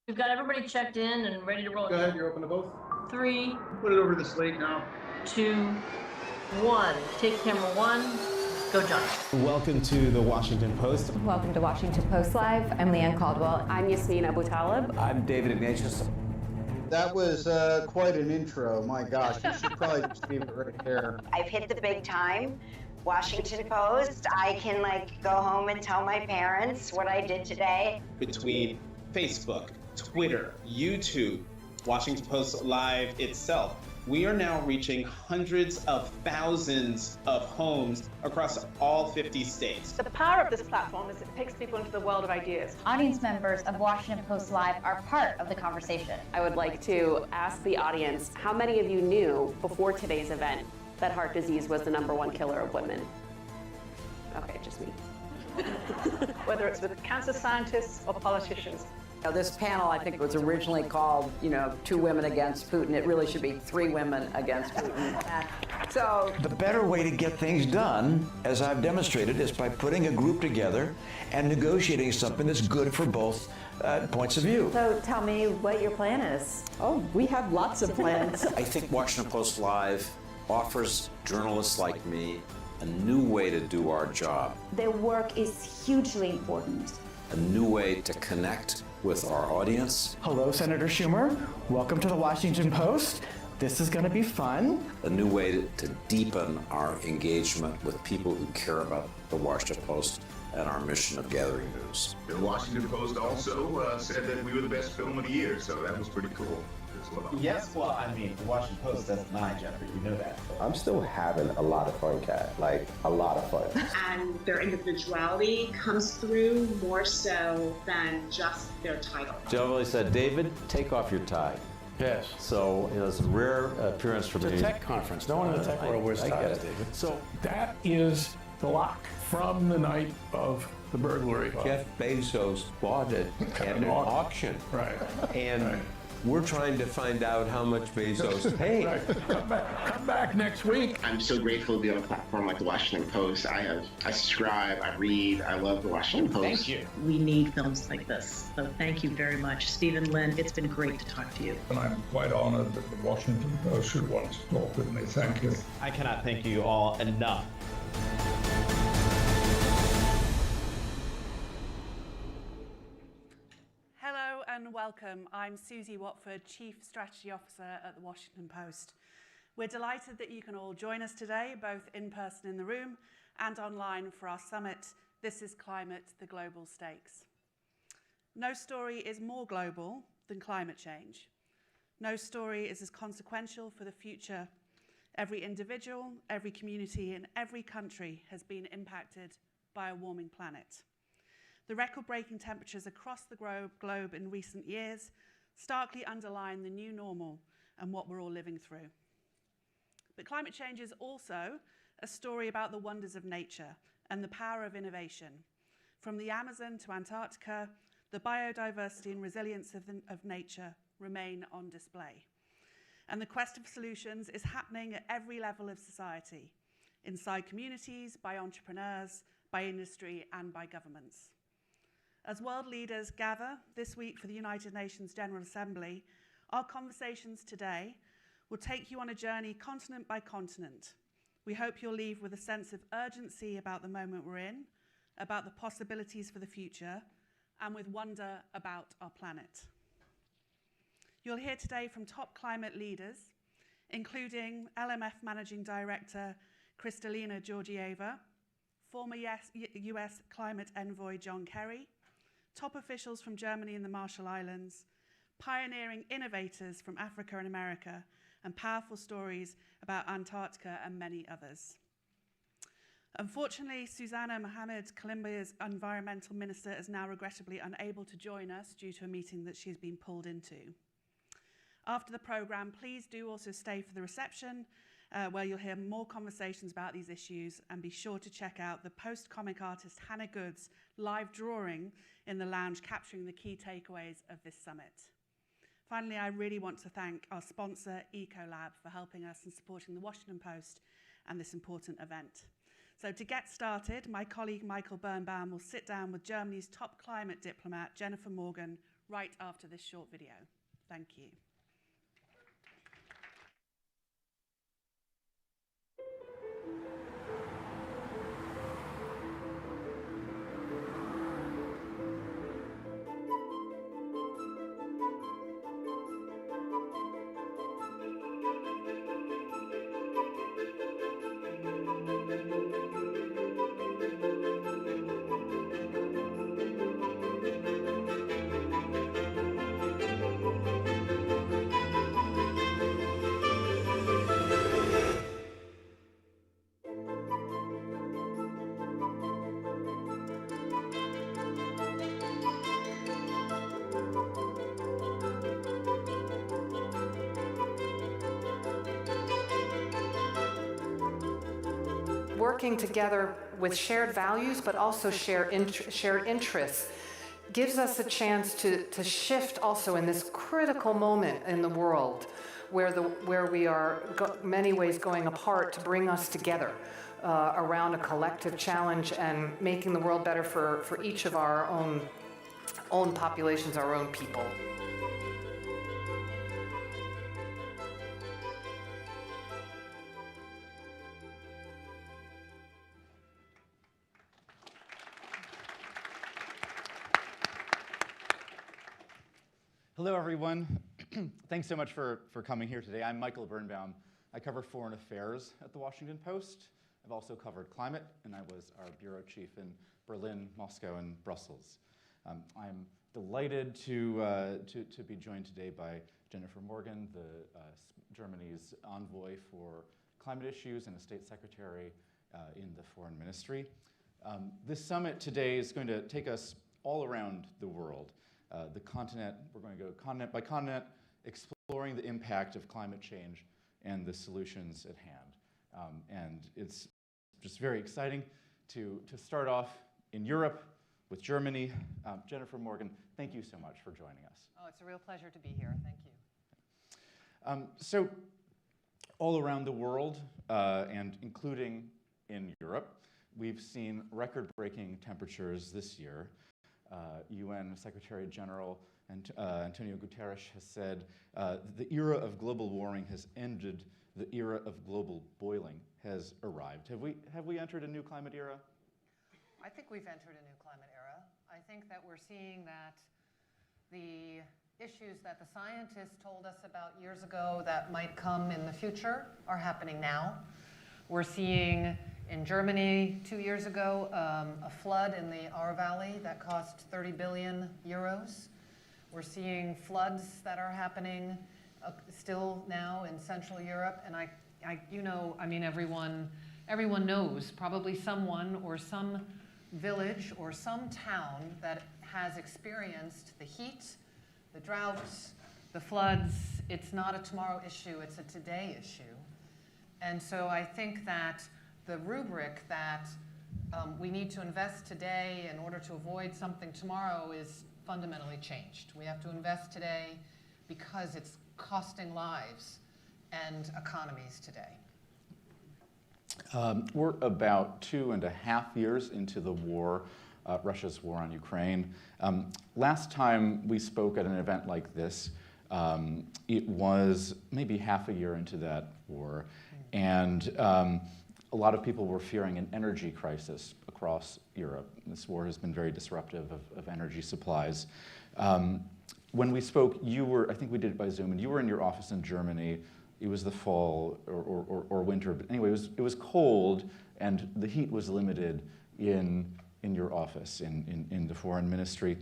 We've got everybody checked in and ready to roll. Go ahead, you're open to both. 3, Put it over the slate now. 2, 1. Take camera 1. Go, John. Welcome to the Washington Post. Welcome to Washington Post Live. I'm Leanne Caldwell. I'm Yasmin Abu Talib. I'm David Ignatius. That was quite an intro. My gosh, you should probably just leave it right here. I've hit the big time. Washington Post. I can go home and tell my parents what I did today. Between Facebook, Twitter, YouTube, Washington Post Live itself, we are now reaching hundreds of thousands of homes across all 50 states. The power of this platform is it takes people into the world of ideas. Audience members of Washington Post Live are part of the conversation. I would like to ask the audience, how many of you knew before today's event that heart disease was the #1 killer of women? Okay, just me. Whether it's with cancer scientists or politicians. This panel, I think, was originally called, 2 women against Putin. It really should be 3 women against Putin. So The better way to get things done, as I've demonstrated, is by putting a group together and negotiating something that's good for both points of view. So tell me what your plan is. Oh, we have lots of plans. I think Washington Post Live offers journalists like me a new way to do our job, Their work is hugely important. a new way to connect with our audience, Hello, Senator Schumer. Welcome to the Washington Post. This is going to be fun. a new way to deepen our engagement with people who care about the Washington Post and our mission of gathering news. The Washington Post also said that we were the best film of the year, so that was pretty cool as well. Yes, well, I mean, the Washington Post doesn't lie, Jeffrey, you know that. I'm still having a lot of fun, Kat. Like, a lot of fun. And their individuality comes through more so than just their title. Joe said, David, take off your tie. Yes. So, it's a rare appearance for me. It's a tech conference. No one in the tech world wears I get ties, it. David. So that is the lock from the night of the burglary. Jeff Bezos bought it at an auction. Right. And we're trying to find out how much Bezos paid. Right. Come back next week. I'm so grateful to be on a platform like the Washington Post. I subscribe, I read, I love the Washington Post. Thank you. We need films like this. So thank you very much. Stephen, Lynn, it's been great to talk to you. And I'm quite honored that the Washington Post should want to talk with me. Thank you. I cannot thank you all enough. Hello and welcome. I'm Susie Watford, Chief Strategy Officer at the Washington Post. We're delighted that you can all join us today, both in person in the room and online for our summit, This is Climate, the Global Stakes. No story is more global than climate change. No story is as consequential for the future. Every individual, every community, and every country has been impacted by a warming planet. The record-breaking temperatures across the globe in recent years starkly underline the new normal and what we're all living through. But climate change is also a story about the wonders of nature and the power of innovation. From the Amazon to Antarctica, the biodiversity and resilience of nature remain on display. And the quest for solutions is happening at every level of society, inside communities, by entrepreneurs, by industry, and by governments. As world leaders gather this week for the United Nations General Assembly, our conversations today will take you on a journey continent by continent. We hope you'll leave with a sense of urgency about the moment we're in, about the possibilities for the future, and with wonder about our planet. You'll hear today from top climate leaders, including LMF Managing Director Kristalina Georgieva, former US Climate Envoy John Kerry, top officials from Germany and the Marshall Islands, pioneering innovators from Africa and America, and powerful stories about Antarctica and many others. Unfortunately, Susanna Mohammed, Colombia's environmental minister, is now regrettably unable to join us due to a meeting that she's been pulled into. After the programme, please do also stay for the reception, where you'll hear more conversations about these issues, and be sure to check out the post-comic artist Hannah Good's live drawing in the lounge capturing the key takeaways of this summit. Finally, I really want to thank our sponsor, Ecolab, for helping us in supporting the Washington Post and this important event. So to get started, my colleague Michael Birnbaum will sit down with Germany's top climate diplomat, Jennifer Morgan, right after this short video. Thank you. Working together with shared values, but also shared interests, gives us a chance to shift also in this critical moment in the world where we are many ways going apart, to bring us together around a collective challenge and making the world better for each of our own populations, our own people. Hello, everyone. Thanks so much for coming here today. I'm Michael Birnbaum. I cover foreign affairs at the Washington Post. I've also covered climate, and I was our bureau chief in Berlin, Moscow, and Brussels. I'm delighted to be joined today by Jennifer Morgan, Germany's envoy for climate issues and a state secretary in the foreign ministry. This summit today is going to take us all around the world. The continent, we're going to go continent by continent, exploring the impact of climate change and the solutions at hand. And it's just very exciting to start off in Europe with Germany. Jennifer Morgan, thank you so much for joining us. Oh, it's a real pleasure to be here. Thank you. So all around the world, and including in Europe, we've seen record-breaking temperatures this year. UN Secretary General Antonio Guterres has said the era of global warming has ended. The era of global boiling has arrived. Have we entered a new climate era? I think we've entered a new climate era. I think that we're seeing that the issues that the scientists told us about years ago that might come in the future are happening now. We're seeing in Germany 2 years ago a flood in the Ahr Valley that cost 30 billion euros. We're seeing floods that are happening still now in Central Europe, and everyone knows, probably someone or some village or some town that has experienced the heat, the droughts, the floods. It's not a tomorrow issue, it's a today issue. And so I think that the rubric that we need to invest today in order to avoid something tomorrow is fundamentally changed. We have to invest today because it's costing lives and economies today. We're about 2.5 years into the war, Russia's war on Ukraine. Last time we spoke at an event like this, it was maybe half a year into that war, and a lot of people were fearing an energy crisis across Europe. This war has been very disruptive of energy supplies. When we spoke, I think we did it by Zoom, and you were in your office in Germany. It was the fall or winter, but anyway, it was cold, and the heat was limited in your office, in the foreign ministry.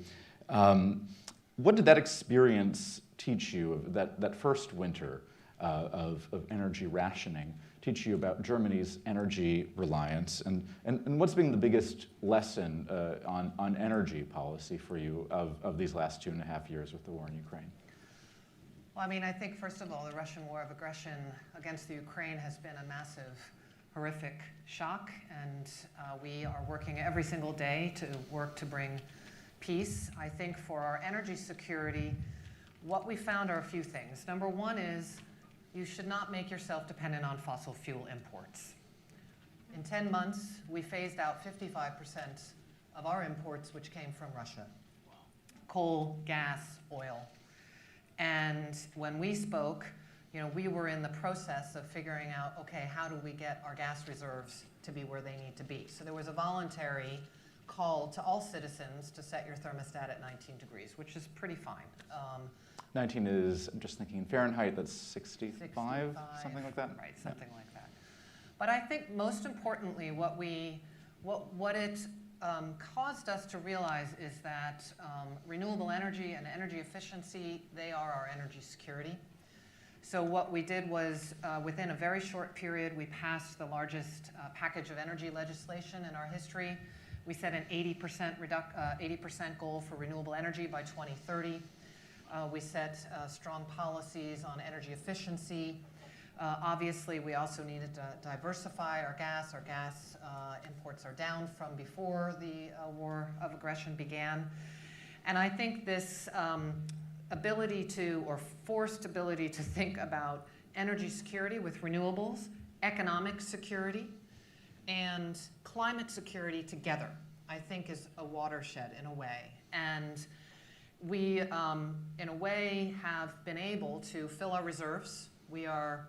What did that experience teach you, that first winter of energy rationing, teach you about Germany's energy reliance, and what's been the biggest lesson on energy policy for you of these last 2.5 years with the war in Ukraine? Well, I think, first of all, the Russian war of aggression against the Ukraine has been a massive, horrific shock, and we are working every single day to work to bring peace. I think for our energy security, what we found are a few things. Number one is you should not make yourself dependent on fossil fuel imports. In 10 months, we phased out 55% of our imports, which came from Russia. coal, gas, oil. And when we spoke, we were in the process of figuring out, okay, how do we get our gas reserves to be where they need to be? So there was a voluntary call to all citizens to set your thermostat at 19 degrees, which is pretty fine. 19 is, I'm just thinking in Fahrenheit, that's 65, something like that? Right, something like that. But I think most importantly, what it caused us to realize is that renewable energy and energy efficiency, they are our energy security. So what we did was, within a very short period, we passed the largest package of energy legislation in our history. We set an 80% goal for renewable energy by 2030. We set strong policies on energy efficiency. Obviously, we also needed to diversify our gas. Our gas imports are down from before the war of aggression began. And I think this ability to, or forced ability to think about energy security with renewables, economic security, and climate security together, I think is a watershed in a way. And we, in a way, have been able to fill our reserves. We are,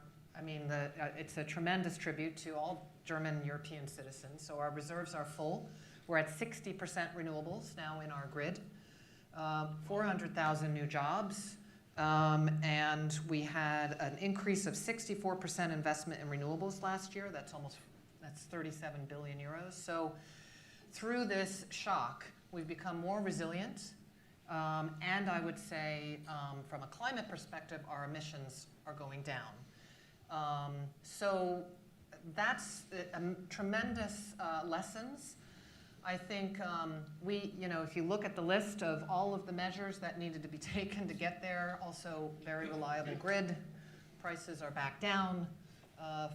it's a tremendous tribute to all German European citizens. So our reserves are full. We're at 60% renewables now in our grid. 400,000 new jobs, and we had an increase of 64% investment in renewables last year. That's 37 billion euros. So through this shock, we've become more resilient, and I would say from a climate perspective, our emissions are going down. So that's tremendous lessons. I think if you look at the list of all of the measures that needed to be taken to get there, also very reliable grid, prices are back down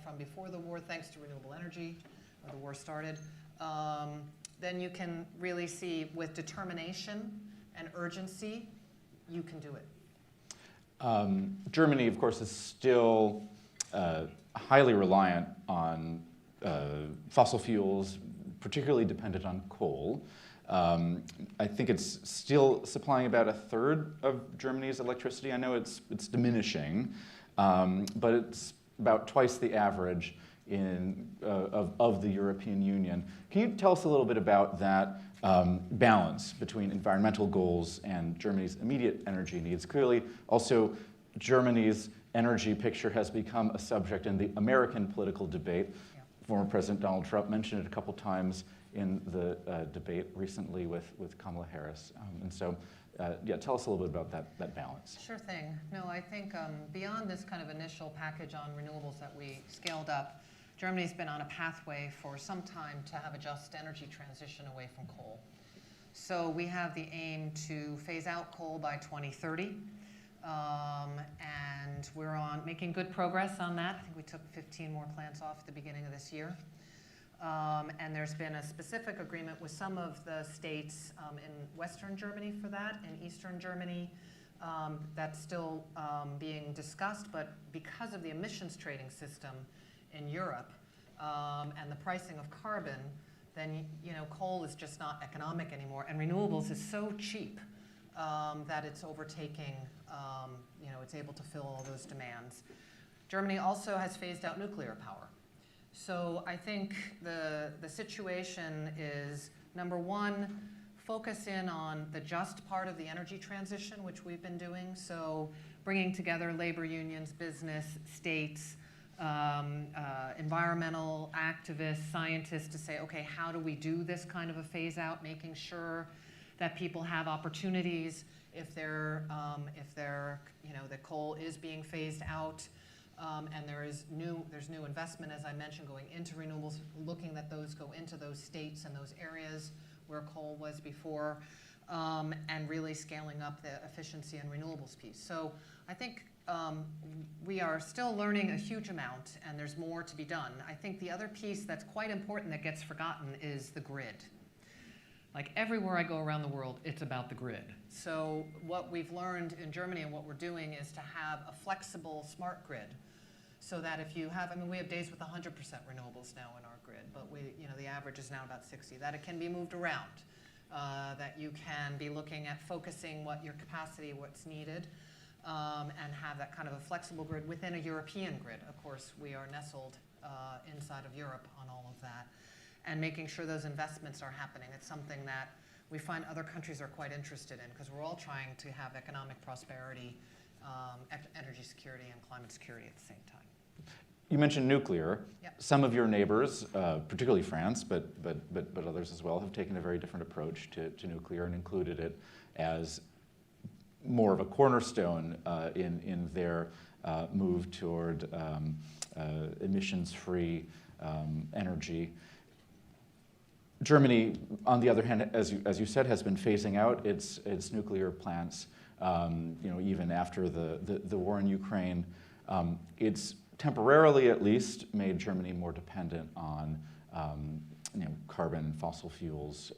from before the war, thanks to renewable energy, or the war started. Then you can really see with determination and urgency, you can do it. Germany, of course, is still highly reliant on fossil fuels, particularly dependent on coal. I think it's still supplying about a third of Germany's electricity. I know it's diminishing, but it's about twice the average of the European Union. Can you tell us a little bit about that balance between environmental goals and Germany's immediate energy needs? Clearly, also, Germany's energy picture has become a subject in the American political debate. Former President Donald Trump mentioned it a couple times in the debate recently with Kamala Harris. Tell us a little bit about that balance. Sure thing. No, I think beyond this kind of initial package on renewables that we scaled up, Germany's been on a pathway for some time to have a just energy transition away from coal. So we have the aim to phase out coal by 2030. And we're making good progress on that. I think we took 15 more plants off at the beginning of this year. And there's been a specific agreement with some of the states in Western Germany for that. In Eastern Germany, that's still being discussed. But because of the emissions trading system in Europe and the pricing of carbon, then coal is just not economic anymore. And renewables is so cheap that it's overtaking, it's able to fill all those demands. Germany also has phased out nuclear power. So I think the situation is, number one, focus in on the just part of the energy transition, which we've been doing. So bringing together labor unions, business, states, environmental activists, scientists to say, okay, how do we do this kind of a phase out, making sure that people have opportunities if the coal is being phased out, and there's new investment, as I mentioned, going into renewables, looking that those go into those states and those areas where coal was before, and really scaling up the efficiency and renewables piece. So I think we are still learning a huge amount, and there's more to be done. I think the other piece that's quite important that gets forgotten is the grid. Like everywhere I go around the world, it's about the grid. So what we've learned in Germany and what we're doing is to have a flexible smart grid, so that if you have, we have days with 100% renewables now in our grid, but the average is now about 60, that it can be moved around. that you can be looking at focusing what your capacity, what's needed, and have that kind of a flexible grid within a European grid. Of course, we are nestled inside of Europe on all of that, and making sure those investments are happening. It's something that we find other countries are quite interested in, because we're all trying to have economic prosperity, energy security, and climate security at the same time. You mentioned nuclear. Yep. Some of your neighbors, particularly France, but others as well, have taken a very different approach to nuclear and included it as more of a cornerstone in their move toward emissions-free energy. Germany, on the other hand, as you said, has been phasing out its nuclear plants. Even after the war in Ukraine, it's temporarily, at least, made Germany more dependent on carbon, fossil fuels.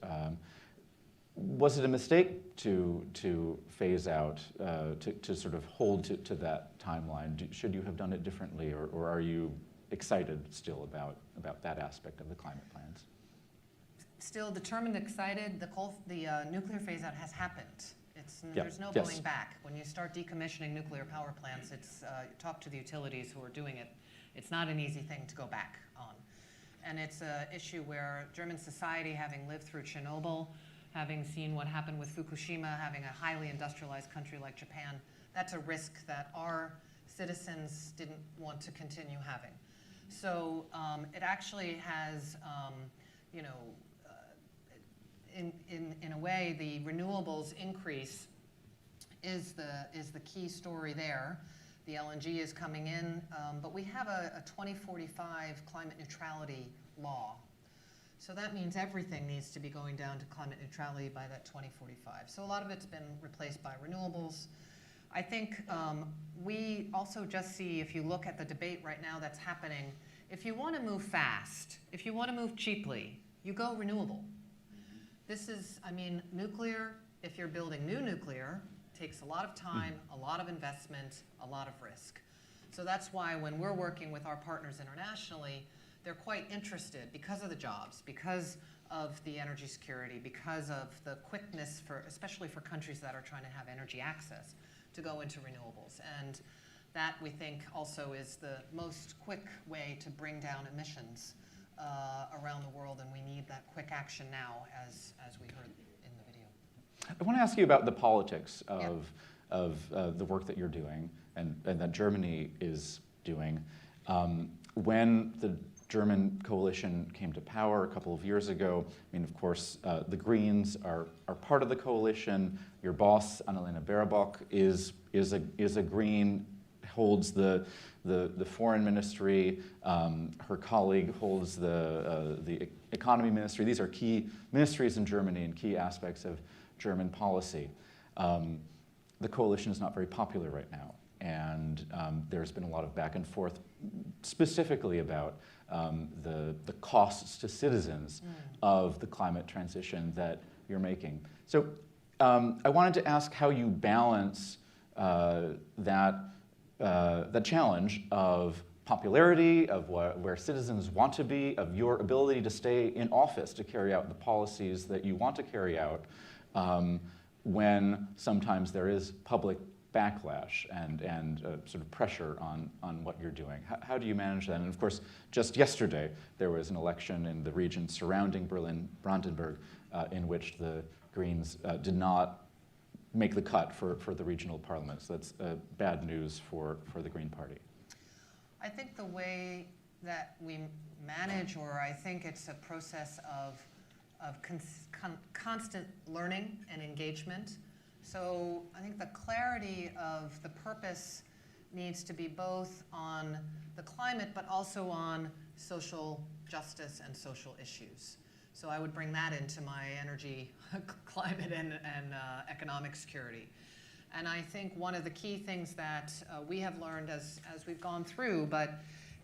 Was it a mistake to phase out, to sort of hold to that timeline? Should you have done it differently, or are you excited still about that aspect of the climate plans? Still determined, excited. The nuclear phase out has happened. There's no Yes. going back. When you start decommissioning nuclear power plants, talk to the utilities who are doing it. It's not an easy thing to go back on. And it's an issue where German society, having lived through Chernobyl, having seen what happened with Fukushima, having a highly industrialized country like Japan, that's a risk that our citizens didn't want to continue having. So it actually has, in a way, the renewables increase is the key story there. The LNG is coming in, but we have a 2045 climate neutrality law. So that means everything needs to be going down to climate neutrality by that 2045. So a lot of it's been replaced by renewables. I think we also just see, if you look at the debate right now that's happening, if you want to move fast, if you want to move cheaply, you go renewable. This is, nuclear, if you're building new nuclear, takes a lot of time, a lot of investment, a lot of risk. So that's why when we're working with our partners internationally, they're quite interested because of the jobs, because of the energy security, because of the quickness, especially for countries that are trying to have energy access, to go into renewables. And that, we think, also is the most quick way to bring down emissions around the world, and we need that quick action now, as we heard in the video. I want to ask you about the politics of the work that you're doing and that Germany is doing. When the German coalition came to power a couple of years ago, of course, the Greens are part of the coalition. Your boss, Annalena Baerbock, is a Green, holds the foreign ministry. Her colleague holds the economy ministry. These are key ministries in Germany and key aspects of German policy. The coalition is not very popular right now, and there's been a lot of back and forth, specifically about the costs to citizens of the climate transition that you're making. So I wanted to ask how you balance that challenge of popularity, of where citizens want to be, of your ability to stay in office to carry out the policies that you want to carry out, when sometimes there is public backlash and sort of pressure on what you're doing. How do you manage that? And of course, just yesterday, there was an election in the region surrounding Berlin-Brandenburg in which the Greens did not make the cut for the regional parliaments. That's bad news for the Green Party. I think the way that we manage, or I think it's a process of constant learning and engagement. So I think the clarity of the purpose needs to be both on the climate, but also on social justice and social issues. So I would bring that into my energy, climate, and economic security. And I think one of the key things that we have learned as we've gone through,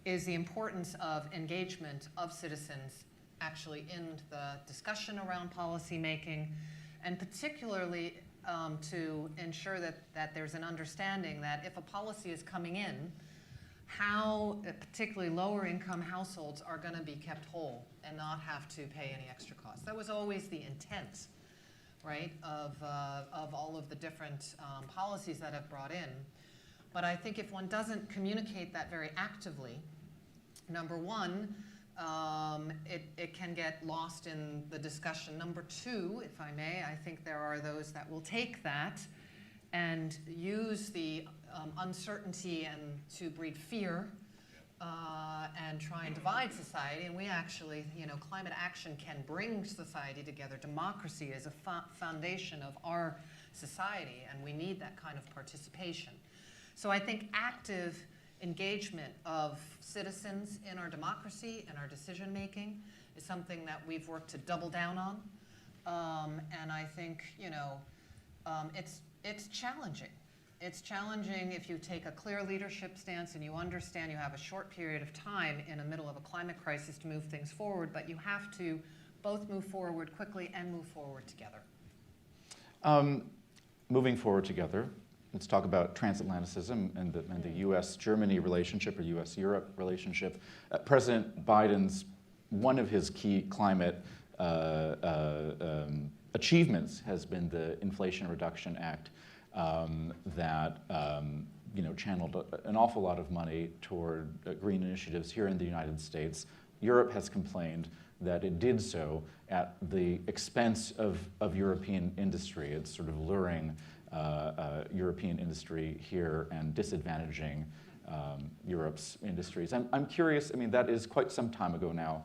is the importance of engagement of citizens actually in the discussion around policy making, and particularly to ensure that there's an understanding that if a policy is coming in, how particularly lower income households are going to be kept whole and not have to pay any extra costs. That was always the intent. right, of all of the different policies that have brought in. But I think if one doesn't communicate that very actively, number one, it can get lost in the discussion. Number two, if I may, I think there are those that will take that and use the uncertainty and to breed fear and try and divide society. And we actually, climate action can bring society together. Democracy is a foundation of our society, and we need that kind of participation. So I think active engagement of citizens in our democracy and our decision making is something that we've worked to double down on. And I think, it's challenging. It's challenging if you take a clear leadership stance and you understand you have a short period of time in the middle of a climate crisis to move things forward, but you have to both move forward quickly and move forward together. Moving forward together, let's talk about transatlanticism and the U.S.-Germany relationship or U.S.-Europe relationship. President Biden's, one of his key climate achievements has been the Inflation Reduction Act that channeled an awful lot of money toward green initiatives here in the United States. Europe has complained that it did so at the expense of European industry. It's sort of luring European industry here and disadvantaging Europe's industries. I'm curious, that is quite some time ago now.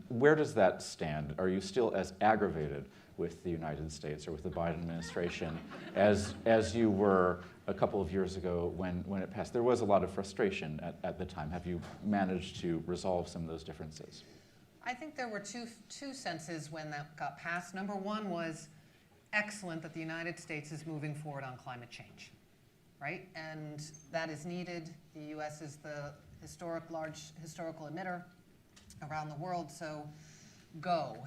Where does that stand? Are you still as aggravated with the United States or with the Biden administration as you were a couple of years ago when it passed? There was a lot of frustration at the time. Have you managed to resolve some of those differences? I think there were two senses when that got passed. Number one was excellent that the United States is moving forward on climate change, right? And that is needed. The U.S. is the large historical emitter around the world, so go.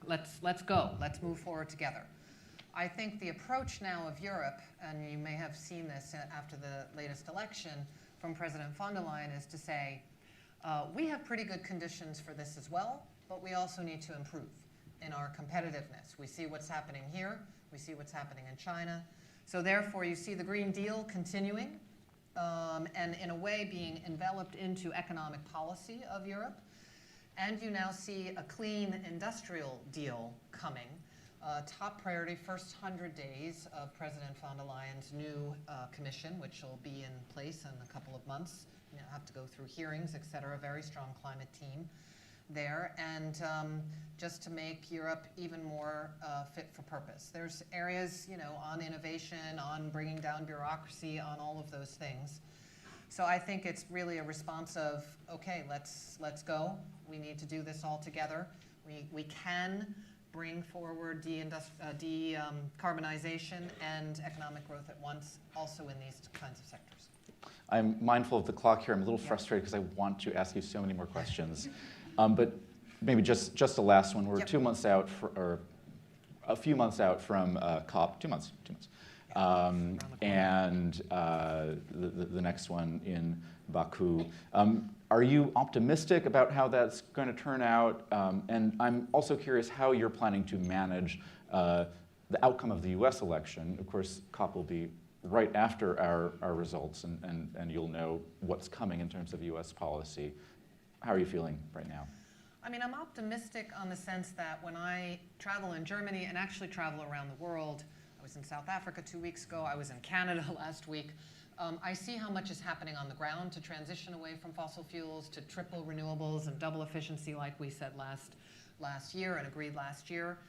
Let's go. Let's move forward together. I think the approach now of Europe, and you may have seen this after the latest election from President von der Leyen, is to say, we have pretty good conditions for this as well, but we also need to improve in our competitiveness. We see what's happening here. We see what's happening in China. So therefore, you see the Green Deal continuing and in a way being enveloped into economic policy of Europe. And you now see a clean industrial deal coming. Top priority, first 100 days of President von der Leyen's new commission, which will be in place in a couple of months. You have to go through hearings, et cetera. A very strong climate team there. And just to make Europe even more fit for purpose. There's areas, on innovation, on bringing down bureaucracy, on all of those things. So I think it's really a response of, okay, let's go. We need to do this all together. We can bring forward decarbonization and economic growth at once, also in these kinds of sectors. I'm mindful of the clock here. I'm a little frustrated because I want to ask you so many more questions. But maybe just the last one. We're 2 months out, or a few months out from COP, 2 months. And the next one in Baku. Are you optimistic about how that's going to turn out? And I'm also curious how you're planning to manage the outcome of the US election. Of course, COP will be right after our results, and you'll know what's coming in terms of US policy. How are you feeling right now? I'm optimistic on the sense that when I travel in Germany and actually travel around the world, I was in South Africa 2 weeks ago, I was in Canada last week, I see how much is happening on the ground to transition away from fossil fuels, to triple renewables and double efficiency like we said last year and agreed last year.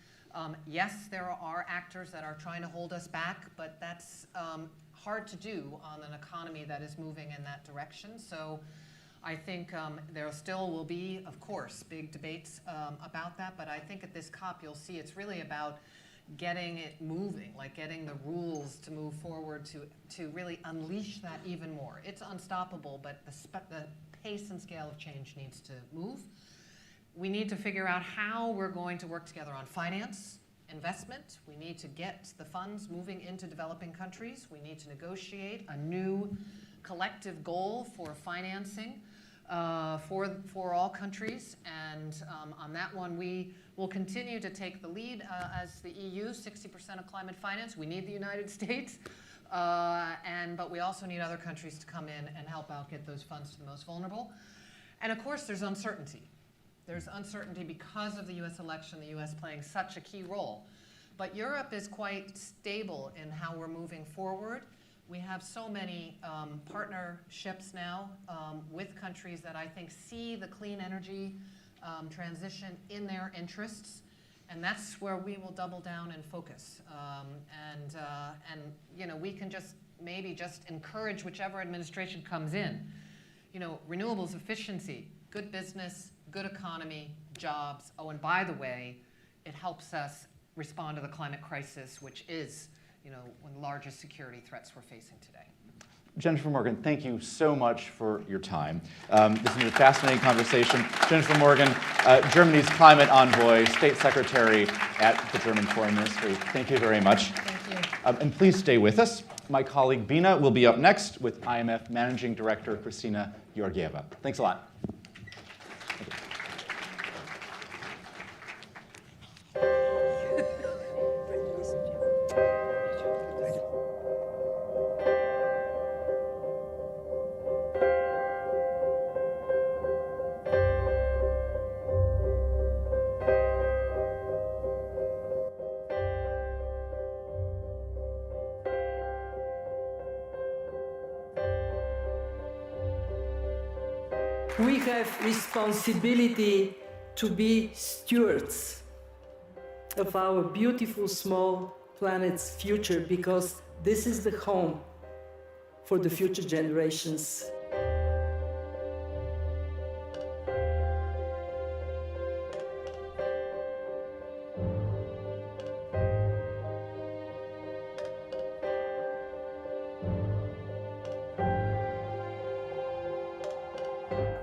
Yes, there are actors that are trying to hold us back, but that's hard to do on an economy that is moving in that direction. So I think there still will be, of course, big debates about that, but I think at this COP you'll see it's really about getting it moving, like getting the rules to move forward to really unleash that even more. It's unstoppable, but the pace and scale of change needs to move. We need to figure out how we're going to work together on finance, investment. We need to get the funds moving into developing countries. We need to negotiate a new collective goal for financing for all countries. And on that one, we will continue to take the lead as the EU, 60% of climate finance. We need the United States. But we also need other countries to come in and help out get those funds to the most vulnerable. And of course, there's uncertainty. There's uncertainty because of the US election, the US playing such a key role. But Europe is quite stable in how we're moving forward. We have so many partnerships now with countries that I think see the clean energy transition in their interests. And that's where we will double down and focus. You know, we can just maybe just encourage whichever administration comes in. You know, renewables efficiency, good business, good economy, jobs. Oh, and by the way, it helps us respond to the climate crisis, which is, you know, one of the largest security threats we're facing today. Jennifer Morgan, thank you so much for your time. This has been a fascinating conversation. Jennifer Morgan, Germany's climate envoy, state secretary at the German Foreign Ministry. Thank you very much. Thank you. And please stay with us. My colleague Bina will be up next with IMF Managing Director Kristina Georgieva. Thanks a lot. We have responsibility to be stewards of our beautiful small planet's future, because this is the home for the future generations.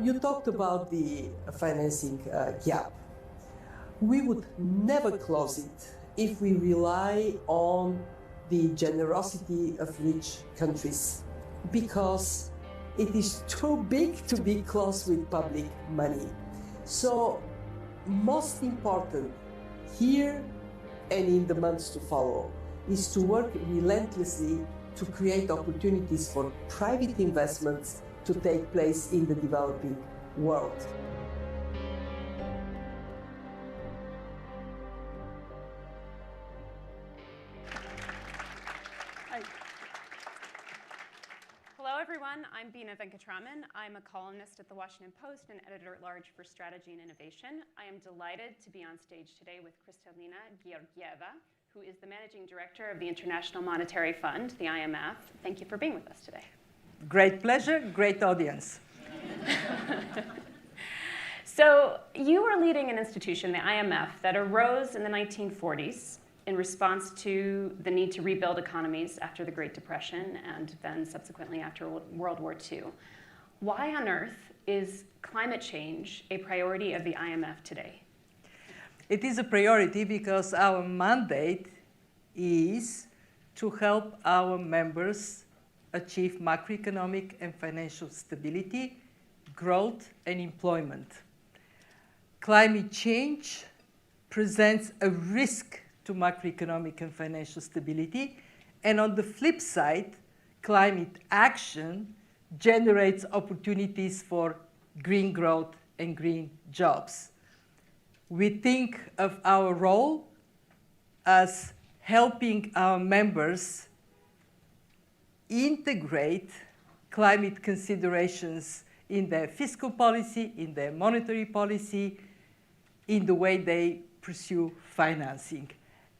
You talked about the financing gap. We would never close it if we rely on the generosity of rich countries, because it is too big to be closed with public money. So, most important here and in the months to follow is to work relentlessly to create opportunities for private investments to take place in the developing world. Hello everyone, I'm Bina Venkatraman. I'm a columnist at the Washington Post and editor-at-large for Strategy and Innovation. I am delighted to be on stage today with Kristalina Georgieva, who is the Managing Director of the International Monetary Fund, the IMF. Thank you for being with us today. Great pleasure, great audience. So you are leading an institution, the IMF, that arose in the 1940s in response to the need to rebuild economies after the Great Depression and then subsequently after World War II. Why on earth is climate change a priority of the IMF today? It is a priority because our mandate is to help our members achieve macroeconomic and financial stability, growth, and employment. Climate change presents a risk to macroeconomic and financial stability, and on the flip side, climate action generates opportunities for green growth and green jobs. We think of our role as helping our members integrate climate considerations in their fiscal policy, in their monetary policy, in the way they pursue financing.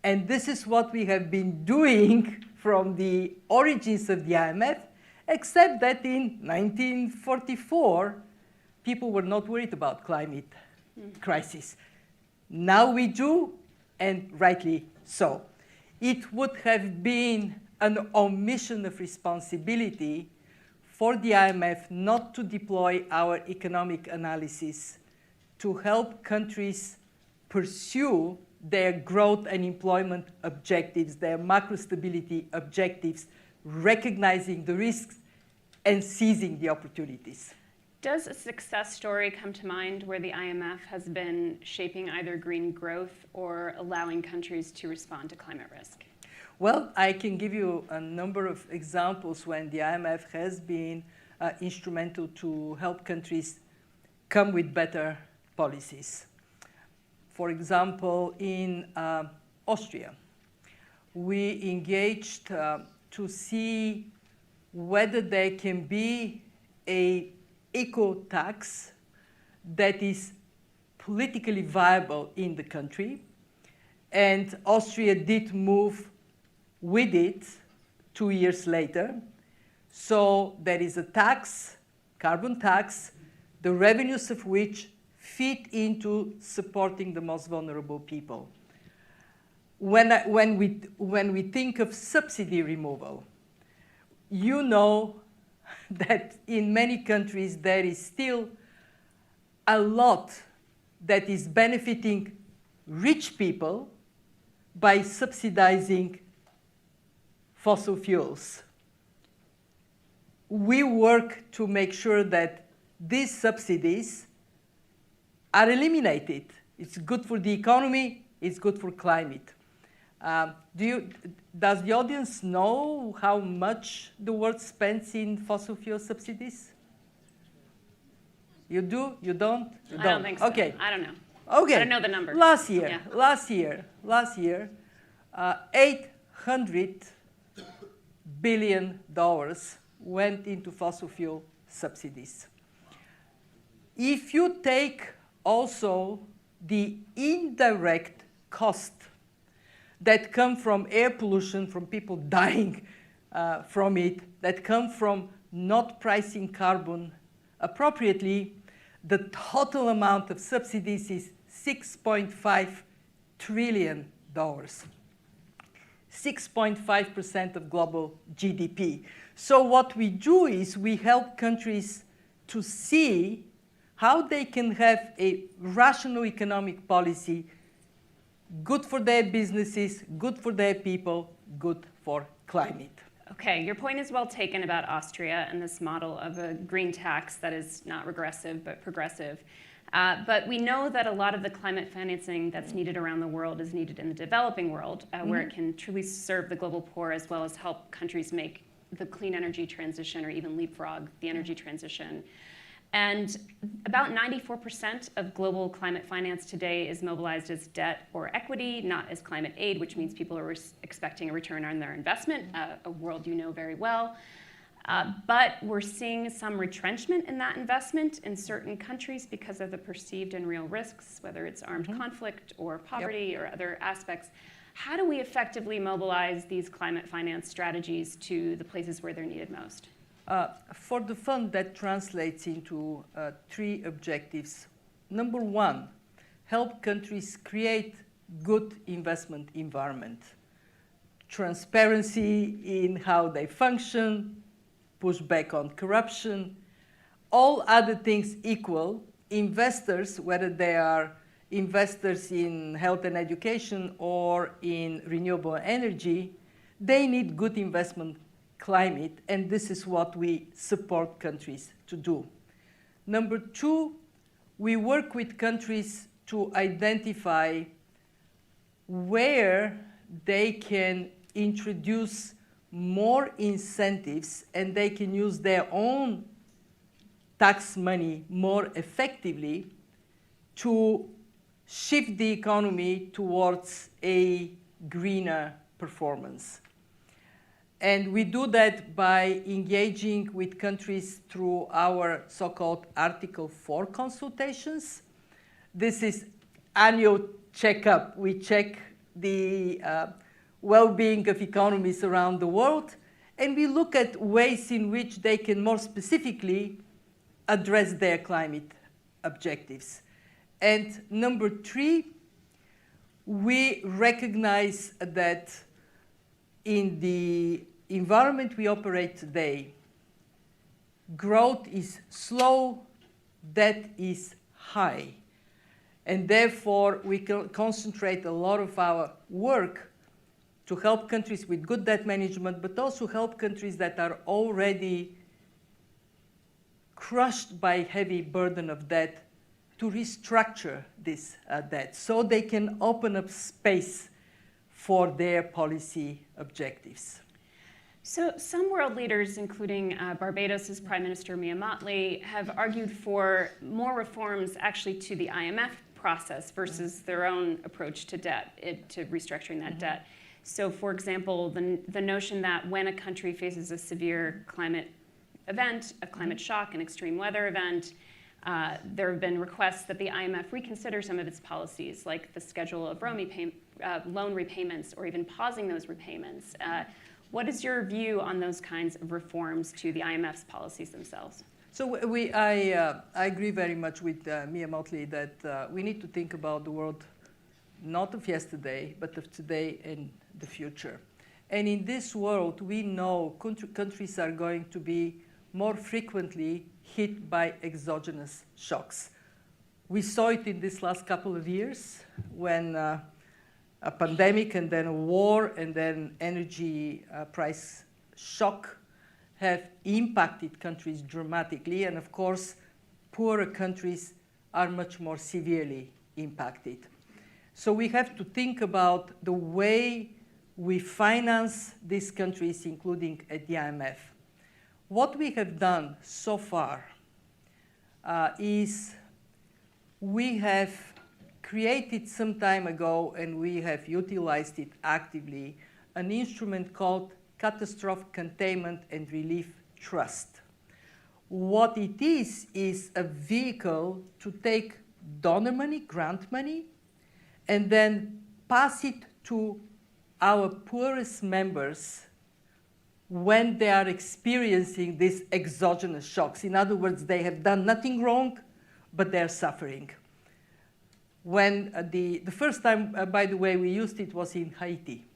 And this is what we have been doing from the origins of the IMF, except that in 1944, people were not worried about climate crisis. Now we do, and rightly so. It would have been an omission of responsibility for the IMF not to deploy our economic analysis to help countries pursue their growth and employment objectives, their macro stability objectives, recognizing the risks and seizing the opportunities. Does a success story come to mind where the IMF has been shaping either green growth or allowing countries to respond to climate risk? Well, I can give you a number of examples when the IMF has been instrumental to help countries come with better policies. For example, in Austria, we engaged to see whether there can be a eco-tax that is politically viable in the country. And Austria did move with it 2 years later. So there is a tax, carbon tax, the revenues of which feed into supporting the most vulnerable people. When we think of subsidy removal, you know that in many countries there is still a lot that is benefiting rich people by subsidizing fossil fuels. We work to make sure that these subsidies are eliminated. It's good for the economy, it's good for climate. Does the audience know how much the world spends in fossil fuel subsidies? You do? You don't? You I don't think so. Okay. I don't know. Okay. I don't know the number. Last year, Yeah. last year, $800 billion went into fossil fuel subsidies. If you take also the indirect cost that come from air pollution, from people dying from it, that come from not pricing carbon appropriately, the total amount of subsidies is $6.5 trillion. 6.5% of global GDP. So what we do is we help countries to see how they can have a rational economic policy, good for their businesses, good for their people, good for climate. Okay, your point is well taken about Austria and this model of a green tax that is not regressive but progressive. But we know that a lot of the climate financing that's needed around the world is needed in the developing world, where it can truly serve the global poor as well as help countries make the clean energy transition or even leapfrog the energy transition. And about 94% of global climate finance today is mobilized as debt or equity, not as climate aid, which means people are expecting a return on their investment, a world you know very well. But we're seeing some retrenchment in that investment in certain countries because of the perceived and real risks, whether it's armed conflict or poverty or other aspects. How do we effectively mobilize these climate finance strategies to the places where they're needed most? For the fund, that translates into 3 objectives. Number 1, help countries create good investment environment. Transparency in how they function, push back on corruption. All other things equal, investors, whether they are investors in health and education or in renewable energy, they need good investment climate, and this is what we support countries to do. Number 2, we work with countries to identify where they can introduce more incentives and they can use their own tax money more effectively to shift the economy towards a greener performance. And we do that by engaging with countries through our so-called Article 4 consultations. This is annual checkup. We check the well-being of economies around the world, and we look at ways in which they can more specifically address their climate objectives. And number 3, we recognize that in the environment we operate today, growth is slow, debt is high. And therefore, we can concentrate a lot of our work to help countries with good debt management, but also help countries that are already crushed by heavy burden of debt to restructure this debt so they can open up space for their policy objectives. So some world leaders, including Barbados' Prime Minister Mia Mottley, have argued for more reforms actually to the IMF process versus their own approach to debt, to restructuring that debt. So for example, the notion that when a country faces a severe climate event, a climate shock, an extreme weather event, there have been requests that the IMF reconsider some of its policies, like the schedule of loan repayments or even pausing those repayments. What is your view on those kinds of reforms to the IMF's policies themselves? So I agree very much with Mia Mottley that we need to think about the world not of yesterday, but of today and the future. And in this world, we know countries are going to be more frequently hit by exogenous shocks. We saw it in this last couple of years when a pandemic and then a war and then energy price shock have impacted countries dramatically. And of course, poorer countries are much more severely impacted. So we have to think about the way we finance these countries, including at the IMF. What we have done so far is we have created some time ago, and we have utilized it actively, an instrument called Catastrophe Containment and Relief Trust. What it is a vehicle to take donor money, grant money, and then pass it to our poorest members when they are experiencing these exogenous shocks. In other words, they have done nothing wrong, but they're suffering. When the first time, by the way, we used it was in Haiti.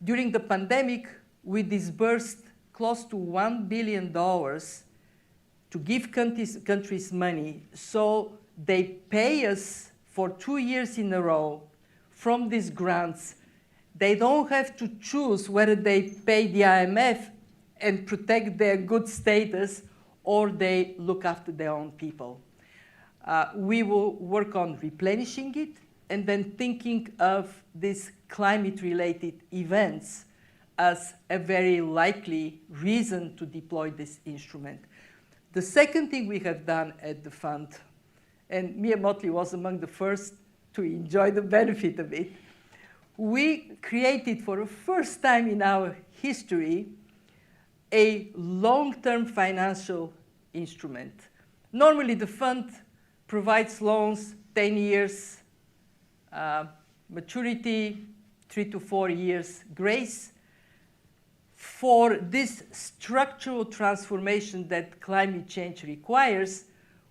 During the pandemic, we disbursed close to $1 billion to give countries money so they pay us for 2 years in a row from these grants. They don't have to choose whether they pay the IMF and protect their good status or they look after their own people. We will work on replenishing it and then thinking of these climate-related events as a very likely reason to deploy this instrument. The second thing we have done at the fund, and Mia Mottley was among the first to enjoy the benefit of it, we created for the first time in our history a long-term financial instrument. Normally, the fund provides loans 10 years, maturity 3 to 4 years grace. For this structural transformation that climate change requires,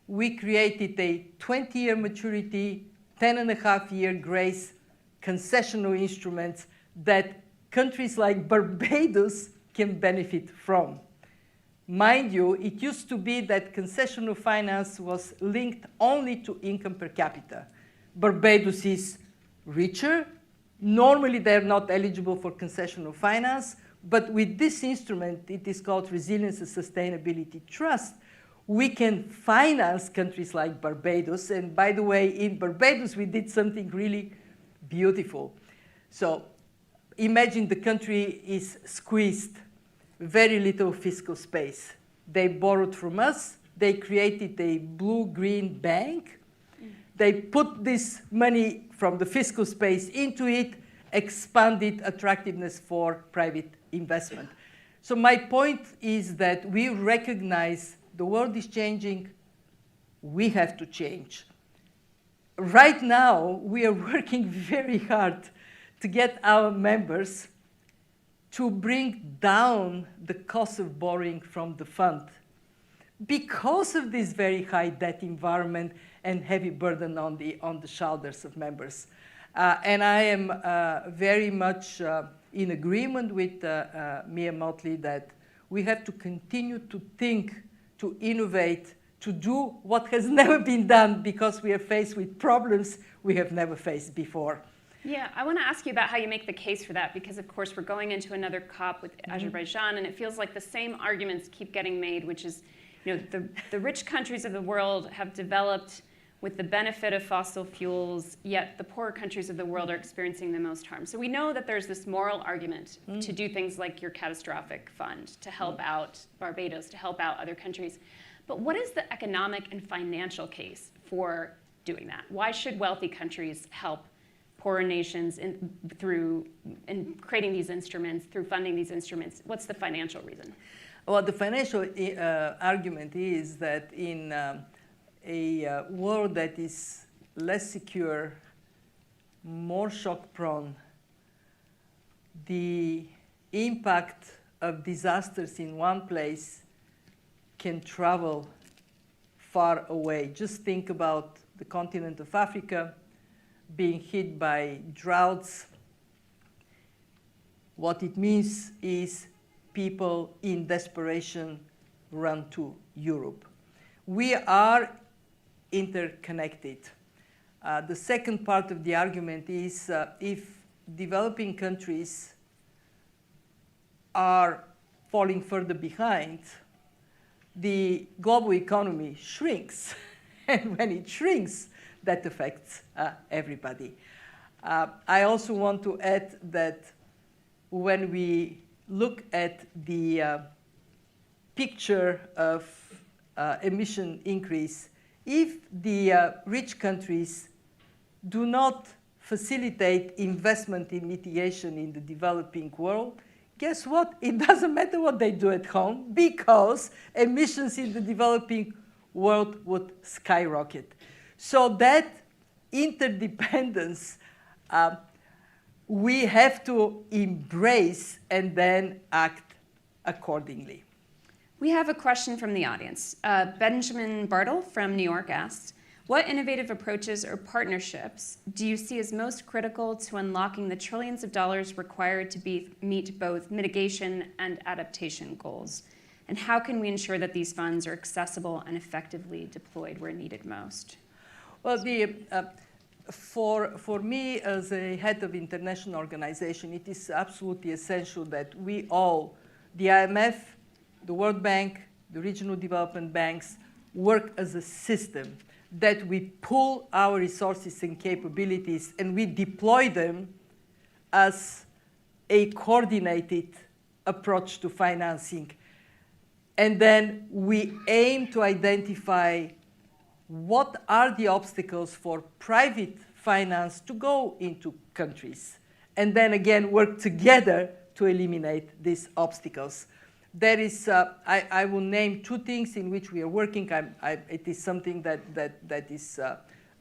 we created a 20-year maturity, 10.5-year grace concessional instruments that countries like Barbados can benefit from. Mind you, it used to be that concessional finance was linked only to income per capita. Barbados is richer. Normally, they're not eligible for concessional finance, but with this instrument, it is called Resilience and Sustainability Trust, we can finance countries like Barbados. And by the way, in Barbados, we did something really beautiful. So imagine the country is squeezed, very little fiscal space. They borrowed from us. They created a blue-green bank. They put this money from the fiscal space into it, expanded attractiveness for private investment. So my point is that we recognize the world is changing. We have to change. Right now, we are working very hard to get our members to bring down the cost of borrowing from the fund because of this very high debt environment and heavy burden on the shoulders of members. And I am very much in agreement with Mia Mottley that we have to continue to think, to innovate, to do what has never been done because we are faced with problems we have never faced before. Yeah, I want to ask you about how you make the case for that because, of course, we're going into another COP with Azerbaijan, and it feels like the same arguments keep getting made, which is the rich countries of the world have developed with the benefit of fossil fuels, yet the poorer countries of the world are experiencing the most harm. So we know that there's this moral argument to do things like your catastrophic fund, to help out Barbados, to help out other countries. But what is the economic and financial case for doing that? Why should wealthy countries help poorer nations in creating these instruments, through funding these instruments? What's the financial reason? Well, the financial argument is that in a world that is less secure, more shock-prone, the impact of disasters in one place can travel far away. Just think about the continent of Africa being hit by droughts. What it means is people in desperation run to Europe. We are interconnected. The second part of the argument is if developing countries are falling further behind, the global economy shrinks. And when it shrinks, that affects everybody. I also want to add that when we look at the picture of emission increase, if the rich countries do not facilitate investment in mitigation in the developing world, guess what? It doesn't matter what they do at home, because emissions in the developing world would skyrocket. So that interdependence we have to embrace and then act accordingly. We have a question from the audience. Benjamin Bartle from New York asks, what innovative approaches or partnerships do you see as most critical to unlocking the trillions of dollars required to meet both mitigation and adaptation goals? And how can we ensure that these funds are accessible and effectively deployed where needed most? Well, for me as a head of international organization, it is absolutely essential that we all, the IMF, the World Bank, the regional development banks, work as a system, that we pool our resources and capabilities and we deploy them as a coordinated approach to financing. And then we aim to identify what are the obstacles for private finance to go into countries, and then again work together to eliminate these obstacles. There is, I will name two things in which we are working. It is something that is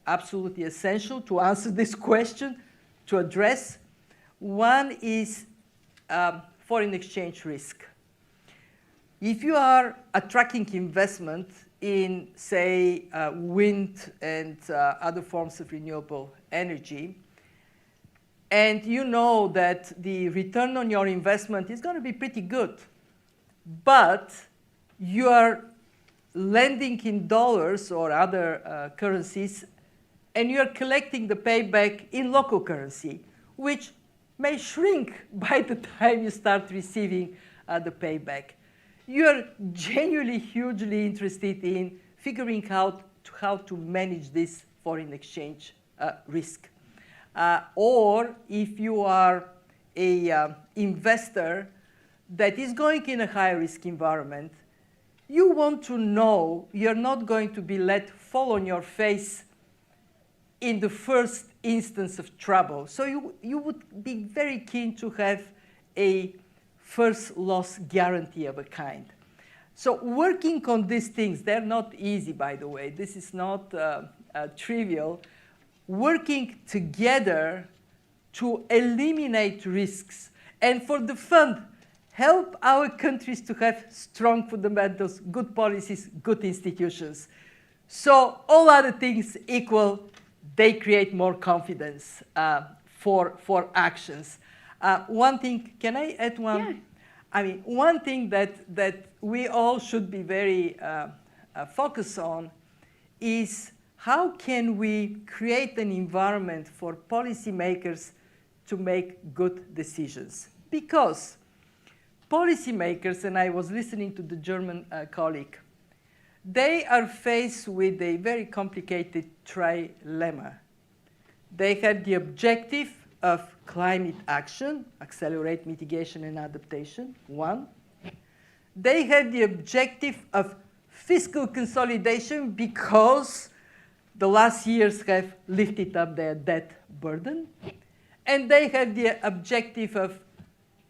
absolutely essential to answer this question, to address. One is foreign exchange risk. If you are attracting investment in, say, wind and other forms of renewable energy, and you know that the return on your investment is going to be pretty good, but you are lending in dollars or other currencies, and you are collecting the payback in local currency, which may shrink by the time you start receiving the payback. You are genuinely hugely interested in figuring out how to manage this foreign exchange risk. Or if you are an investor that is going in a high-risk environment, you want to know you're not going to be let fall on your face in the first instance of trouble. So you would be very keen to have a first loss guarantee of a kind. So working on these things, they're not easy, by the way. This is not trivial. Working together to eliminate risks, and for the fund, help our countries to have strong fundamentals, good policies, good institutions. So all other things equal, they create more confidence for actions. One thing, can I add one? Yeah. I mean, one thing that we all should be very focused on is how can we create an environment for policymakers to make good decisions? Because policymakers, and I was listening to the German colleague, they are faced with a very complicated trilemma. They have the objective of climate action, accelerate mitigation and adaptation, one. They have the objective of fiscal consolidation because the last years have lifted up their debt burden. And they have the objective of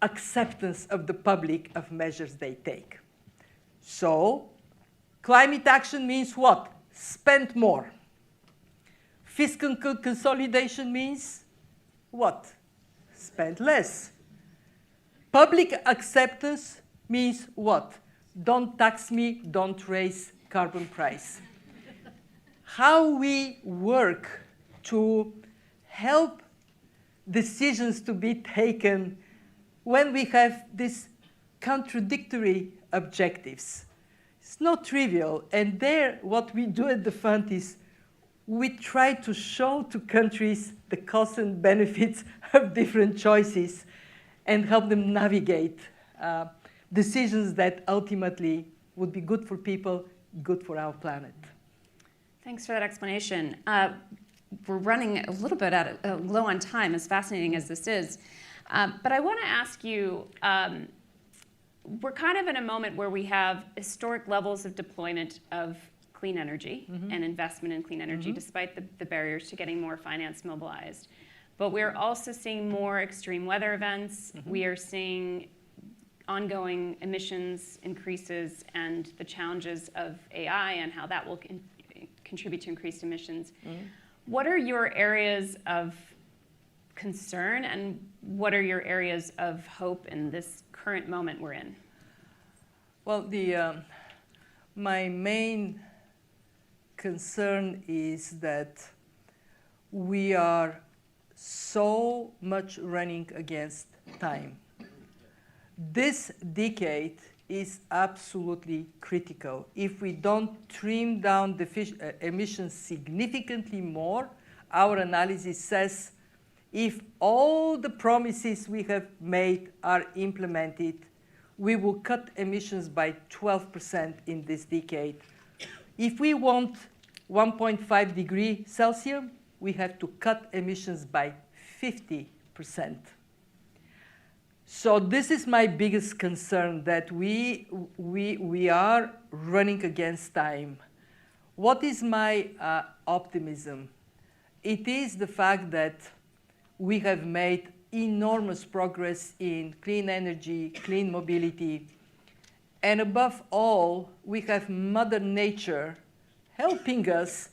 acceptance of the public of measures they take. So climate action means what? Spend more. Fiscal consolidation means what? Spend less. Public acceptance means what? Don't tax me, don't raise carbon price. How we work to help decisions to be taken when we have these contradictory objectives. It's not trivial, and there what we do at the fund is we try to show to countries the costs and benefits of different choices and help them navigate decisions that ultimately would be good for people, good for our planet. Thanks for that explanation. We're running a little bit low on time, as fascinating as this is. But I want to ask you, we're kind of in a moment where we have historic levels of deployment of clean energy and investment in clean energy, despite the barriers to getting more finance mobilized. But we're also seeing more extreme weather events. We are seeing ongoing emissions increases and the challenges of AI and how that will contribute to increased emissions. What are your areas of concern and what are your areas of hope in this current moment we're in? Well, my main concern is that we are so much running against time. This decade is absolutely critical. If we don't trim down the emissions significantly more, our analysis says if all the promises we have made are implemented, we will cut emissions by 12% in this decade. If we want 1.5 degrees Celsius, we have to cut emissions by 50%. So this is my biggest concern, that we are running against time. What is my optimism? It is the fact that we have made enormous progress in clean energy, clean mobility, and above all, we have Mother Nature helping us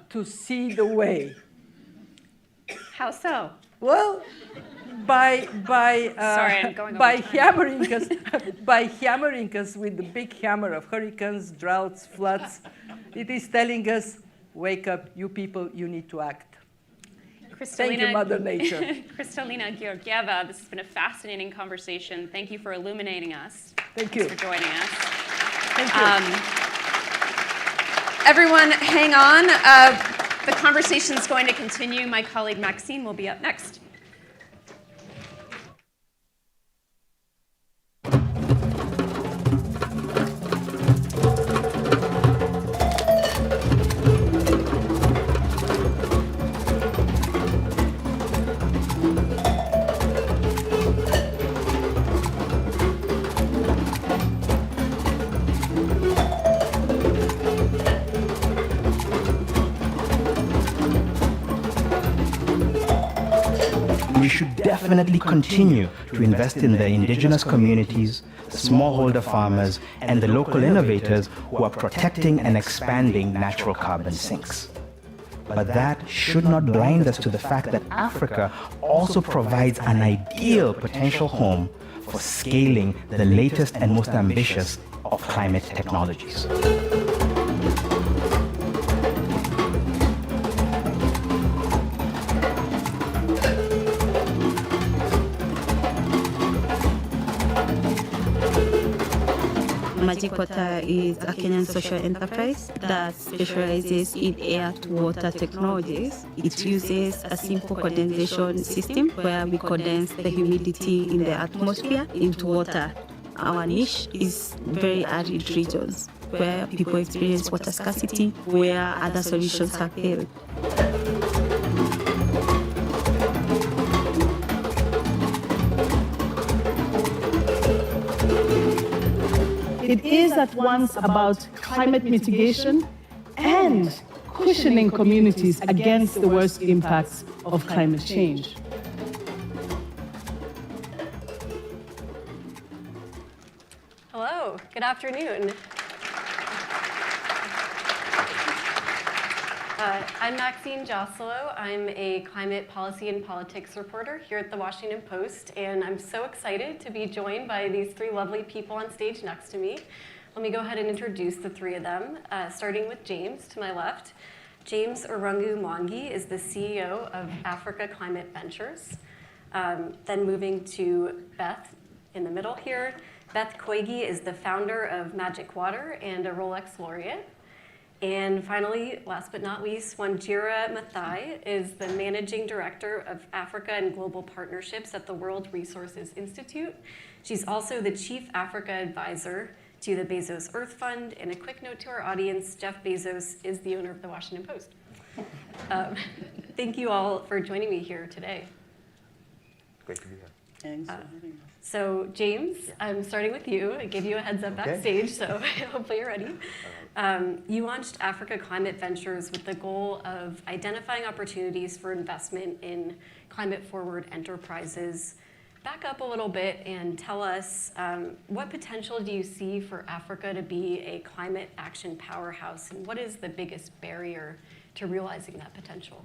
to see the way. How so? Well, by hammering us with the big hammer of hurricanes, droughts, floods. It is telling us, wake up, you people, you need to act. Thank you, Mother Nature. Kristalina Georgieva, this has been a fascinating conversation. Thank you for illuminating us. Thank you. Thanks for joining us. Thank you. Everyone, hang on. The conversation is going to continue. My colleague Maxine will be up next. We should definitely continue to invest in the indigenous communities, smallholder farmers, and the local innovators who are protecting and expanding natural carbon sinks. But that should not blind us to the fact that Africa also provides an ideal potential home for scaling the latest and most ambitious of climate technologies. Magic Water is a Kenyan social enterprise that specializes in air-to-water technologies. It uses a simple condensation system where we condense the humidity in the atmosphere into water. our niche is very arid regions where people experience water scarcity, where other solutions have failed. It is at once about climate mitigation and cushioning communities against the worst impacts of climate change. Hello, good afternoon. I'm Maxine Joselo. I'm a climate policy and politics reporter here at the Washington Post, and I'm so excited to be joined by these three lovely people on stage next to me. Let me go ahead and introduce the three of them, starting with James to my left. James Orungu Mwangi is the CEO of Africa Climate Ventures. Then moving to Beth in the middle here. Beth Koigi is the founder of Magic Water and a Rolex laureate. And finally, last but not least, Wanjira Mathai is the managing director of Africa and Global Partnerships at the World Resources Institute. She's also the chief Africa advisor to the Bezos Earth Fund. And a quick note to our audience, Jeff Bezos is the owner of the Washington Post. Thank you all for joining me here today. Great to be here. Thanks for having us. So James, I'm starting with you. I gave you a heads up backstage, so hopefully you're ready. You launched Africa Climate Ventures with the goal of identifying opportunities for investment in climate-forward enterprises. Back up a little bit and tell us what potential do you see for Africa to be a climate action powerhouse, and what is the biggest barrier to realizing that potential?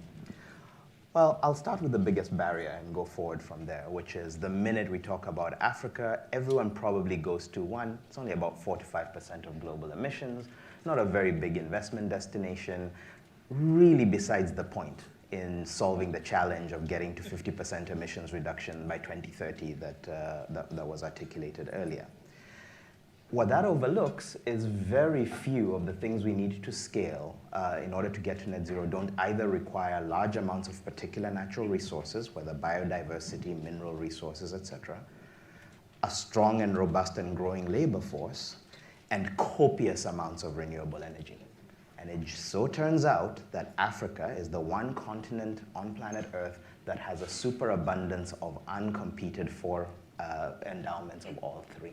Well, I'll start with the biggest barrier and go forward from there, which is the minute we talk about Africa, everyone probably goes to one, it's only about 4 to 5% of global emissions, not a very big investment destination, really besides the point in solving the challenge of getting to 50% emissions reduction by 2030 that was articulated earlier. What that overlooks is very few of the things we need to scale in order to get to net zero don't either require large amounts of particular natural resources, whether biodiversity, mineral resources, etc., a strong and robust and growing labor force, and copious amounts of renewable energy. And it so turns out that Africa is the one continent on planet Earth that has a superabundance of uncompeted for endowments of all three.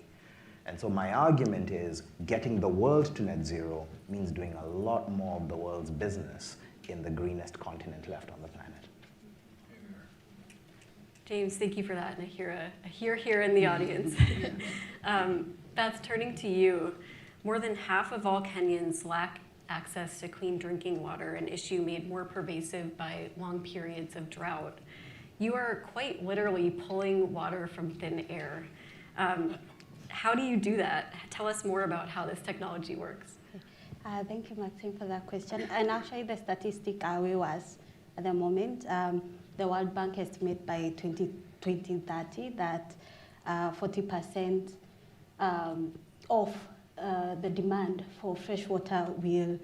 And so my argument is getting the world to net zero means doing a lot more of the world's business in the greenest continent left on the planet. James, thank you for that. And I hear here in the audience. Beth, turning to you, more than half of all Kenyans lack access to clean drinking water, an issue made more pervasive by long periods of drought. You are quite literally pulling water from thin air. How do you do that? Tell us more about how this technology works. Thank you, Maxine, for that question. And actually, the statistic was at the moment, the World Bank estimates by 2030 that 40% of the demand for fresh water will,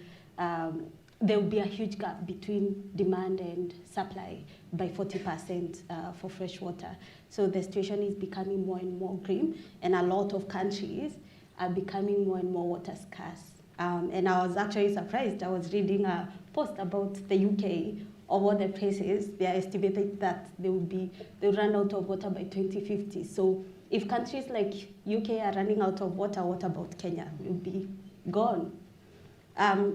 there will be a huge gap between demand and supply by 40% for fresh water. So the situation is becoming more and more grim, and a lot of countries are becoming more and more water scarce. And I was actually surprised. I was reading a post about the UK. Of all the places, they are estimated that they'll run out of water by 2050. So if countries like UK are running out of water, what about Kenya? We'll be gone.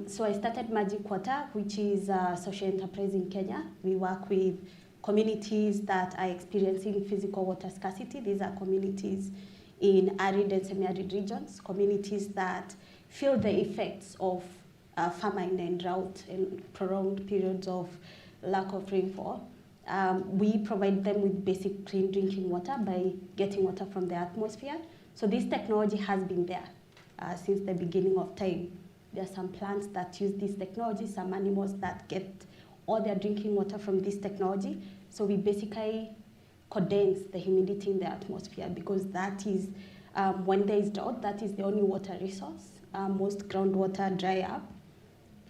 So I started Magic Water, which is a social enterprise in Kenya. We work with communities that are experiencing physical water scarcity. These are communities in arid and semi-arid regions, communities that feel the effects of famine and drought and prolonged periods of lack of rainfall. We provide them with basic clean drinking water by getting water from the atmosphere. So this technology has been there since the beginning of time. There are some plants that use this technology, some animals that get all their drinking water from this technology. So we basically condense the humidity in the atmosphere because that is, when there is drought, that is the only water resource. Most groundwater dry up.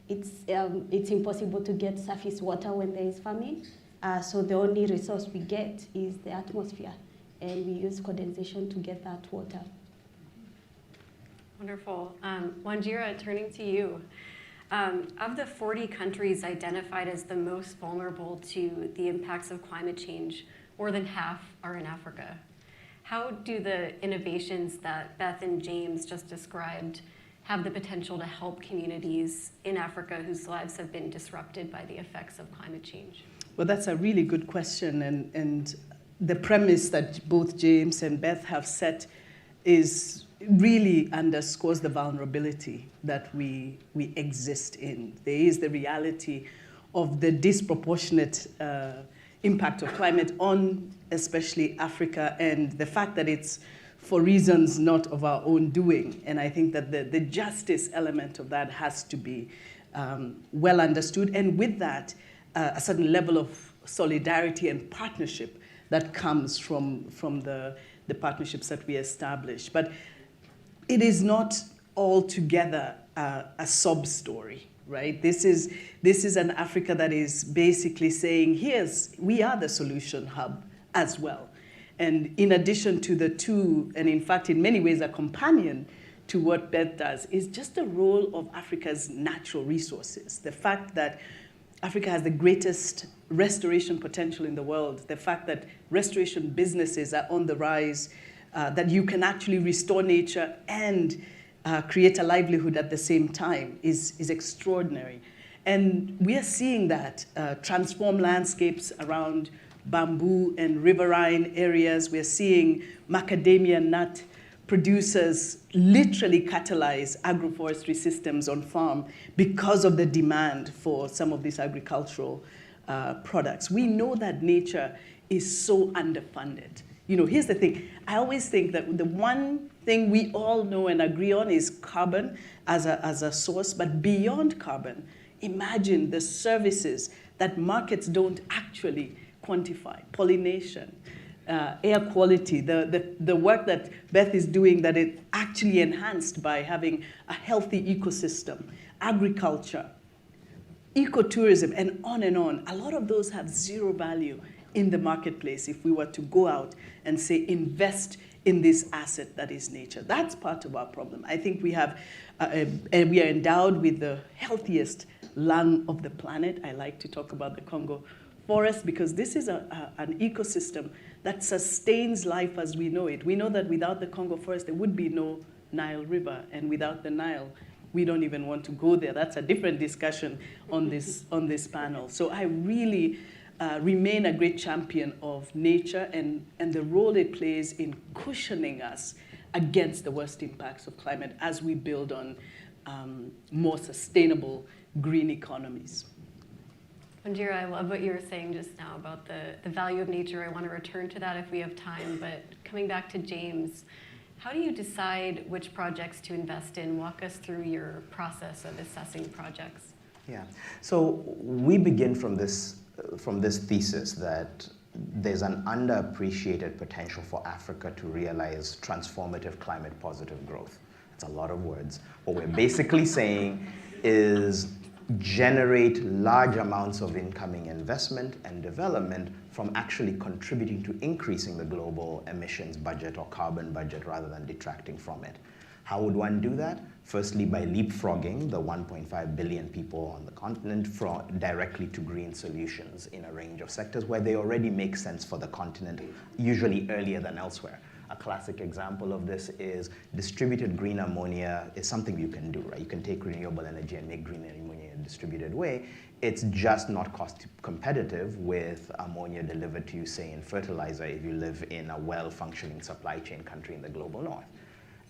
It's impossible to get surface water when there is famine. So the only resource we get is the atmosphere, and we use condensation to get that water. Wonderful. Wanjira, turning to you. Of the 40 countries identified as the most vulnerable to the impacts of climate change, more than half are in Africa. How do the innovations that Beth and James just described have the potential to help communities in Africa whose lives have been disrupted by the effects of climate change? Well, that's a really good question, and the premise that both James and Beth have set is really underscores the vulnerability that we exist in. There is the reality of the disproportionate impact of climate on especially Africa, and the fact that it's for reasons not of our own doing. And I think that the justice element of that has to be well understood, and with that, a certain level of solidarity and partnership that comes from the partnerships that we establish. But it is not altogether a sob story, right? This is an Africa that is basically saying, we are the solution hub as well. And in addition to the two, and in fact, in many ways, a companion to what Beth does, is just the role of Africa's natural resources. The fact that Africa has the greatest restoration potential in the world, the fact that restoration businesses are on the rise, that you can actually restore nature and create a livelihood at the same time is extraordinary. And we are seeing that transform landscapes around bamboo and riverine areas. We're seeing macadamia nut producers literally catalyze agroforestry systems on farm because of the demand for some of these agricultural products. We know that nature is so underfunded. You know, here's the thing. I always think that the one thing we all know and agree on is carbon as a source, but beyond carbon, imagine the services that markets don't actually quantify. Pollination, air quality, the work that Beth is doing that is actually enhanced by having a healthy ecosystem, agriculture, ecotourism, and on and on. A lot of those have zero value in the marketplace if we were to go out and say, invest in this asset that is nature. That's part of our problem. I think we have, and we are endowed with the healthiest lung of the planet. I like to talk about the Congo forest because this is an ecosystem that sustains life as we know it. We know that without the Congo forest, there would be no Nile River, and without the Nile, we don't even want to go there. That's a different discussion on this panel. So I really remain a great champion of nature and the role it plays in cushioning us against the worst impacts of climate as we build on more sustainable green economies. Wanjira, I love what you were saying just now about the value of nature. I want to return to that if we have time, but coming back to James, how do you decide which projects to invest in? Walk us through your process of assessing projects. Yeah, so we begin from this thesis that there's an underappreciated potential for Africa to realize transformative climate positive growth. It's a lot of words. What we're basically saying is generate large amounts of incoming investment and development from actually contributing to increasing the global emissions budget or carbon budget rather than detracting from it. How would one do that? Firstly, by leapfrogging the 1.5 billion people on the continent directly to green solutions in a range of sectors where they already make sense for the continent, usually earlier than elsewhere. A classic example of this is distributed green ammonia is something you can do, right? You can take renewable energy and make green ammonia in a distributed way. It's just not cost competitive with ammonia delivered to you, say, in fertilizer if you live in a well-functioning supply chain country in the global north.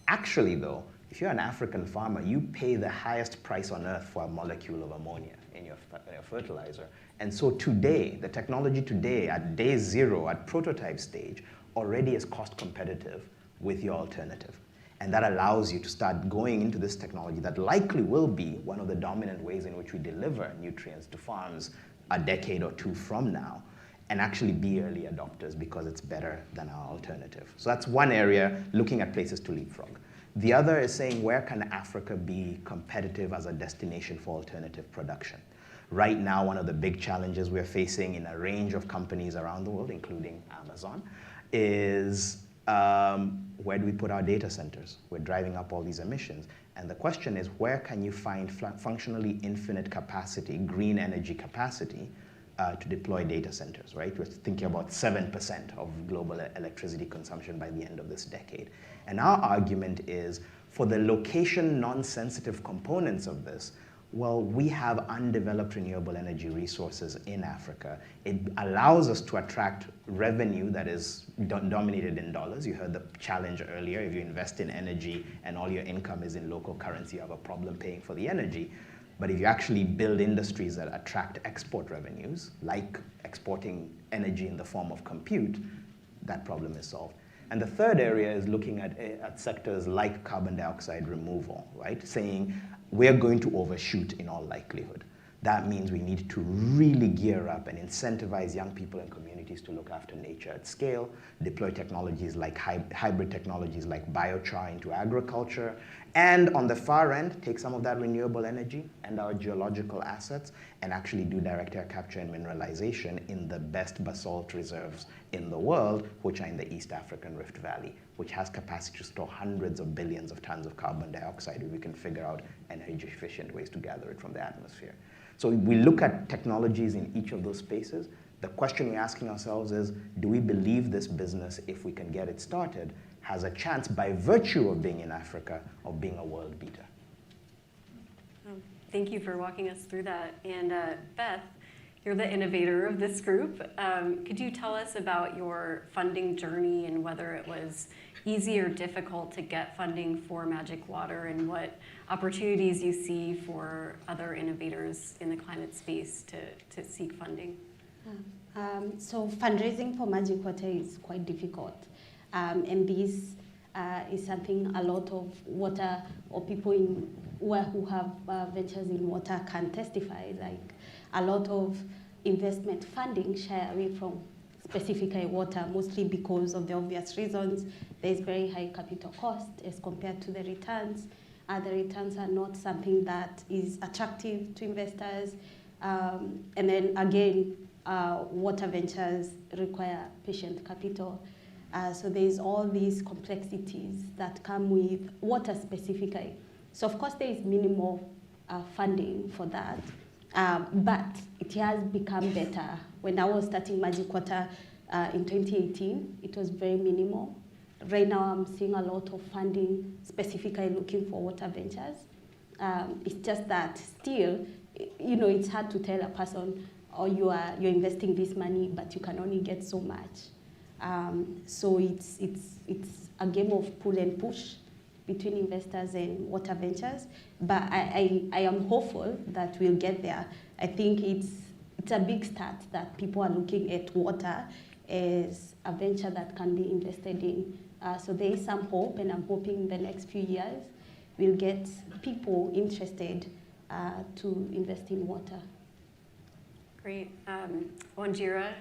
Actually, though, if you're an African farmer, you pay the highest price on earth for a molecule of ammonia in your fertilizer. And so today, the technology today, at day zero, at prototype stage, already is cost competitive with your alternative. And that allows you to start going into this technology that likely will be one of the dominant ways in which we deliver nutrients to farms a decade or two from now, and actually be early adopters because it's better than our alternative. So that's one area, looking at places to leapfrog. The other is saying, where can Africa be competitive as a destination for alternative production? Right now, one of the big challenges we're facing in a range of companies around the world, including Amazon, is Where do we put our data centers? We're driving up all these emissions. And the question is, where can you find functionally infinite capacity, green energy capacity, to deploy data centers, right? We're thinking about 7% of global electricity consumption by the end of this decade. And our argument is, for the location non-sensitive components of this, well, we have undeveloped renewable energy resources in Africa. It allows us to attract revenue that is dominated in dollars. You heard the challenge earlier. If you invest in energy and all your income is in local currency, you have a problem paying for the energy. But if you actually build industries that attract export revenues, like exporting energy in the form of compute, that problem is solved. And the third area is looking at sectors like carbon dioxide removal, right? Saying we're going to overshoot in all likelihood. That means we need to really gear up and incentivize young people and communities to look after nature at scale, deploy technologies like hybrid technologies like biochar into agriculture, and on the far end, take some of that renewable energy and our geological assets and actually do direct air capture and mineralization in the best basalt reserves in the world, which are in the East African Rift Valley, which has capacity to store hundreds of billions of tons of carbon dioxide if we can figure out energy efficient ways to gather it from the atmosphere. So we look at technologies in each of those spaces. The question we're asking ourselves is, do we believe this business, if we can get it started, has a chance, by virtue of being in Africa, of being a world beater? Thank you for walking us through that. And Beth, you're the innovator of this group. Could you tell us about your funding journey and whether it was easy or difficult to get funding for Magic Water, and what opportunities you see for other innovators in the climate space to seek funding? So fundraising for Magic Water is quite difficult. And this is something a lot of water or people who have ventures in water can testify. Like, a lot of investment funding shy away from specifically water, mostly because of the obvious reasons. There's very high capital cost as compared to the returns. The returns are not something that is attractive to investors. And then again, water ventures require patient capital. So there's all these complexities that come with water specifically. So of course there is minimal funding for that, but it has become better. When I was starting Magic Water in 2018, it was very minimal. Right now I'm seeing a lot of funding specifically looking for water ventures. It's just that still, it's hard to tell a person, oh, you're investing this money, but you can only get so much. So it's a game of pull and push between investors and water ventures. But I am hopeful that we'll get there. I think it's a big start that people are looking at water as a venture that can be invested in. So there is some hope, and I'm hoping in the next few years we'll get people interested to invest in water. Great. Wanjira,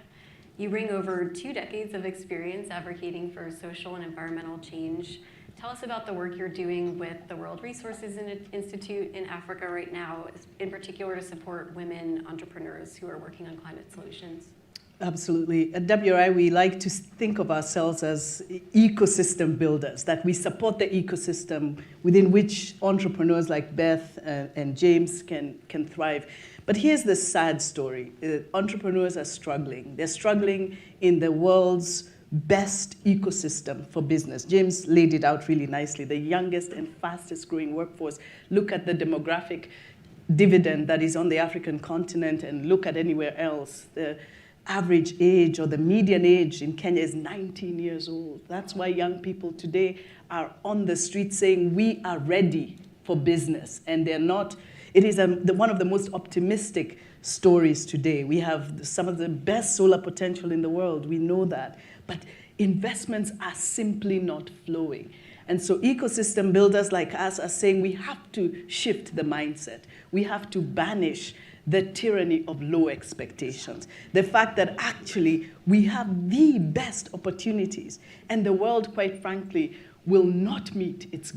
you bring over 2 decades of experience advocating for social and environmental change. Tell us about the work you're doing with the World Resources Institute in Africa right now, in particular to support women entrepreneurs who are working on climate solutions. Absolutely. At WRI, we like to think of ourselves as ecosystem builders, that we support the ecosystem within which entrepreneurs like Beth and James can thrive. But here's the sad story. Entrepreneurs are struggling. They're struggling in the world's best ecosystem for business. James laid it out really nicely. The youngest and fastest growing workforce. Look at the demographic dividend that is on the African continent and look at anywhere else. The average age or the median age in Kenya is 19 years old. That's why young people today are on the street saying we are ready for business, and they're not. It is one of the most optimistic stories today. We have some of the best solar potential in the world. We know that. But investments are simply not flowing. And so ecosystem builders like us are saying we have to shift the mindset. We have to banish the tyranny of low expectations. The fact that actually we have the best opportunities, and the world, quite frankly, will not meet its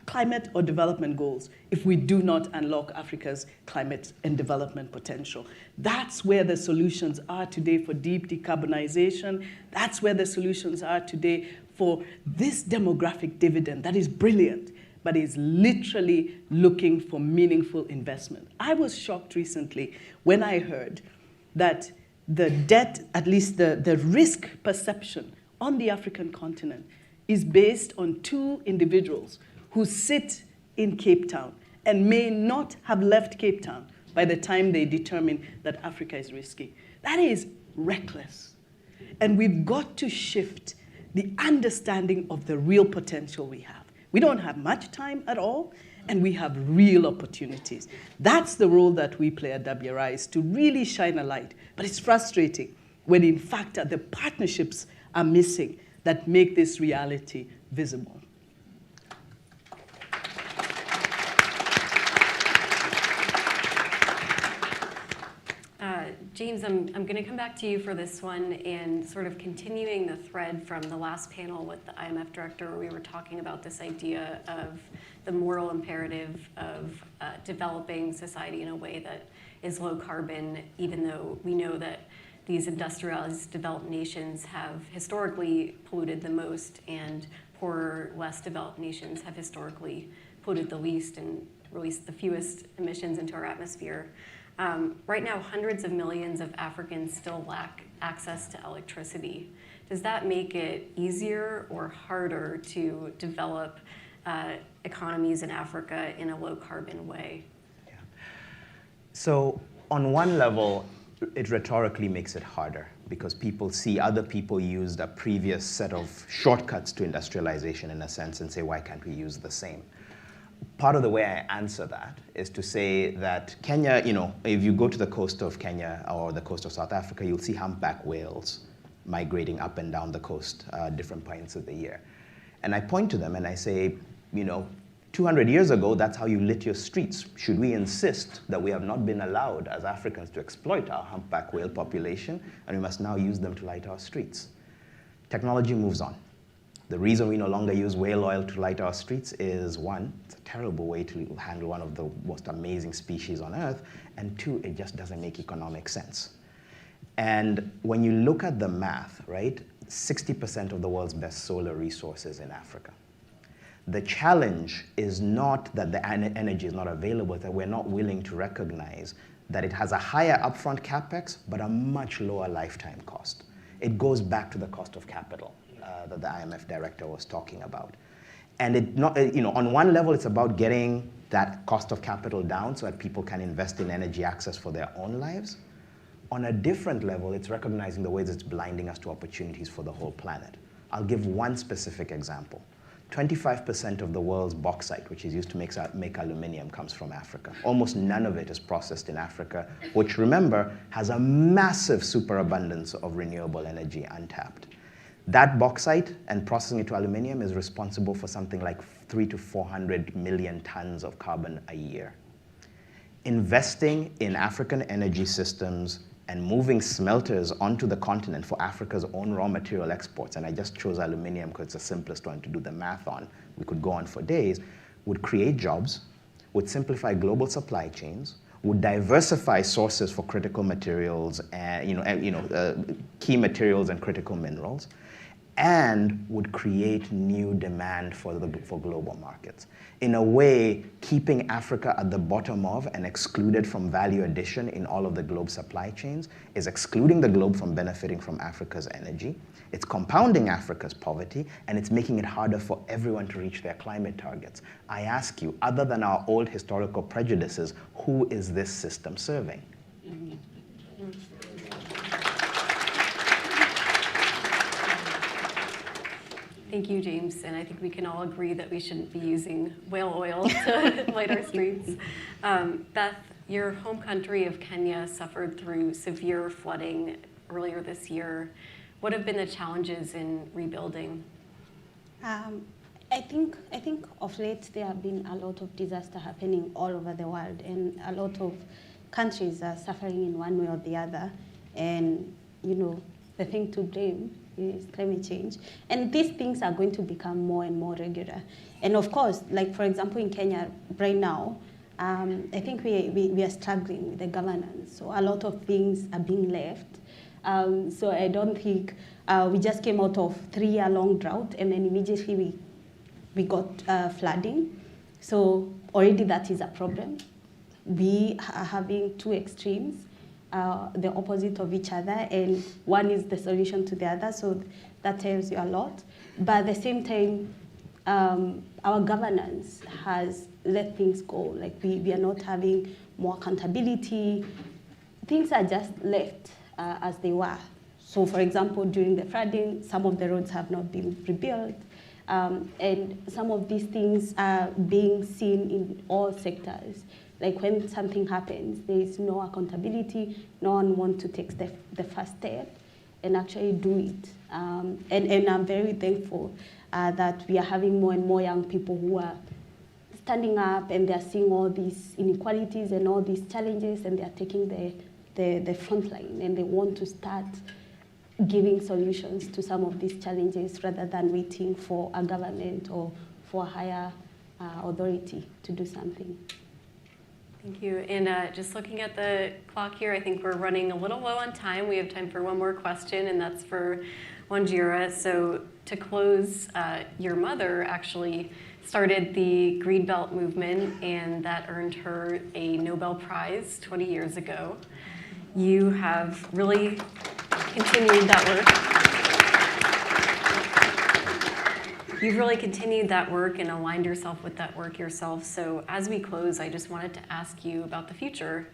climate or development goals if we do not unlock Africa's climate and development potential. That's where the solutions are today for deep decarbonization. That's where the solutions are today for this demographic dividend that is brilliant, but is literally looking for meaningful investment. I was shocked recently when I heard that the debt, at least the risk perception on the African continent, is based on two individuals who sit in Cape Town and may not have left Cape Town by the time they determine that Africa is risky. That is reckless. And we've got to shift the understanding of the real potential we have. We don't have much time at all, and we have real opportunities. That's the role that we play at WRI, is to really shine a light. But it's frustrating when, in fact, the partnerships are missing that make this reality visible. James, I'm going to come back to you for this one, and sort of continuing the thread from the last panel with the IMF director, where we were talking about this idea of the moral imperative of developing society in a way that is low carbon, even though we know that these industrialized developed nations have historically polluted the most, and poorer, less developed nations have historically polluted the least and released the fewest emissions into our atmosphere. Right now, hundreds of millions of Africans still lack access to electricity. Does that make it easier or harder to develop economies in Africa in a low carbon way? Yeah. So on one level, it rhetorically makes it harder because people see other people used a previous set of shortcuts to industrialization in a sense and say, why can't we use the same? Part of the way I answer that is to say that Kenya, if you go to the coast of Kenya or the coast of South Africa, you'll see humpback whales migrating up and down the coast different points of the year. And I point to them and I say, 200 years ago, that's how you lit your streets. Should we insist that we have not been allowed as Africans to exploit our humpback whale population, and we must now use them to light our streets? Technology moves on. The reason we no longer use whale oil to light our streets is, one, it's a terrible way to handle one of the most amazing species on Earth, and two, it just doesn't make economic sense. And when you look at the math, right, 60% of the world's best solar resources in Africa. The challenge is not that the energy is not available, that we're not willing to recognize that it has a higher upfront capex, but a much lower lifetime cost. It goes back to the cost of capital that the IMF director was talking about. And on one level, it's about getting that cost of capital down so that people can invest in energy access for their own lives. On a different level, it's recognizing the ways it's blinding us to opportunities for the whole planet. I'll give one specific example. 25% of the world's bauxite, which is used to make aluminum, comes from Africa. Almost none of it is processed in Africa, which, remember, has a massive superabundance of renewable energy untapped. That bauxite and processing it to aluminum is responsible for something like 300 to 400 million tons of carbon a year. Investing in African energy systems and moving smelters onto the continent for Africa's own raw material exports, and I just chose aluminum because it's the simplest one to do the math on, we could go on for days, would create jobs, would simplify global supply chains, would diversify sources for critical materials and key materials and critical minerals, and would create new demand for global markets. In a way, keeping Africa at the bottom of and excluded from value addition in all of the globe supply chains is excluding the globe from benefiting from Africa's energy. It's compounding Africa's poverty, and it's making it harder for everyone to reach their climate targets. I ask you, other than our old historical prejudices, who is this system serving? Thank you, James. And I think we can all agree that we shouldn't be using whale oil to light our streets. Beth, your home country of Kenya suffered through severe flooding earlier this year. What have been the challenges in rebuilding? I think of late there have been a lot of disaster happening all over the world, and a lot of countries are suffering in one way or the other. And the thing to blame is climate change. And these things are going to become more and more regular. And of course, like for example in Kenya right now, I think we are struggling with the governance. So a lot of things are being left So I don't think we just came out of 3-year-long drought, and then immediately we got flooding. So already that is a problem. We are having two extremes, the opposite of each other, and one is the solution to the other, so that tells you a lot. But at the same time, our governance has let things go. Like we are not having more accountability. Things are just left as they were. So for example, during the flooding, some of the roads have not been rebuilt. And some of these things are being seen in all sectors. Like when something happens, there is no accountability. No one wants to take the first step and actually do it. And I'm very thankful that we are having more and more young people who are standing up, and they're seeing all these inequalities and all these challenges, and they're taking the front line, and they want to start giving solutions to some of these challenges rather than waiting for a government or for a higher authority to do something. Thank you. And just looking at the clock here, I think we're running a little low on time. We have time for one more question, and that's for Wanjira. So to close, your mother actually started the Greenbelt movement, and that earned her a Nobel Prize 20 years ago. You have really continued that work. You've really continued that work and aligned yourself with that work yourself. So as we close, I just wanted to ask you about the future.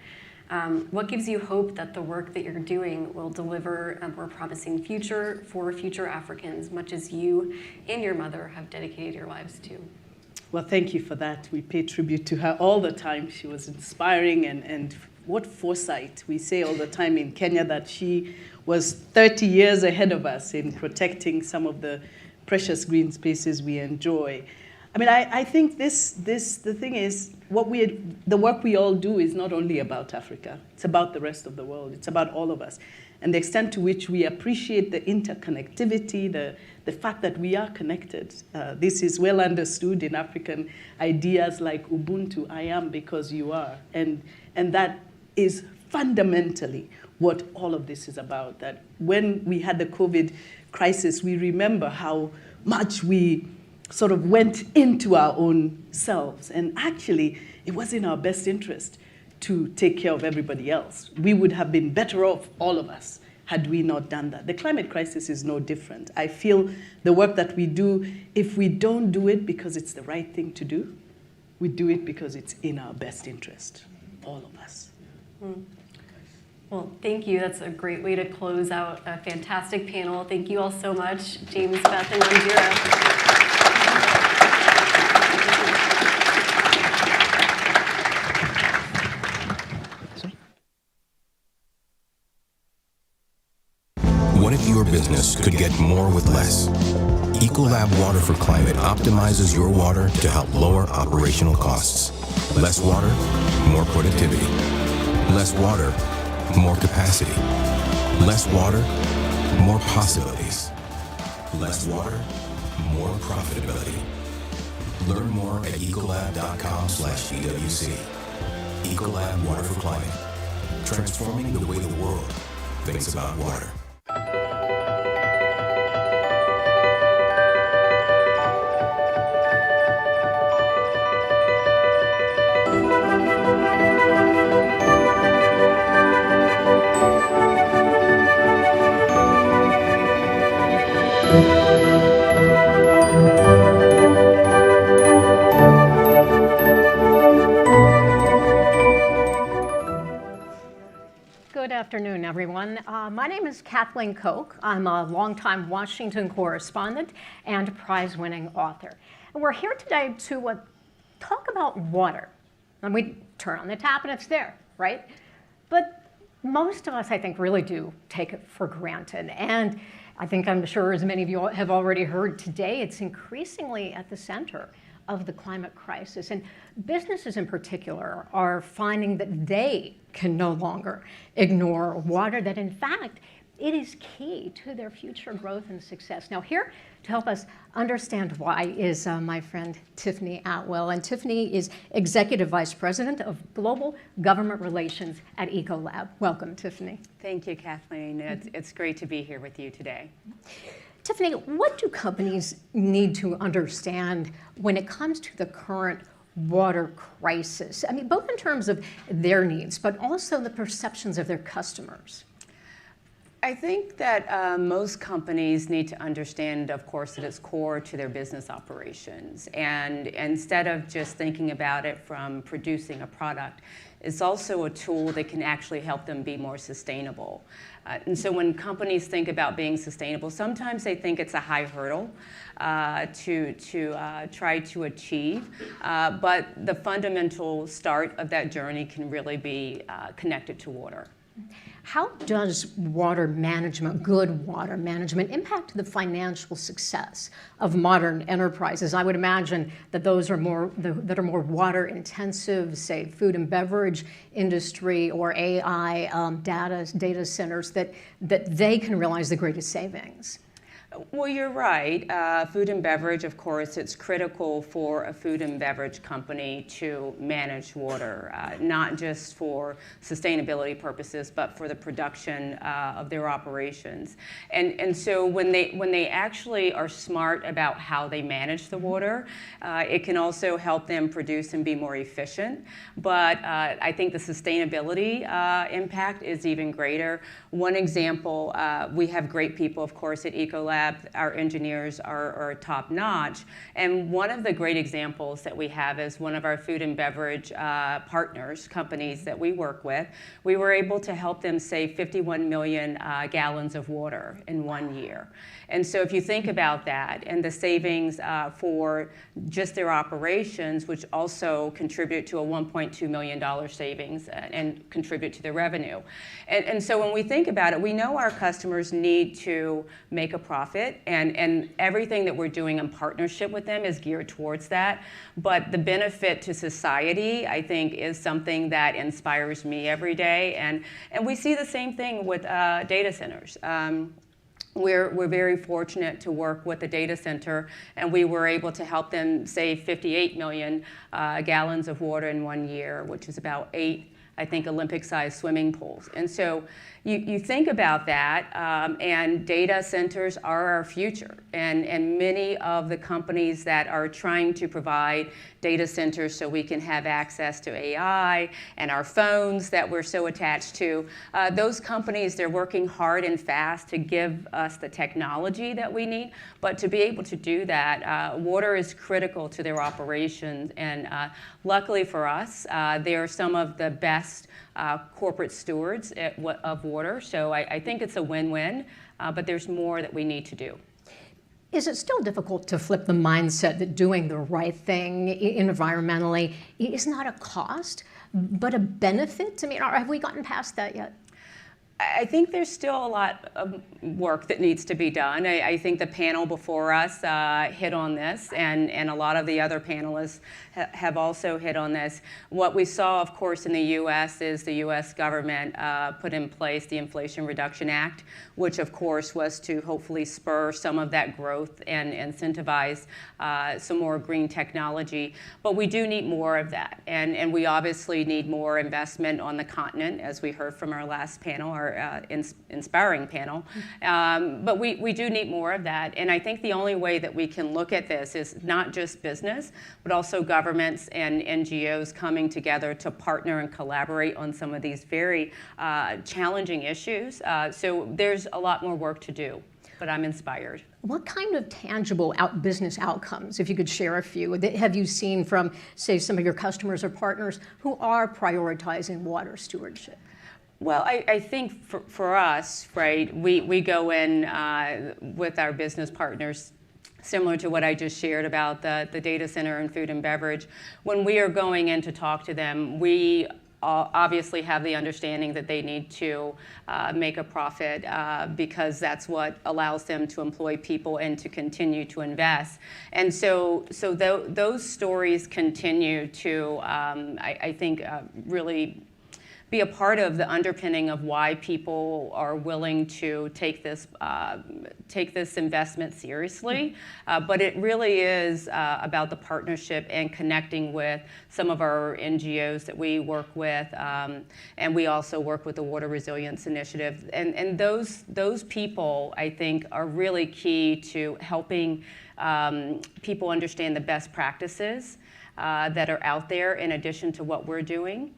What gives you hope that the work that you're doing will deliver a more promising future for future Africans, much as you and your mother have dedicated your lives to? Well, thank you for that. We pay tribute to her all the time. She was inspiring, and what foresight. We say all the time in Kenya that she was 30 years ahead of us in protecting some of the precious green spaces we enjoy. I mean, I think the thing is, the work we all do is not only about Africa. It's about the rest of the world. It's about all of us. And the extent to which we appreciate the interconnectivity, the fact that we are connected. This is well understood in African ideas like Ubuntu, I am because you are. And that is fundamentally what all of this is about. That when we had the COVID crisis, we remember how much we sort of went into our own selves. And actually, it was in our best interest to take care of everybody else. We would have been better off, all of us, had we not done that. The climate crisis is no different. I feel the work that we do, if we don't do it because it's the right thing to do, we do it because it's in our best interest, all of us. Well, thank you. That's a great way to close out a fantastic panel. Thank you all so much, James, Beth, and Wanjira. What if your business could get more with less? Ecolab Water for Climate optimizes your water to help lower operational costs. Less water, more productivity. Less water, more capacity. Less water, more possibilities. Less water, more profitability. Learn more at ecolab.com/EWC. Ecolab Water for Climate, transforming the way the world thinks about water. Good afternoon, everyone. My name is Kathleen Koch. I'm a longtime Washington correspondent and prize-winning author. And we're here today to talk about water. And we turn on the tap and it's there, right? But most of us, I think, really do take it for granted. And I'm sure as many of you have already heard today, it's increasingly at the center of the climate crisis. And businesses in particular are finding that they can no longer ignore water, that in fact, it is key to their future growth and success. Now here To help us understand why is my friend Tiffany Atwell. And Tiffany is Executive Vice President of Global Government Relations at Ecolab. Welcome, Tiffany. Thank you, Kathleen. It's great to be here with you today. Tiffany, what do companies need to understand when it comes to the current water crisis? I mean, both in terms of their needs, but also the perceptions of their customers. I think that most companies need to understand, of course, that it's core to their business operations. And instead of just thinking about it from producing a product, it's also a tool that can actually help them be more sustainable. And so when companies think about being sustainable, sometimes they think it's a high hurdle to try to achieve. But the fundamental start of that journey can really be connected to water. How does water management, good water management, impact the financial success of modern enterprises? I would imagine that those are more water intensive, say food and beverage industry or AI data centers, that they can realize the greatest savings. Well, you're right. Food and beverage, of course, it's critical for a food and beverage company to manage water, not just for sustainability purposes, but for the production of their operations. And so when they actually are smart about how they manage the water, it can also help them produce and be more efficient. But I think the sustainability impact is even greater. One example, we have great people, of course, at Ecolab. Our engineers are top notch. And one of the great examples that we have is one of our food and beverage partners, companies that we work with. We were able to help them save 51 million gallons of water in 1 year. And so if you think about that and the savings for just their operations, which also contribute to a $1.2 million savings and contribute to their revenue. And so when we think about it, we know our customers need to make a profit, and everything that we're doing in partnership with them is geared towards that. But the benefit to society, I think, is something that inspires me every day. And we see the same thing with data centers. We're very fortunate to work with the data center, and we were able to help them save 58 million gallons of water in 1 year, which is about 8, I think, Olympic-sized swimming pools. And so you think about that, and data centers are our future. And many of the companies that are trying to provide data centers so we can have access to AI and our phones that we're so attached to, those companies, they're working hard and fast to give us the technology that we need. But to be able to do that, water is critical to their operations. And luckily for us, they are some of the best corporate stewards of water. So I think it's a win-win, but there's more that we need to do. Is it still difficult to flip the mindset that doing the right thing environmentally is not a cost, but a benefit? I mean, have we gotten past that yet? I think there's still a lot of work that needs to be done. I think the panel before us hit on this, and a lot of the other panelists have also hit on this. What we saw, of course, in the U.S. is the U.S. government put in place the Inflation Reduction Act, which, of course, was to hopefully spur some of that growth and incentivize some more green technology. But we do need more of that, and we obviously need more investment on the continent, as we heard from our last panel, our inspiring panel. But we do need more of that. And I think the only way that we can look at this is not just business, but also governments and NGOs coming together to partner and collaborate on some of these very challenging issues. So there's a lot more work to do, but I'm inspired. What kind of tangible business outcomes, if you could share a few, have you seen from, say, some of your customers or partners who are prioritizing water stewardship? Well, I think for us, right, we go in with our business partners, similar to what I just shared about the data center and food and beverage. When we are going in to talk to them, we obviously have the understanding that they need to make a profit because that's what allows them to employ people and to continue to invest. And so those stories continue to, I think, really be a part of the underpinning of why people are willing to take this investment seriously. But it really is about the partnership and connecting with some of our NGOs that we work with, and we also work with the Water Resilience Initiative. And those people, I think, are really key to helping people understand the best practices that are out there in addition to what we're doing.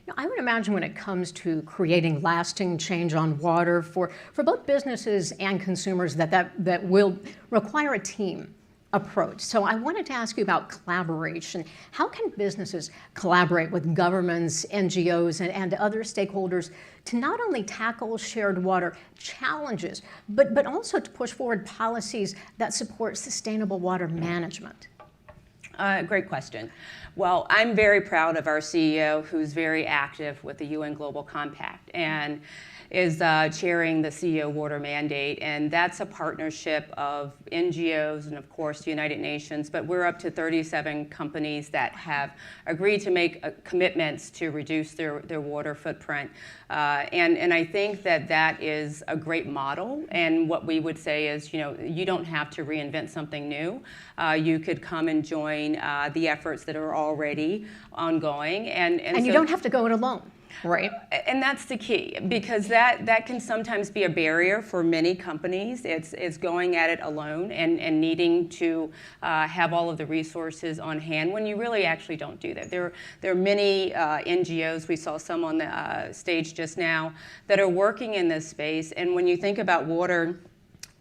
Now, I would imagine when it comes to creating lasting change on water for both businesses and consumers that will require a team approach. So I wanted to ask you about collaboration. How can businesses collaborate with governments, NGOs, and other stakeholders to not only tackle shared water challenges, but also to push forward policies that support sustainable water management? Great question. Well, I'm very proud of our CEO, who's very active with the UN Global Compact and is chairing the CEO Water Mandate. And that's a partnership of NGOs and, of course, the United Nations. But we're up to 37 companies that have agreed to make commitments to reduce their water footprint. And I think that is a great model. And what we would say is, you don't have to reinvent something new. You could come and join the efforts that are already ongoing. And you don't have to go it alone. Right. And that's the key, because that can sometimes be a barrier for many companies. It's going at it alone and needing to have all of the resources on hand when you really actually don't do that. There are many NGOs, we saw some on the stage just now, that are working in this space. And when you think about water,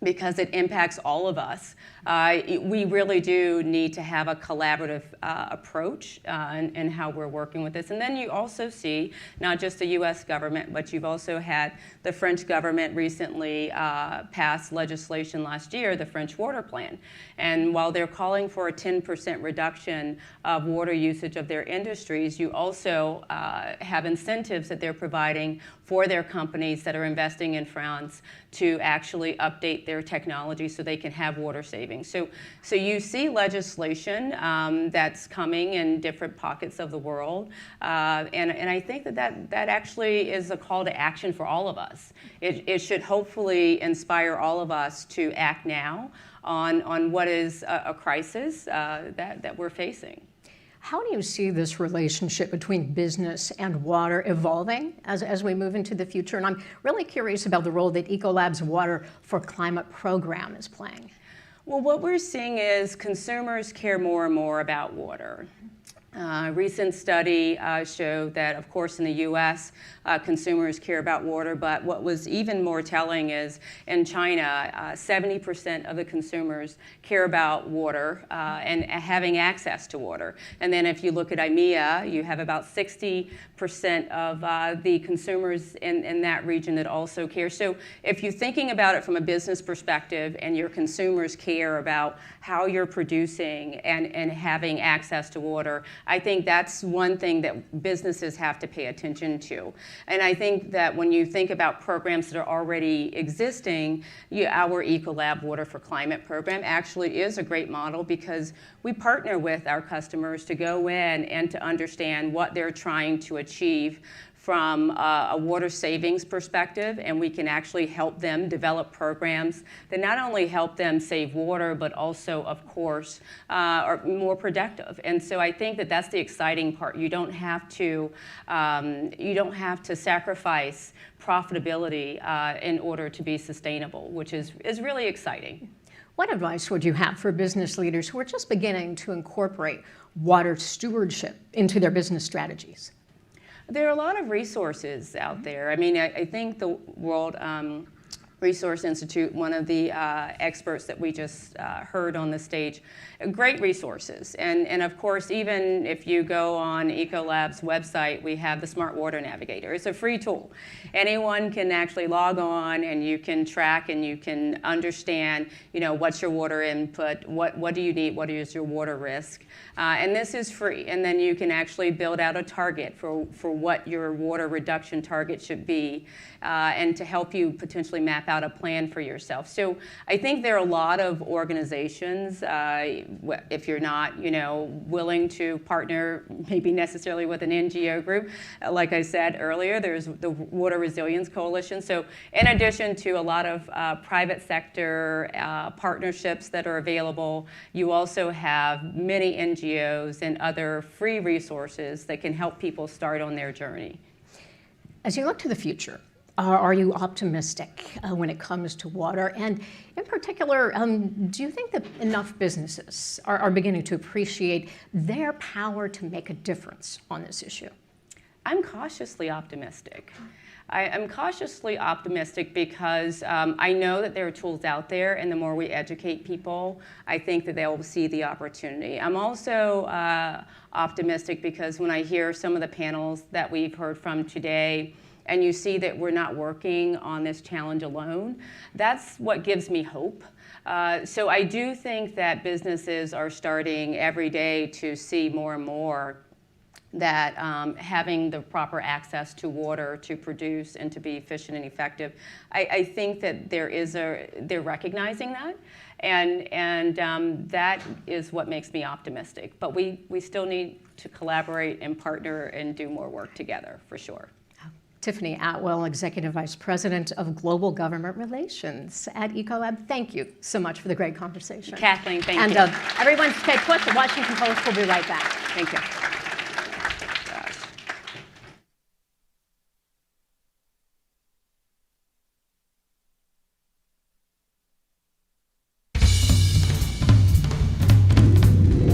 because it impacts all of us, we really do need to have a collaborative approach in how we're working with this. And then you also see not just the US government, but you've also had the French government recently pass legislation last year, the French Water Plan. And while they're calling for a 10% reduction of water usage of their industries, you also have incentives that they're providing for their companies that are investing in France to actually update their technology so they can have water savings. So you see legislation that's coming in different pockets of the world, and I think that actually is a call to action for all of us. It should hopefully inspire all of us to act now on what is a crisis that we're facing. How do you see this relationship between business and water evolving as we move into the future? And I'm really curious about the role that Ecolab's Water for Climate program is playing. Well, what we're seeing is consumers care more and more about water. A recent study showed that, of course, in the US, consumers care about water, but what was even more telling is in China, 70% of the consumers care about water and having access to water. And then if you look at IMEA, you have about 60% of the consumers in that region that also care. So if you're thinking about it from a business perspective and your consumers care about how you're producing and having access to water, I think that's one thing that businesses have to pay attention to. And I think that when you think about programs that are already existing, our Ecolab Water for Climate program actually is a great model because we partner with our customers to go in and to understand what they're trying to achieve from a water savings perspective, and we can actually help them develop programs that not only help them save water, but also, of course, are more productive. And so I think that that's the exciting part. You don't have to sacrifice profitability in order to be sustainable, which is really exciting. What advice would you have for business leaders who are just beginning to incorporate water stewardship into their business strategies? There are a lot of resources out there. I mean, I think the World Resource Institute, one of the experts that we just heard on the stage, great resources. And of course, even if you go on Ecolab's website, we have the Smart Water Navigator. It's a free tool. Anyone can actually log on and you can track and you can understand, what's your water input, what do you need, what is your water risk. And this is free. And then you can actually build out a target for what your water reduction target should be and to help you potentially map out a plan for yourself. So I think there are a lot of organizations, if you're not, willing to partner maybe necessarily with an NGO group, like I said earlier, there's the Water Resilience Coalition. So in addition to a lot of private sector partnerships that are available, you also have many NGOs and other free resources that can help people start on their journey. As you look to the future, are you optimistic when it comes to water? And in particular, do you think that enough businesses are beginning to appreciate their power to make a difference on this issue? I'm cautiously optimistic. I'm cautiously optimistic because I know that there are tools out there, and the more we educate people, I think that they'll see the opportunity. I'm also optimistic because when I hear some of the panels that we've heard from today, and you see that we're not working on this challenge alone, that's what gives me hope. So I do think that businesses are starting every day to see more and more that having the proper access to water to produce and to be efficient and effective, I think that they're recognizing that, and that is what makes me optimistic. But we still need to collaborate and partner and do more work together, for sure. Tiffany Atwell, Executive Vice President of Global Government Relations at Ecolab. Thank you so much for the great conversation. Kathleen, thank you. And everyone stay put. The Washington Post will be right back. Thank you.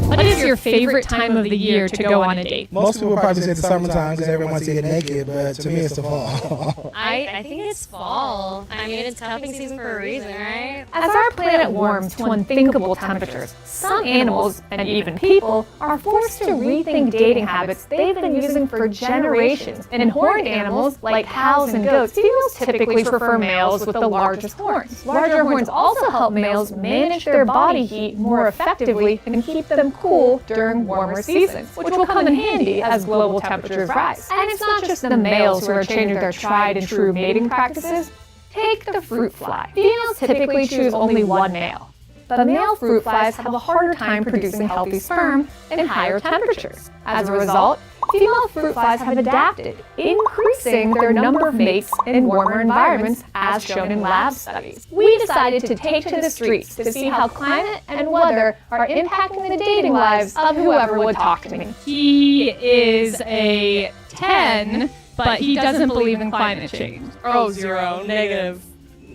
What is your favorite time of the year to go on a date? Most people probably say the summertime because everyone wants to get naked, but to me it's the fall. I think it's fall. I mean, it's cuffing season for a reason, right? As our planet warms to unthinkable temperatures, some animals, and even people, are forced to rethink dating habits they've been using for generations. In horned animals, like cows and goats, females typically prefer males with the largest horns. Larger horns also help males manage their body heat more effectively and keep them cool during warmer seasons, which will come in handy as global temperatures rise. And it's not just the males who are changing their tried and true mating practices. Take the fruit fly. Females typically choose only one male, but male fruit flies have a harder time producing healthy sperm in higher temperatures. As a result, female fruit flies have adapted, increasing their number of mates in warmer environments, as shown in lab studies. We decided to take to the streets to see how climate and weather are impacting the dating lives of whoever would talk to me. He is a 10, but he doesn't believe in climate change. Oh, 0, negative,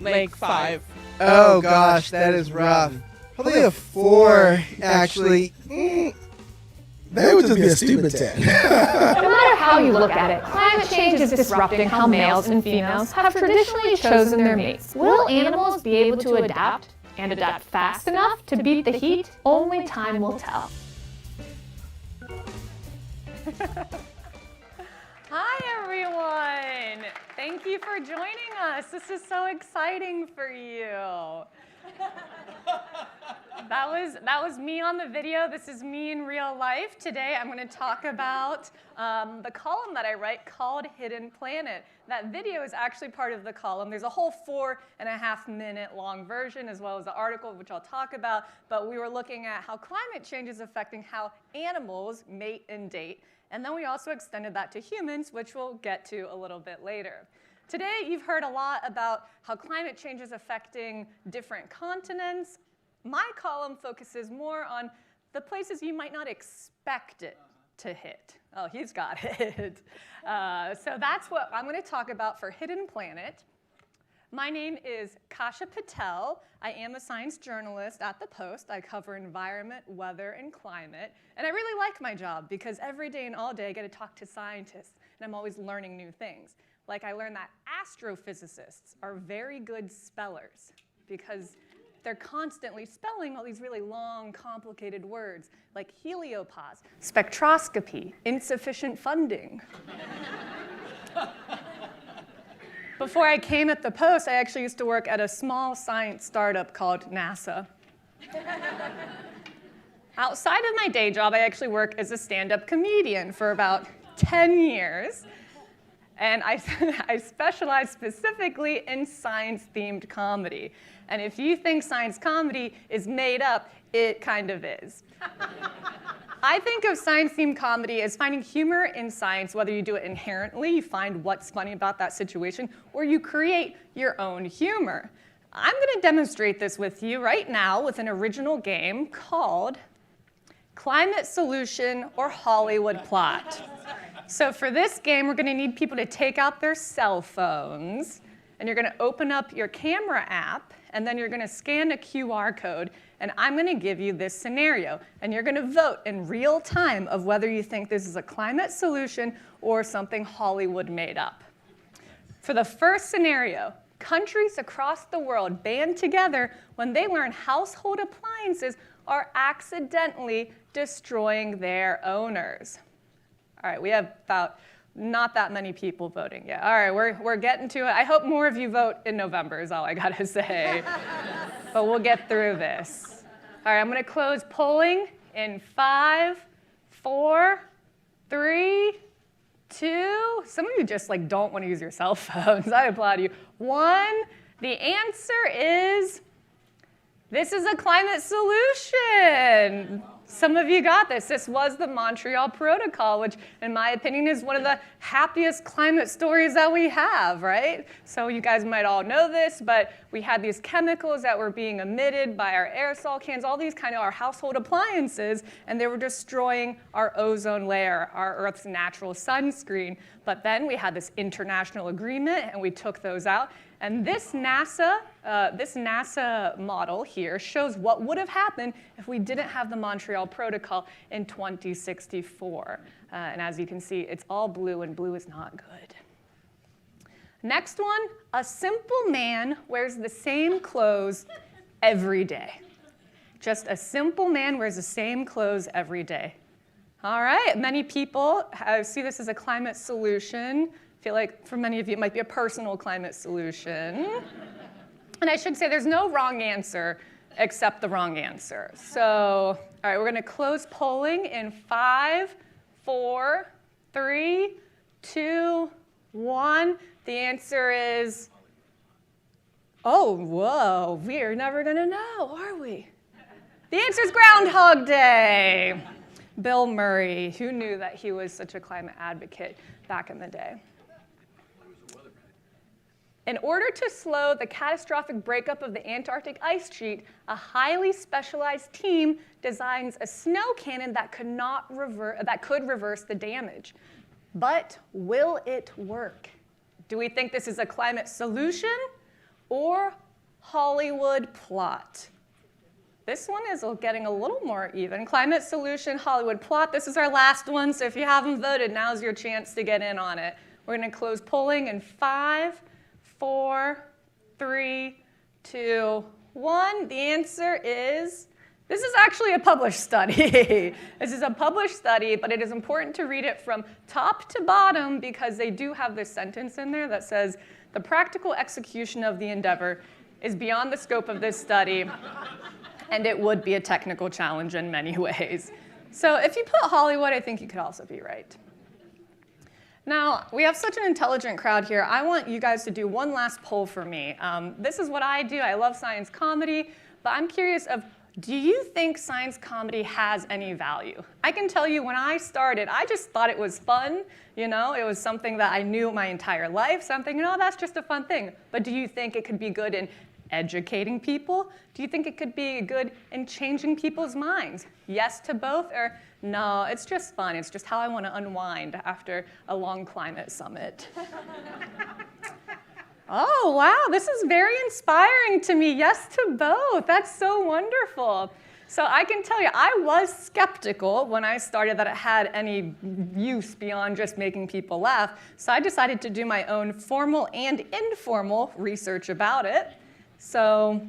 like 5. Oh gosh, that is rough. Probably a 4, actually. That would just be a stupid 10. No matter how you look at it, climate change is disrupting how males and females have traditionally chosen their mates. Will animals be able to adapt, and adapt fast enough to beat the heat? Only time will tell. Hi, everyone. Thank you for joining us. This is so exciting for you. That was me on the video. This is me in real life. Today I'm going to talk about the column that I write called Hidden Planet. That video is actually part of the column. There's a whole 4.5-minute long version as well as the article, which I'll talk about. But we were looking at how climate change is affecting how animals mate and date. And then we also extended that to humans, which we'll get to a little bit later. Today, you've heard a lot about how climate change is affecting different continents. My column focuses more on the places you might not expect it to hit. Oh, he's got it. So that's what I'm going to talk about for Hidden Planet. My name is Kasha Patel. I am a science journalist at the Post. I cover environment, weather, and climate. And I really like my job because every day and all day I get to talk to scientists, and I'm always learning new things. Like I learned that astrophysicists are very good spellers because they're constantly spelling all these really long, complicated words like heliopause, spectroscopy, insufficient funding. Before I came at the Post, I actually used to work at a small science startup called NASA. Outside of my day job, I actually work as a stand-up comedian for about 10 years. And I specialize specifically in science-themed comedy. And if you think science comedy is made up, it kind of is. I think of science-themed comedy as finding humor in science, whether you do it inherently, you find what's funny about that situation, or you create your own humor. I'm going to demonstrate this with you right now with an original game called Climate Solution or Hollywood Plot. So for this game, we're going to need people to take out their cell phones, and you're going to open up your camera app, and then you're going to scan a QR code, and I'm going to give you this scenario, and you're going to vote in real time of whether you think this is a climate solution or something Hollywood made up. For the first scenario, countries across the world band together when they learn household appliances are accidentally destroying their owners. All right, we have about not that many people voting yet. All right, we're getting to it. I hope more of you vote in November is all I gotta say. But we'll get through this. All right, I'm gonna close polling in 5, 4, 3, 2. Some of you just don't want to use your cell phones. I applaud you. 1, the answer is, this is a climate solution. Some of you got this. This was the Montreal Protocol, which in my opinion is one of the happiest climate stories that we have, right? So you guys might all know this, but we had these chemicals that were being emitted by our aerosol cans, all these kind of our household appliances, and they were destroying our ozone layer, our Earth's natural sunscreen. But then we had this international agreement, and we took those out. And this NASA model here shows what would have happened if we didn't have the Montreal Protocol in 2064. And as you can see, it's all blue, and blue is not good. Next one, a simple man wears the same clothes every day. Just a simple man wears the same clothes every day. All right, many people see this as a climate solution. I feel like for many of you, it might be a personal climate solution. And I should say there's no wrong answer except the wrong answer. So, all right, we're going to close polling in 5, 4, 3, 2, 1. The answer is, oh, whoa, we're never going to know, are we? The answer is Groundhog Day. Bill Murray, who knew that he was such a climate advocate back in the day? In order to slow the catastrophic breakup of the Antarctic ice sheet, a highly specialized team designs a snow cannon that could reverse the damage. But will it work? Do we think this is a climate solution or Hollywood plot? This one is getting a little more even. Climate solution, Hollywood plot. This is our last one, so if you haven't voted, now's your chance to get in on it. We're going to close polling in 5, 4, 3, 2, 1. The answer is, this is actually a published study. This is a published study, but it is important to read it from top to bottom because they do have this sentence in there that says, the practical execution of the endeavor is beyond the scope of this study, and it would be a technical challenge in many ways. So if you put Hollywood, I think you could also be right. Now, we have such an intelligent crowd here. I want you guys to do one last poll for me. This is what I do. I love science comedy, but I'm curious of, do you think science comedy has any value? I can tell you when I started, I just thought it was fun. You know, it was something that I knew my entire life. So I'm thinking, oh, that's just a fun thing. But do you think it could be good in educating people? Do you think it could be good in changing people's minds? Yes to both, or no, it's just fun. It's just how I want to unwind after a long climate summit. Oh, wow, this is very inspiring to me. Yes to both. That's so wonderful. So I can tell you, I was skeptical when I started that it had any use beyond just making people laugh. So I decided to do my own formal and informal research about it. So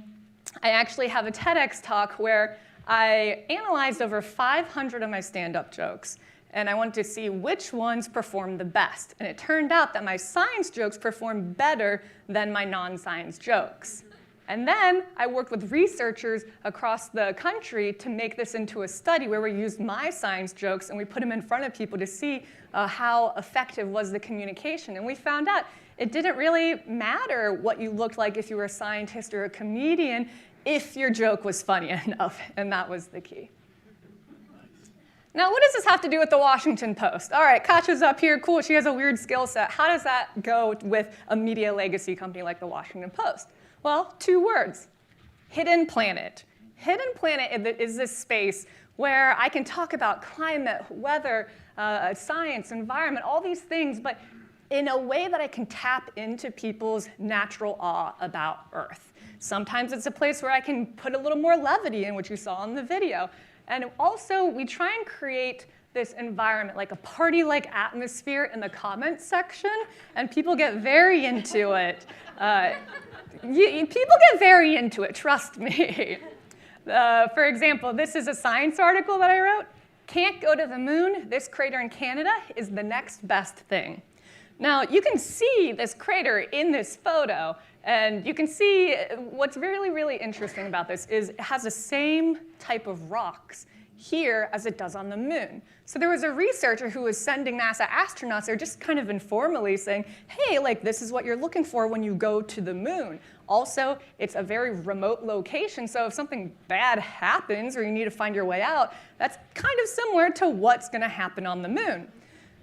I actually have a TEDx talk where I analyzed over 500 of my stand-up jokes, and I wanted to see which ones performed the best. And it turned out that my science jokes performed better than my non-science jokes. And then I worked with researchers across the country to make this into a study where we used my science jokes and we put them in front of people to see how effective was the communication. And we found out it didn't really matter what you looked like if you were a scientist or a comedian if your joke was funny enough, and that was the key. Now, what does this have to do with the Washington Post? All right, Katya's up here, cool, she has a weird skill set. How does that go with a media legacy company like the Washington Post? Well, 2 words, Hidden Planet. Hidden Planet is this space where I can talk about climate, weather, science, environment, all these things, but in a way that I can tap into people's natural awe about Earth. Sometimes it's a place where I can put a little more levity in, which you saw in the video. And also, we try and create this environment, like a party-like atmosphere in the comments section, and people get very into it. People get very into it, trust me. For example, this is a science article that I wrote. Can't go to the moon, this crater in Canada is the next best thing. Now, you can see this crater in this photo, and you can see what's really, really interesting about this is it has the same type of rocks here as it does on the moon. So there was a researcher who was sending NASA astronauts there just kind of informally saying, hey, like this is what you're looking for when you go to the moon. Also, it's a very remote location, so if something bad happens or you need to find your way out, that's kind of similar to what's going to happen on the moon.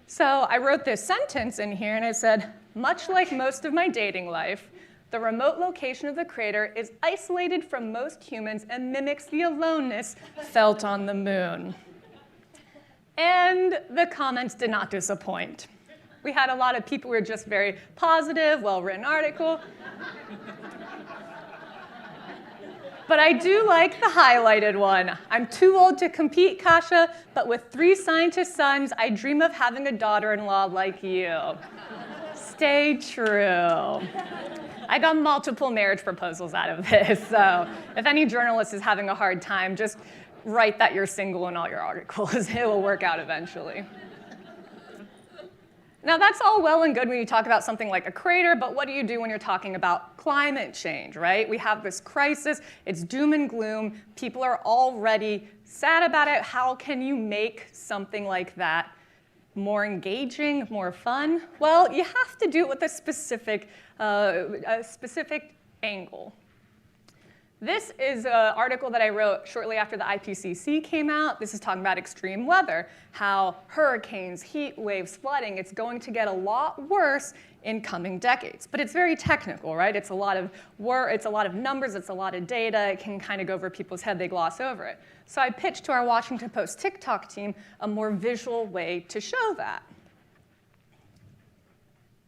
So I wrote this sentence in here, and I said, much like most of my dating life, the remote location of the crater is isolated from most humans and mimics the aloneness felt on the moon. And the comments did not disappoint. We had a lot of people who were just very positive, well-written article. But I do like the highlighted one. I'm too old to compete, Kasia, but with 3 scientist sons, I dream of having a daughter-in-law like you. Stay true. I got multiple marriage proposals out of this, so if any journalist is having a hard time, just write that you're single in all your articles. It will work out eventually. Now, that's all well and good when you talk about something like a crater, but what do you do when you're talking about climate change, right? We have this crisis. It's doom and gloom. People are already sad about it. How can you make something like that more engaging, more fun? Well, you have to do it with a specific angle. This is an article that I wrote shortly after the IPCC came out. This is talking about extreme weather, how hurricanes, heat waves, flooding, it's going to get a lot worse in coming decades. But it's very technical, right? It's a lot of it's a lot of numbers, it's a lot of data. It can kind of go over people's head, they gloss over it. So I pitched to our Washington Post TikTok team a more visual way to show that.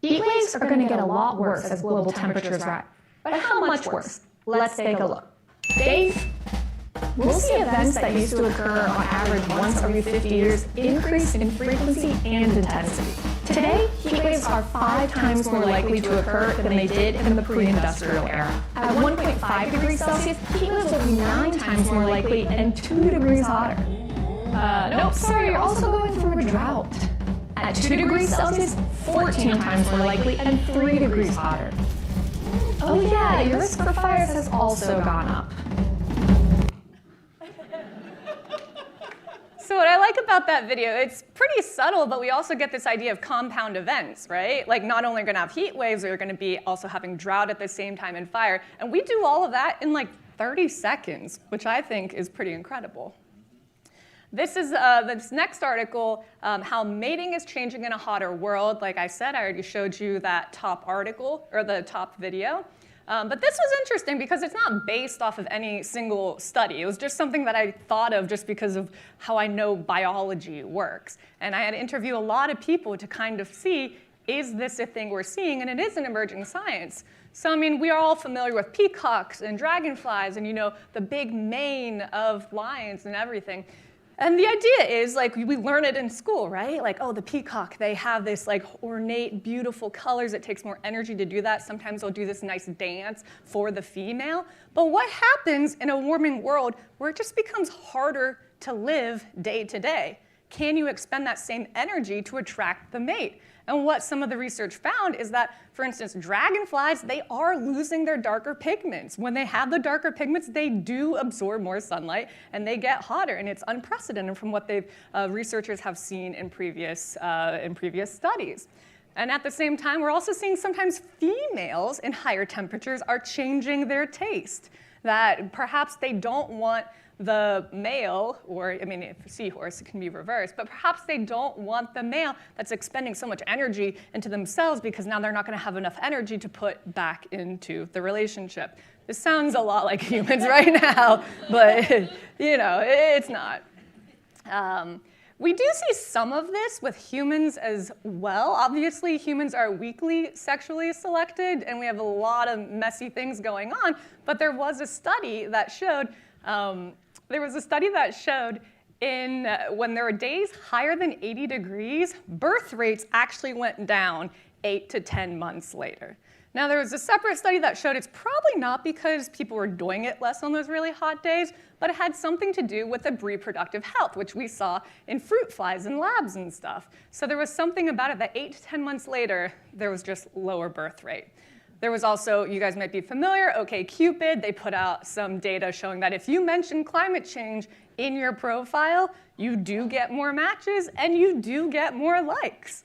Heat waves are going to get a lot worse as global temperatures rise. But how much worse? Let's take a look. Dave, we'll see events that used to occur on average once every 50 years increase in frequency and intensity. Today, heat waves are 5 times more likely to occur than they did in the pre-industrial era. At 1.5 degrees Celsius, heat waves will be 9 times more likely and 2 degrees hotter. Nope, sorry, you're also going through a drought. At 2 degrees Celsius, 14 times more likely and 3 degrees hotter. Oh yeah, your risk for fires has also gone up. So what I like about that video, it's pretty subtle, but we also get this idea of compound events, right? Like not only are we going to have heat waves, we're going to be also having drought at the same time and fire. And we do all of that in like 30 seconds, which I think is pretty incredible. This is this next article, how mating is changing in a hotter world. Like I said, I already showed you that top article, or the top video. But this was interesting because it's not based off of any single study. It was just something that I thought of just because of how I know biology works. And I had to interview a lot of people to kind of see, is this a thing we're seeing? And it is an emerging science. So, I mean, we are all familiar with peacocks and dragonflies and, you know, the big mane of lions and everything. And the idea is, like, we learn it in school, right? Like, oh, the peacock, they have this, like, ornate, beautiful colors. It takes more energy to do that. Sometimes they'll do this nice dance for the female. But what happens in a warming world where it just becomes harder to live day to day? can you expend that same energy to attract the mate? And what some of the research found is that, for instance, dragonflies, they are losing their darker pigments. When they have the darker pigments, they do absorb more sunlight and they get hotter. And it's unprecedented from what researchers have seen in previous studies. And at the same time, we're also seeing sometimes females in higher temperatures are changing their taste. That perhaps they don't want the male, or I mean, if a seahorse, it can be reversed, but perhaps they don't want the male that's expending so much energy into themselves because now they're not going to have enough energy to put back into the relationship. This sounds a lot like humans right now, but you know, it's not. We do see some of this with humans as well. Obviously, humans are weakly sexually selected, and we have a lot of messy things going on, but there was a study that showed when there were days higher than 80 degrees, birth rates actually went down 8 to 10 months later. Now, there was a separate study that showed it's probably not because people were doing it less on those really hot days, but it had something to do with the reproductive health, which we saw in fruit flies and labs and stuff. So there was something about it that 8 to 10 months later, there was just lower birth rate. There was also, you guys might be familiar, OkCupid, they put out some data showing that if you mention climate change in your profile, you do get more matches and you do get more likes.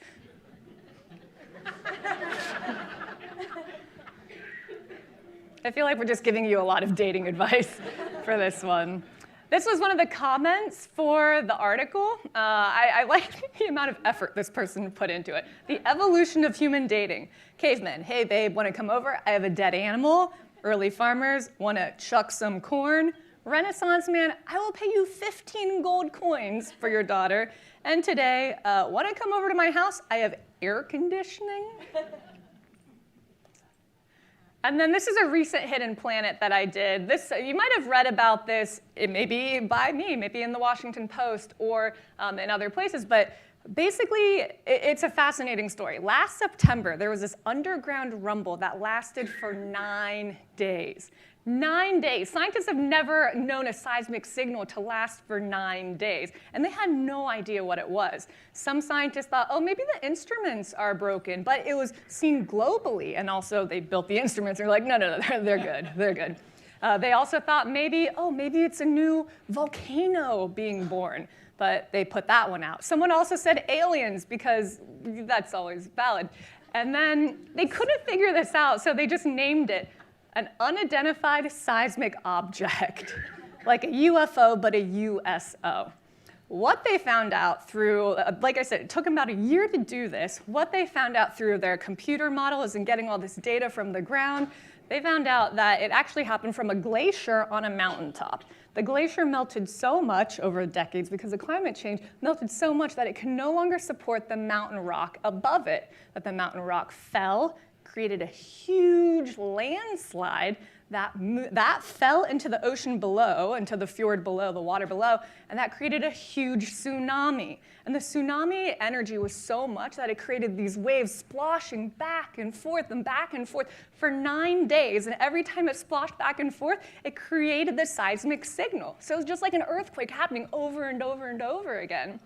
I feel like we're just giving you a lot of dating advice for this one. This was one of the comments for the article. I like the amount of effort this person put into it. The evolution of human dating. Cavemen, hey babe, wanna come over? I have a dead animal. Early farmers, wanna chuck some corn? Renaissance man, I will pay you 15 gold coins for your daughter. And today, wanna come over to my house? I have air conditioning. And then this is a recent hidden planet that I did. You might have read about this, it may be by me, maybe in the Washington Post or in other places, but basically it's a fascinating story. Last September, there was this underground rumble that lasted for 9 days. 9 days. Scientists have never known a seismic signal to last for 9 days, and they had no idea what it was. Some scientists thought, oh, maybe the instruments are broken, but it was seen globally, and also they built the instruments, and they're like, no, they're good, they're good. They also thought maybe it's a new volcano being born, but they put that one out. Someone also said aliens, because that's always valid. And then they couldn't figure this out, so they just named it an unidentified seismic object, like a UFO, but a USO. What they found out through, like I said, it took them about a year to do this. What they found out through their computer models and getting all this data from the ground, they found out that it actually happened from a glacier on a mountaintop. The glacier melted so much over decades because of climate change, melted so much that it can no longer support the mountain rock above it, that the mountain rock fell, created a huge landslide that fell into the ocean below, into the fjord below, the water below, and that created a huge tsunami. And the tsunami energy was so much that it created these waves splashing back and forth for 9 days. And every time it splashed back and forth, it created the seismic signal. So it was just like an earthquake happening over and over and over again.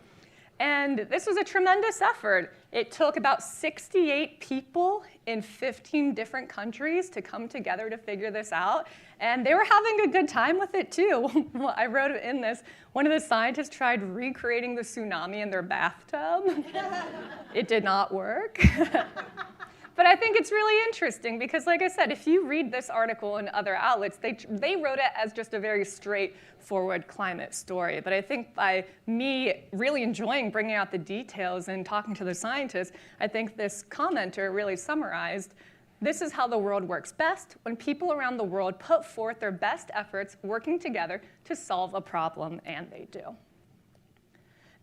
And this was a tremendous effort. It took about 68 people in 15 different countries to come together to figure this out. And they were having a good time with it, too. Well, I wrote it in this. One of the scientists tried recreating the tsunami in their bathtub. It did not work. But I think it's really interesting because, like I said, if you read this article in other outlets, they wrote it as just a very straightforward climate story. But I think by me really enjoying bringing out the details and talking to the scientists, I think this commenter really summarized, this is how the world works best when people around the world put forth their best efforts working together to solve a problem, and they do.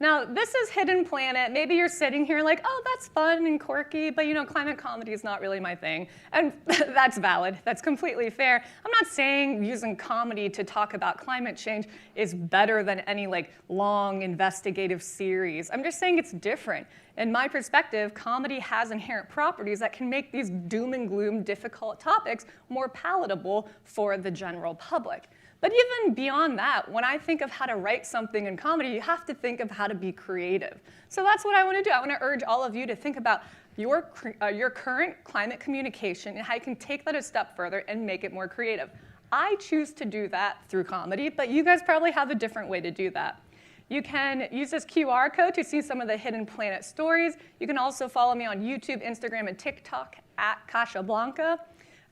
Now, this is Hidden Planet. Maybe you're sitting here like, oh, that's fun and quirky, but climate comedy is not really my thing. And that's valid. That's completely fair. I'm not saying using comedy to talk about climate change is better than any long investigative series. I'm just saying it's different. In my perspective, comedy has inherent properties that can make these doom and gloom difficult topics more palatable for the general public. But even beyond that, when I think of how to write something in comedy, you have to think of how to be creative. So that's what I want to do. I want to urge all of you to think about your current climate communication and how you can take that a step further and make it more creative. I choose to do that through comedy, but you guys probably have a different way to do that. You can use this QR code to see some of the Hidden Planet stories. You can also follow me on YouTube, Instagram, and TikTok at Casablanca.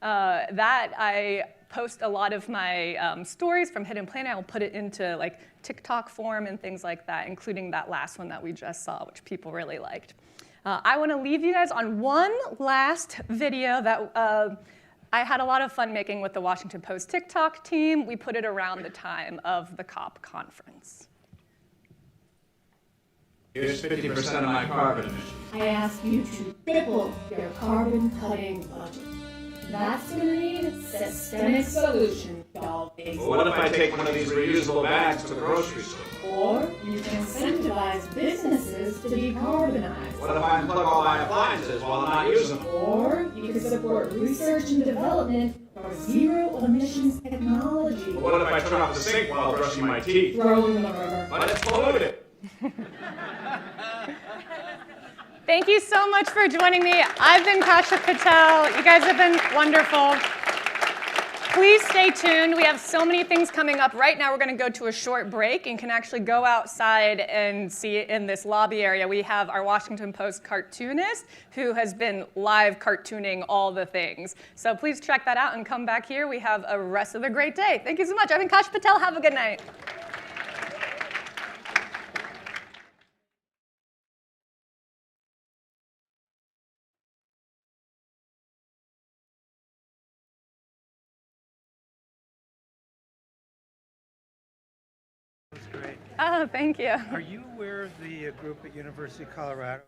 That I post a lot of my stories from Hidden Planet. I'll put it into like TikTok form and things like that, including that last one that we just saw, which people really liked. I want to leave you guys on one last video that I had a lot of fun making with the Washington Post TikTok team. We put it around the time of the COP conference. Here's 50% of my carbon emissions. I ask you to triple your carbon cutting budget. That's going to need systemic solution, y'all. Well, what if I take one of these reusable bags to the grocery store? Or you can incentivize businesses to decarbonize. What if I unplug all my appliances while I'm not using them? Or you can support research and development for zero emissions technology. Well, what if I turn off the sink while brushing my teeth? Throw in the river. But it's polluted. Thank you so much for joining me. I've been Kasha Patel. You guys have been wonderful. Please stay tuned. We have so many things coming up. Right now, we're going to go to a short break and can actually go outside and see in this lobby area. We have our Washington Post cartoonist who has been live cartooning all the things. So please check that out and come back here. We have a rest of a great day. Thank you so much. I've been Kasha Patel. Have a good night. That was great. Oh, thank you. Are you aware of the group at University of Colorado?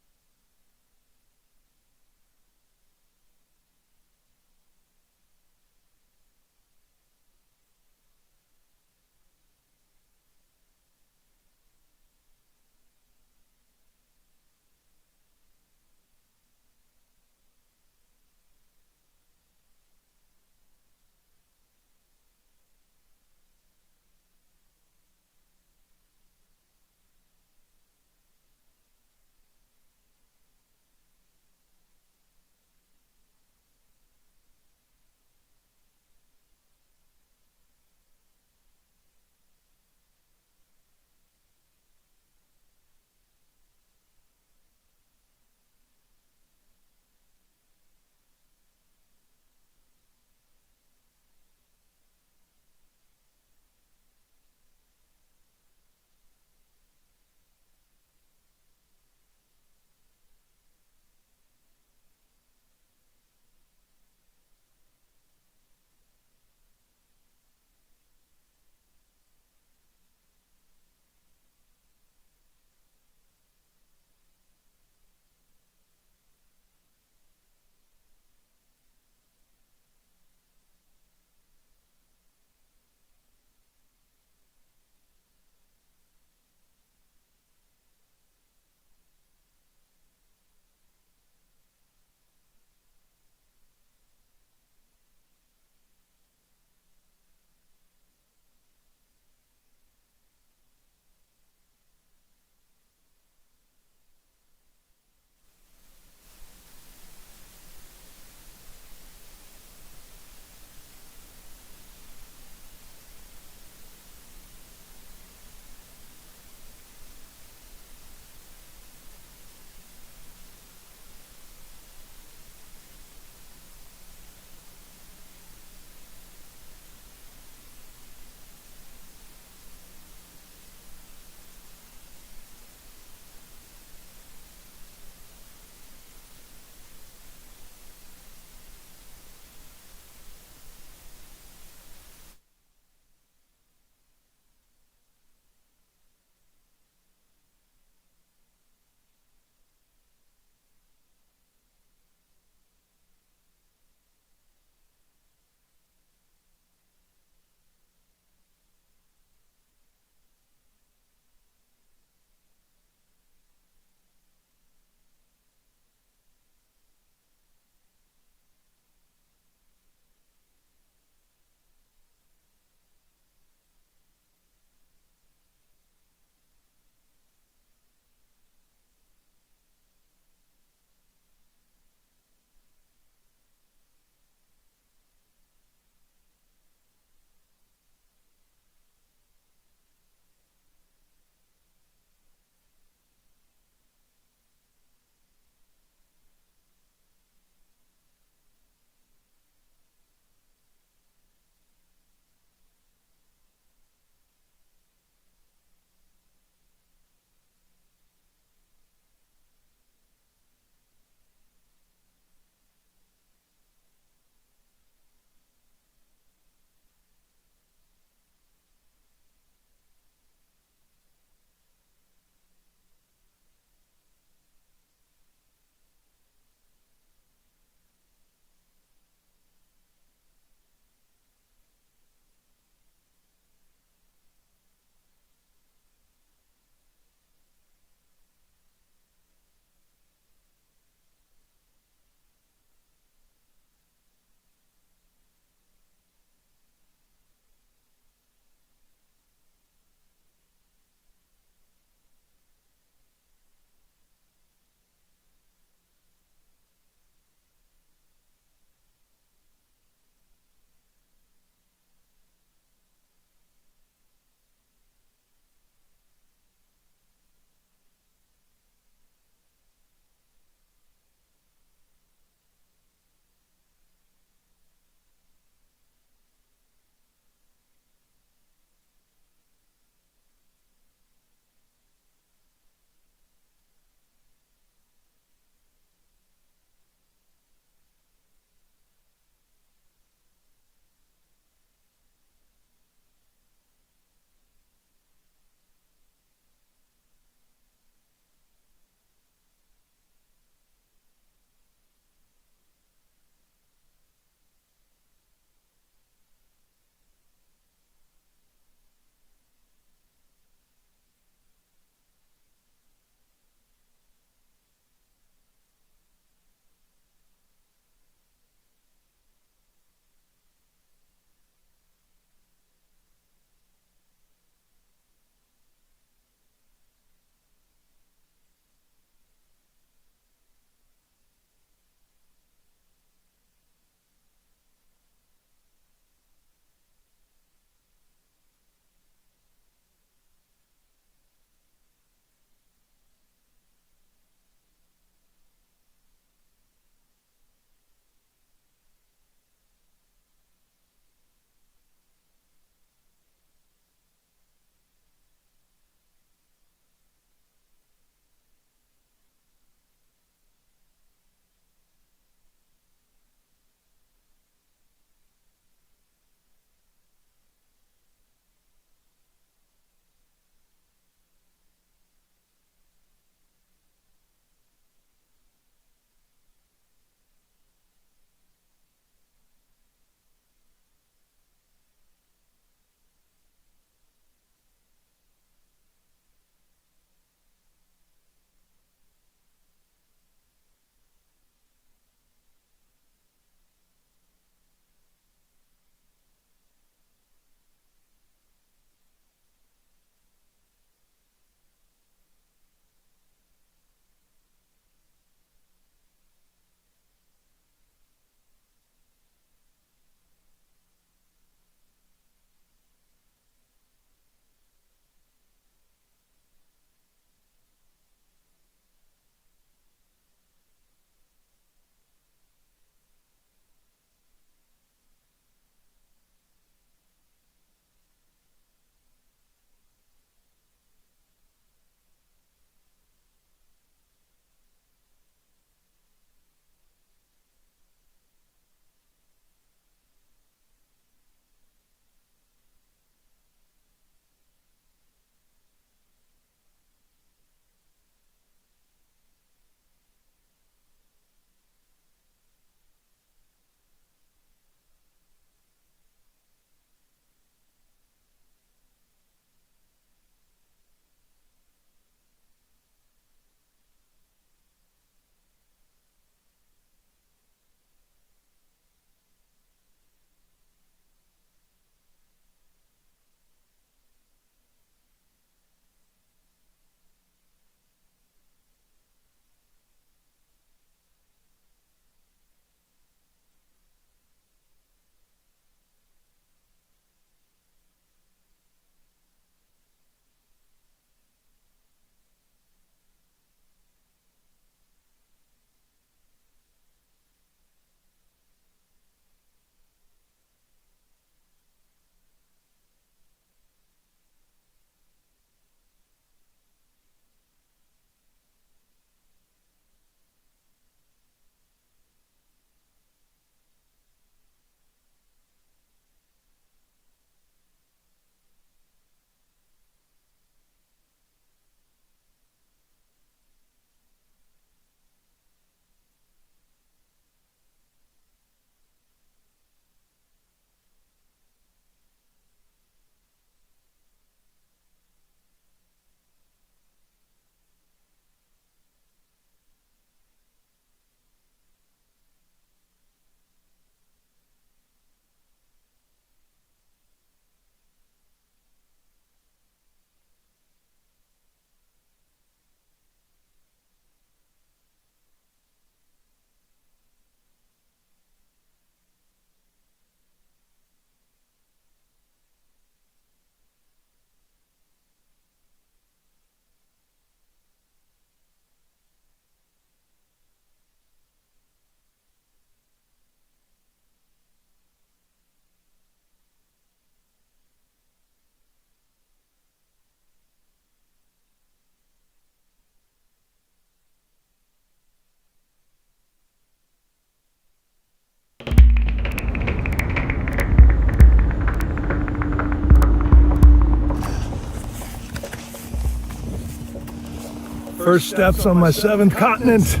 First steps on my 7th continent.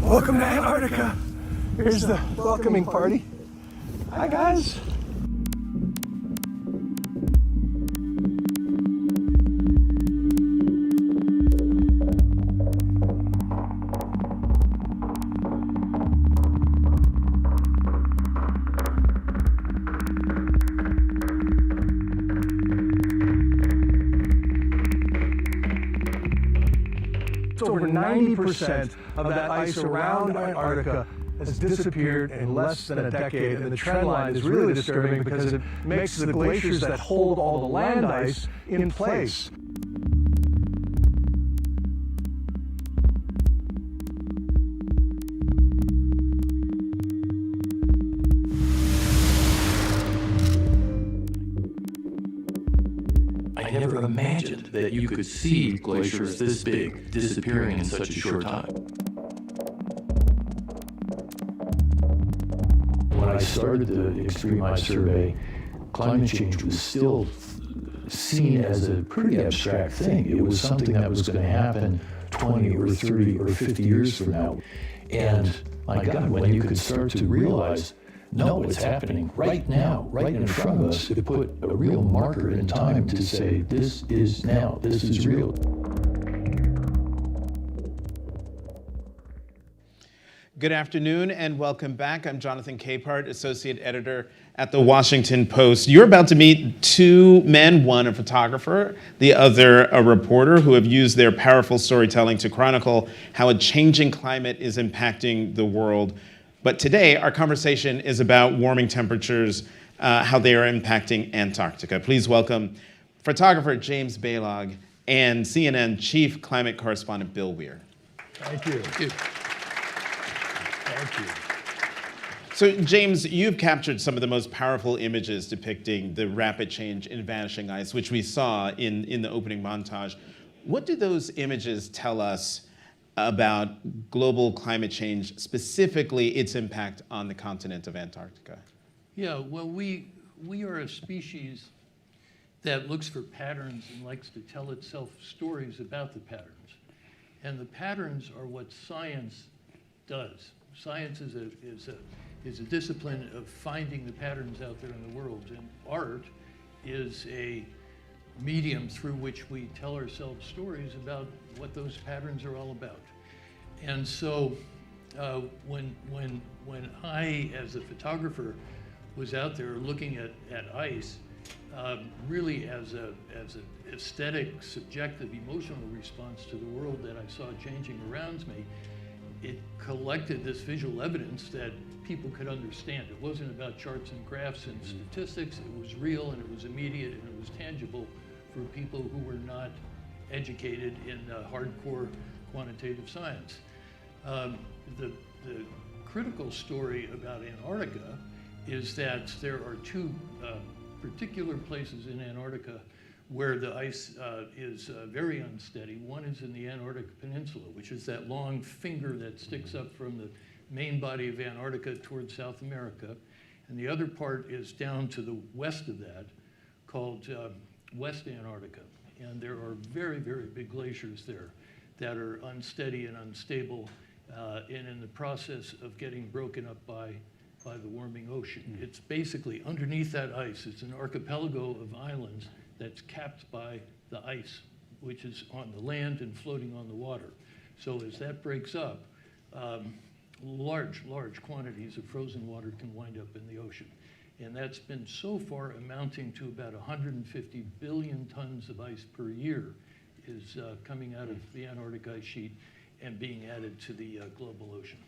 Welcome to Antarctica. Here's the welcoming party. Hi, guys. Over 90% of that ice around Antarctica has disappeared in less than a decade, and the trend line is really disturbing because it makes the glaciers that hold all the land ice in place. I never imagined that you could see glaciers this big disappearing in such a short time. When I started the Extreme Ice Survey, climate change was still seen as a pretty abstract thing. It was something that was going to happen 20 or 30 or 50 years from now. And my God, when you could start to realize, no, it's happening right now, right in front of us, to put a real marker in time to say, this is now, this is real. Good afternoon and welcome back. I'm Jonathan Capehart, Associate Editor at The Washington Post. You're about to meet two men, one a photographer, the other a reporter, who have used their powerful storytelling to chronicle how a changing climate is impacting the world. But today, our conversation is about warming temperatures, how they are impacting Antarctica. Please welcome photographer James Balog and CNN Chief Climate Correspondent Bill Weir. Thank you. Thank you. Thank you. So, James, you've captured some of the most powerful images depicting the rapid change in vanishing ice, which we saw in the opening montage. What do those images tell us about global climate change, specifically its impact on the continent of Antarctica? Yeah, well, we are a species that looks for patterns and likes to tell itself stories about the patterns. And the patterns are what science does. Science is a discipline of finding the patterns out there in the world, and art is a medium through which we tell ourselves stories about what those patterns are all about. And so when I, as a photographer, was out there looking at ice, really as an aesthetic, subjective, emotional response to the world that I saw changing around me, it collected this visual evidence that people could understand. It wasn't about charts and graphs and statistics. It was real and it was immediate and it was tangible for people who were not educated in hardcore quantitative science. The critical story about Antarctica is that there are two particular places in Antarctica where the ice is very unsteady. One is in the Antarctic Peninsula, which is that long finger that sticks up from the main body of Antarctica towards South America. And the other part is down to the west of that, called West Antarctica. And there are very, very big glaciers there that are unsteady and unstable and in the process of getting broken up by the warming ocean. It's basically underneath that ice. It's an archipelago of islands that's capped by the ice, which is on the land and floating on the water. So as that breaks up, large quantities of frozen water can wind up in the ocean. And that's been so far amounting to about 150 billion tons of ice per year is coming out of the Antarctic ice sheet and being added to the global ocean.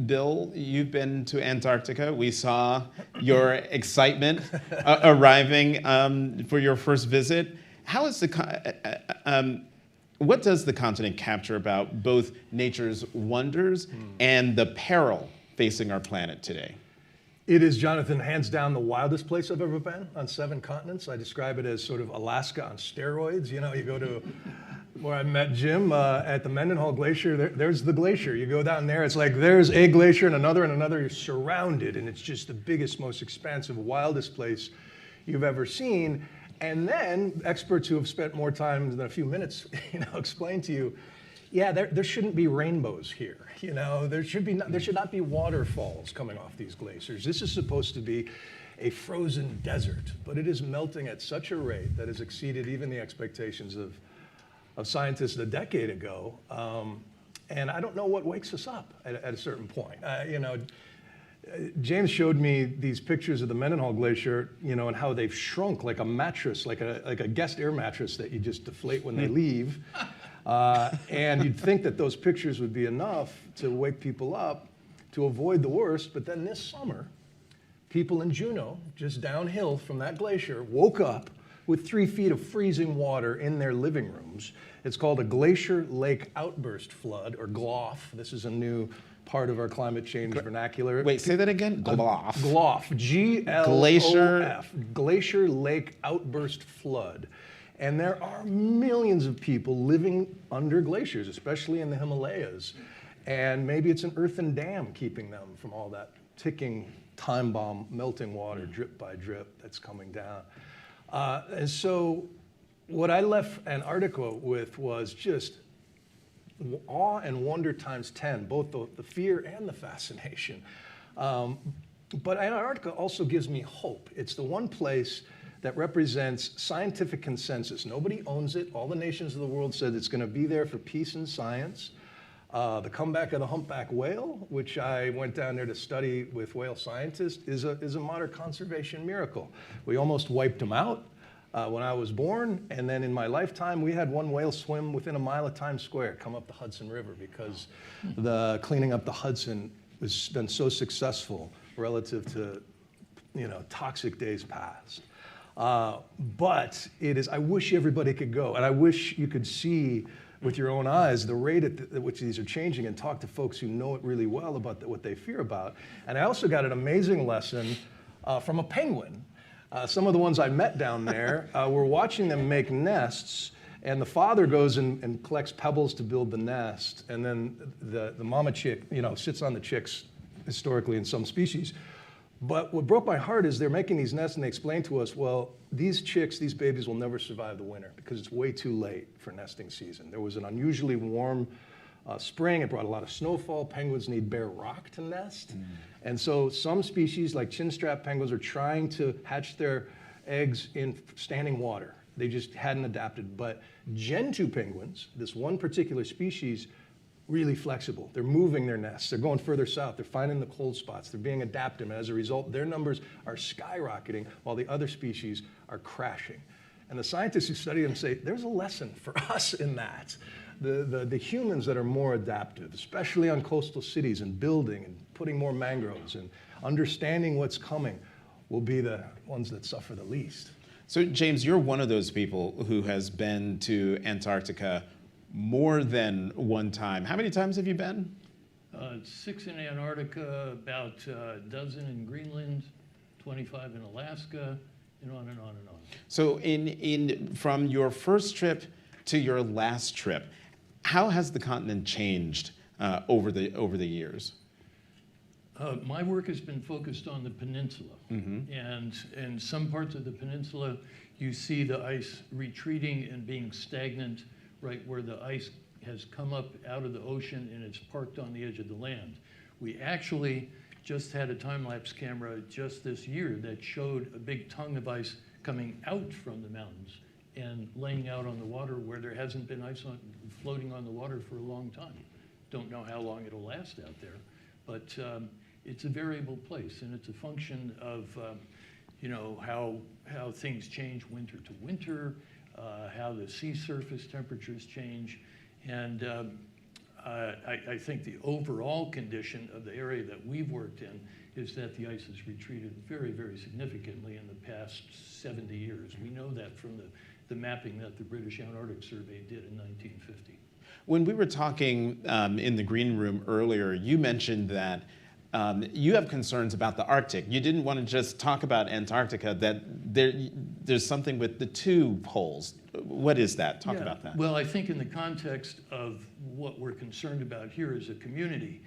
Bill, you've been to Antarctica. We saw your excitement arriving for your first visit. How is what does the continent capture about both nature's wonders and the peril facing our planet today? It is, Jonathan, hands down the wildest place I've ever been on 7 continents. I describe it as sort of Alaska on steroids. You know, you go to where I met Jim at the Mendenhall Glacier. There's the glacier. You go down there, it's like there's a glacier and another, you're surrounded, and it's just the biggest, most expansive, wildest place you've ever seen. And then experts who have spent more time than a few minutes, explain to you, yeah, there shouldn't be rainbows here. There should not be waterfalls coming off these glaciers. This is supposed to be a frozen desert, but it is melting at such a rate that has exceeded even the expectations of scientists a decade ago. And I don't know what wakes us up at a certain point. James showed me these pictures of the Mendenhall Glacier, and how they've shrunk like a mattress, like a guest air mattress that you just deflate when they leave. And you'd think that those pictures would be enough to wake people up to avoid the worst. But then this summer, people in Juneau, just downhill from that glacier, woke up with 3 feet of freezing water in their living rooms. It's called a glacier lake outburst flood, or GLOF. This is a new part of our climate change vernacular. Wait, say that again? GLOF. GLOF, G-L-O-F, Glacier Lake Outburst Flood. And there are millions of people living under glaciers, especially in the Himalayas. And maybe it's an earthen dam keeping them from all that ticking time bomb melting water drip by drip that's coming down. And so what I left Antarctica with was just awe and wonder times 10, both the fear and the fascination. But Antarctica also gives me hope. It's the one place that represents scientific consensus. Nobody owns it. All the nations of the world said it's going to be there for peace and science. The comeback of the humpback whale, which I went down there to study with whale scientists, is a modern conservation miracle. We almost wiped them out when I was born, and then in my lifetime, we had one whale swim within a mile of Times Square, come up the Hudson River, because the cleaning up the Hudson has been so successful relative to toxic days past. But I wish everybody could go, and I wish you could see with your own eyes the rate at which these are changing, and talk to folks who know it really well about what they fear about. And I also got an amazing lesson from a penguin. Some of the ones I met down there, we're watching them make nests, and the father goes and collects pebbles to build the nest, and then the mama chick, sits on the chicks historically in some species. But what broke my heart is they're making these nests, and they explain to us, well, these chicks, these babies will never survive the winter because it's way too late for nesting season. There was an unusually warm spring. It brought a lot of snowfall. Penguins need bare rock to nest. And so some species, like chinstrap penguins, are trying to hatch their eggs in standing water. They just hadn't adapted. But Gentoo penguins, this one particular species, really flexible. They're moving their nests. They're going further south. They're finding the cold spots. They're being adaptive. And as a result, their numbers are skyrocketing while the other species are crashing. And the scientists who study them say, there's a lesson for us in that. The humans that are more adaptive, especially on coastal cities and building and putting more mangroves and understanding what's coming, will be the ones that suffer the least. So James, you're one of those people who has been to Antarctica more than one time. How many times have you been? 6 in Antarctica, about a dozen in Greenland, 25 in Alaska, and on and on and on. So from your first trip to your last trip, how has the continent changed over the years? My work has been focused on the peninsula. And in some parts of the peninsula, you see the ice retreating and being stagnant right where the ice has come up out of the ocean and it's parked on the edge of the land. We actually just had a time-lapse camera just this year that showed a big tongue of ice coming out from the mountains and laying out on the water where there hasn't been ice floating on the water for a long time. Don't know how long it'll last out there, but it's a variable place, and it's a function of how things change winter to winter, how the sea surface temperatures change, and I think the overall condition of the area that we've worked in is that the ice has retreated very, very significantly in the past 70 years. We know that from the mapping that the British Antarctic Survey did in 1950. When we were talking in the green room earlier, you mentioned that you have concerns about the Arctic. You didn't want to just talk about Antarctica, that there's something with the 2 poles. What is that? Talk about that. Well, I think in the context of what we're concerned about here as a community,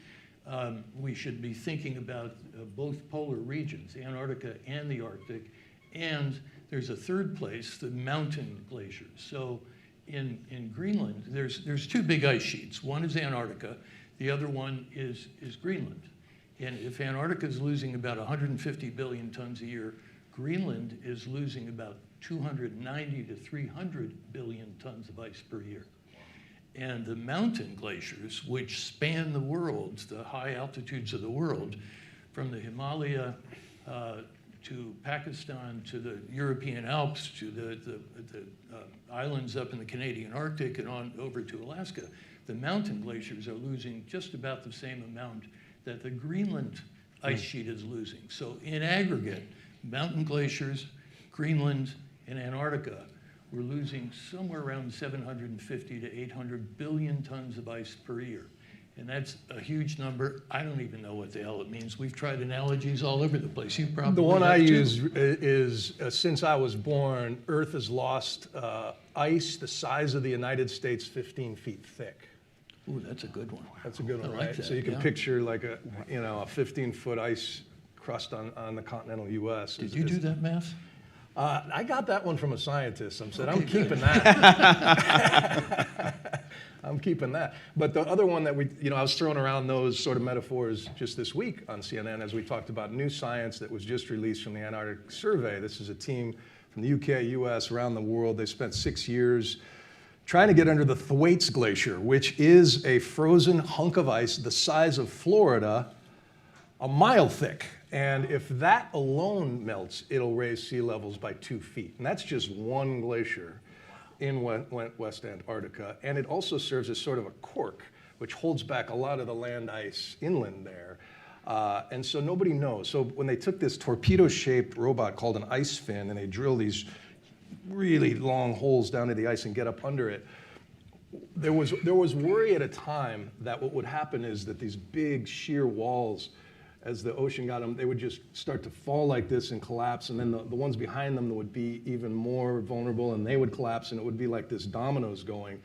we should be thinking about both polar regions, Antarctica and the Arctic, and There's a third place, the mountain glaciers. So in Greenland, there's two big ice sheets. One is Antarctica, the other one is Greenland. And if Antarctica is losing about 150 billion tons a year, Greenland is losing about 290 to 300 billion tons of ice per year. And the mountain glaciers, which span the world, the high altitudes of the world, from the Himalaya to Pakistan, to the European Alps, to the islands up in the Canadian Arctic and on over to Alaska, the mountain glaciers are losing just about the same amount that the Greenland ice sheet is losing. So in aggregate, mountain glaciers, Greenland, and Antarctica, we're losing somewhere around 750 to 800 billion tons of ice per year. And that's a huge number. I don't even know what the hell it means. We've tried analogies all over the place. You probably The one have I too. use is since I was born, Earth has lost ice the size of the United States, 15 feet thick. Ooh, that's a good one. That's a good one, I like right? that, So you can yeah. picture like a 15-foot ice crust on the continental U.S. Did you do that math? I got that one from a scientist. I said, Okay, I'm keeping good. that. I'm keeping that. But the other one that I was throwing around those sort of metaphors just this week on CNN as we talked about new science that was just released from the Antarctic Survey. This is a team from the UK, US, around the world. They spent 6 years trying to get under the Thwaites Glacier, which is a frozen hunk of ice the size of Florida, a mile thick. And if that alone melts, it'll raise sea levels by 2 feet. And that's just one glacier in West Antarctica. And it also serves as sort of a cork, which holds back a lot of the land ice inland there. And so nobody knows. So when they took this torpedo-shaped robot called an ice fin, and they drill these really long holes down to the ice and get up under it, there was worry at a time that what would happen is that these big sheer walls, as the ocean got them, they would just start to fall like this and collapse, and then the ones behind them would be even more vulnerable, and they would collapse, and it would be like this dominoes going.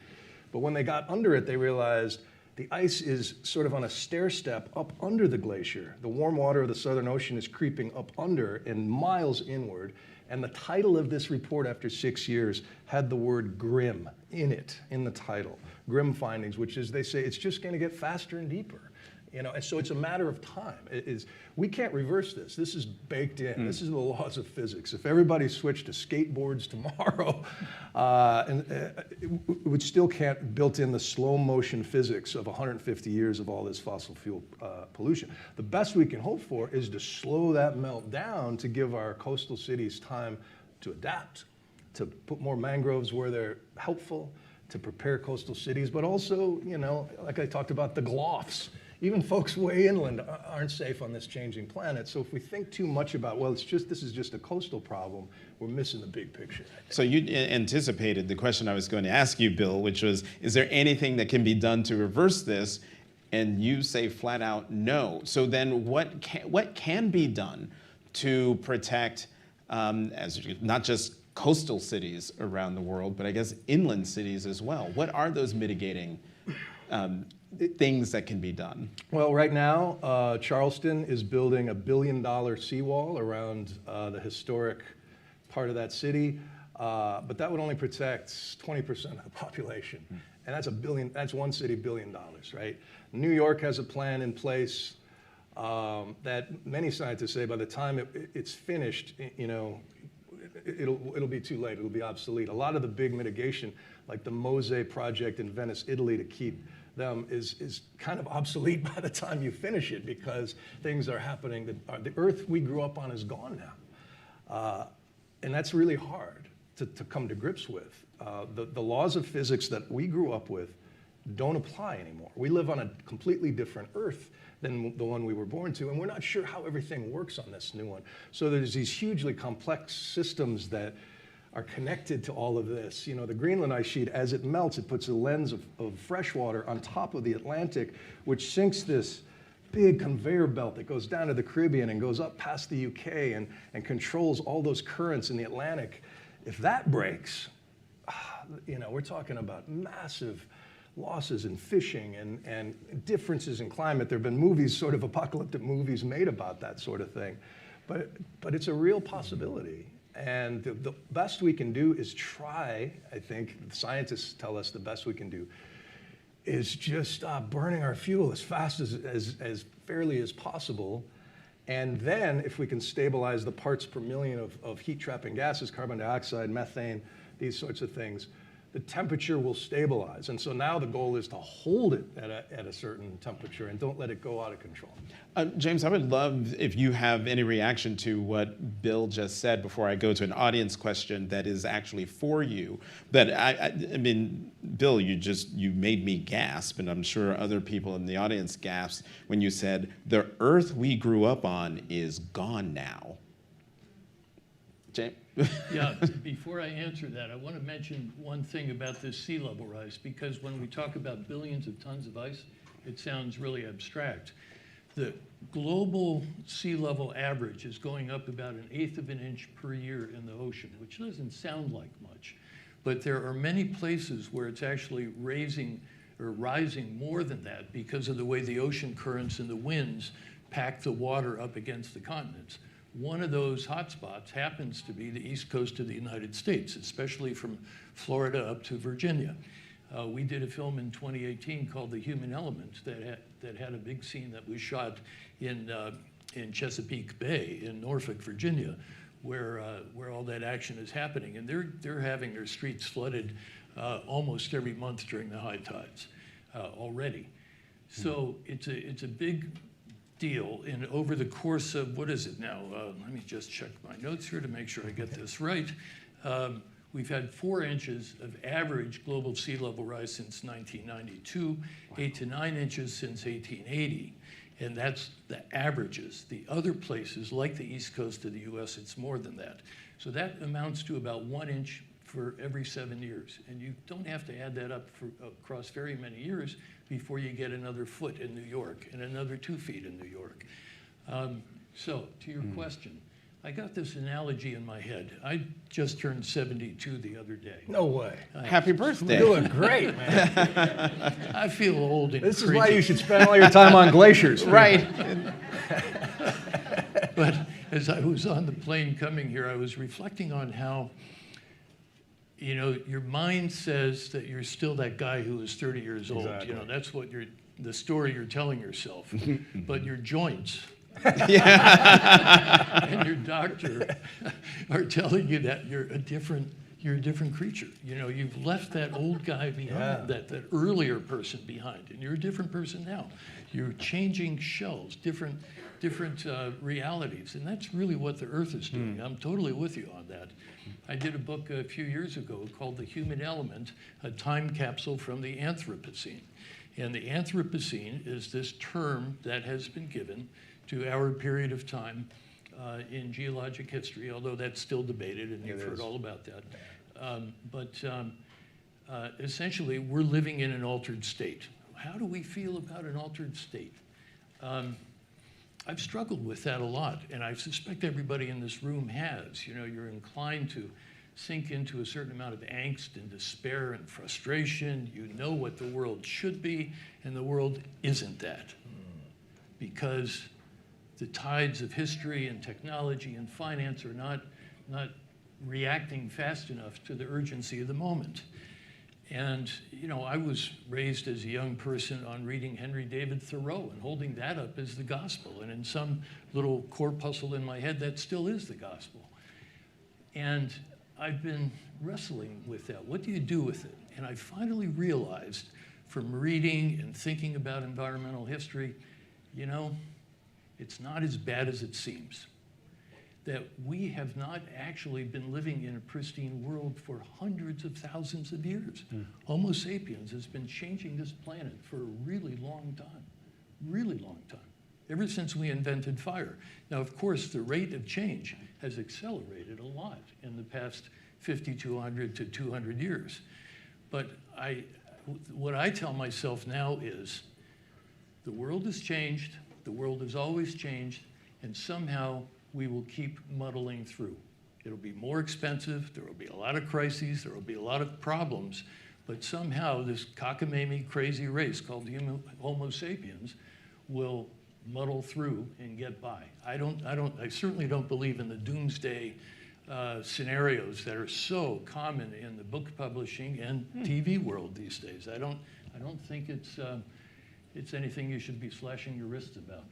But when they got under it, they realized the ice is sort of on a stair step up under the glacier. The warm water of the Southern Ocean is creeping up under and miles inward, and the title of this report after 6 years had the word grim in it, in the title. Grim findings, which is, they say, it's just going to get faster and deeper. And so it's a matter of time. We can't reverse this. This is baked in. This is the laws of physics. If everybody switched to skateboards tomorrow, we still can't built in the slow motion physics of 150 years of all this fossil fuel pollution. The best we can hope for is to slow that melt down to give our coastal cities time to adapt, to put more mangroves where they're helpful, to prepare coastal cities, but also, like I talked about, the glofs. Even folks way inland aren't safe on this changing planet. So if we think too much about, this is just a coastal problem, we're missing the big picture. So you anticipated the question I was going to ask you, Bill, which was, is there anything that can be done to reverse this? And you say flat out no. So then what can be done to protect not just coastal cities around the world, but I guess inland cities as well? What are those mitigating things that can be done? Well, right now, Charleston is building $1 billion seawall around the historic part of that city, but that would only protect 20% of the population. And that's one city, $1 billion, right? New York has a plan in place that many scientists say by the time it's finished, it'll be too late, it'll be obsolete. A lot of the big mitigation, like the Mose project in Venice, Italy, to keep them is kind of obsolete by the time you finish it, because things are happening. The Earth we grew up on is gone now. And that's really hard to come to grips with. The laws of physics that we grew up with don't apply anymore. We live on a completely different Earth than the one we were born to, and we're not sure how everything works on this new one. So there's these hugely complex systems that are connected to all of this. The Greenland ice sheet, as it melts, it puts a lens of fresh water on top of the Atlantic, which sinks this big conveyor belt that goes down to the Caribbean and goes up past the UK and controls all those currents in the Atlantic. If that breaks, we're talking about massive losses in fishing and differences in climate. There have been movies, sort of apocalyptic movies, made about that sort of thing. But it's a real possibility. And the best we can do is try, I think, the scientists tell us the best we can do is just stop burning our fuel as fast as fairly as possible. And then if we can stabilize the parts per million of heat-trapping gases, carbon dioxide, methane, these sorts of things, the temperature will stabilize. And so now the goal is to hold it at a certain temperature and don't let it go out of control. James, I would love if you have any reaction to what Bill just said before I go to an audience question that is actually for you. But I mean, Bill, you made me gasp, and I'm sure other people in the audience gasped when you said, the Earth we grew up on is gone now. James? Yeah, before I answer that, I want to mention one thing about this sea level rise, because when we talk about billions of tons of ice, it sounds really abstract. The global sea level average is going up about 1/8 of an inch per year in the ocean, which doesn't sound like much. But there are many places where it's actually rising more than that because of the way the ocean currents and the winds pack the water up against the continents. One of those hotspots happens to be the east coast of the United States, especially from Florida up to Virginia. We did a film in 2018 called The Human Element that had a big scene that was shot in Chesapeake Bay in Norfolk, Virginia, where all that action is happening. And they're having their streets flooded almost every month during the high tides already. So it's a big deal. And over the course of, what is it now? Let me just check my notes here to make sure I get this right. We've had 4 inches of average global sea level rise since 1992, 8 to 9 inches since 1880. And that's the averages. The other places, like the east coast of the US, it's more than that. So that amounts to about 1 inch for every 7 years. And you don't have to add that up across very many years before you get another foot in New York and another 2 feet in New York. So to your question, I got this analogy in my head. I just turned 72 the other day. No way. Happy birthday. You're doing great, man. I feel old and This is creaky. why you should spend all your time on glaciers. Right. But as I was on the plane coming here, I was reflecting on how, you know, your mind says that you're still that guy who was 30 years old. Exactly. You know, that's what the story you're telling yourself. But your joints and your doctor are telling you that you're a different creature. You know, you've left that old guy behind, that earlier person behind, and you're a different person now. You're changing shells, different realities, and that's really what the Earth is doing. I'm totally with you on that. I did a book a few years ago called The Human Element, a time capsule from the Anthropocene. And the Anthropocene is this term that has been given to our period of time in geologic history, although that's still debated, and you've heard all about that. Essentially, we're living in an altered state. How do we feel about an altered state? I've struggled with that a lot, and I suspect everybody in this room has. You know, you're inclined to sink into a certain amount of angst and despair and frustration. You know what the world should be, and the world isn't that. Because the tides of history and technology and finance are not reacting fast enough to the urgency of the moment. And, you know, I was raised as a young person on reading Henry David Thoreau and holding that up as the gospel. And in some little corpuscle in my head, that still is the gospel. And I've been wrestling with that. What do you do with it? And I finally realized from reading and thinking about environmental history, you know, it's not as bad as it seems. That we have not actually been living in a pristine world for hundreds of thousands of years. Homo sapiens has been changing this planet for a really long time, ever since we invented fire. Now, of course, the rate of change has accelerated a lot in the past 50 to 100 to 200 years. But what I tell myself now is the world has changed, the world has always changed, and somehow we will keep muddling through. It'll be more expensive, there will be a lot of crises, there will be a lot of problems, but somehow this cockamamie crazy race called Homo sapiens will muddle through and get by. I certainly don't believe in the doomsday scenarios that are so common in the book publishing and TV world these days. I don't think it's anything you should be slashing your wrists about.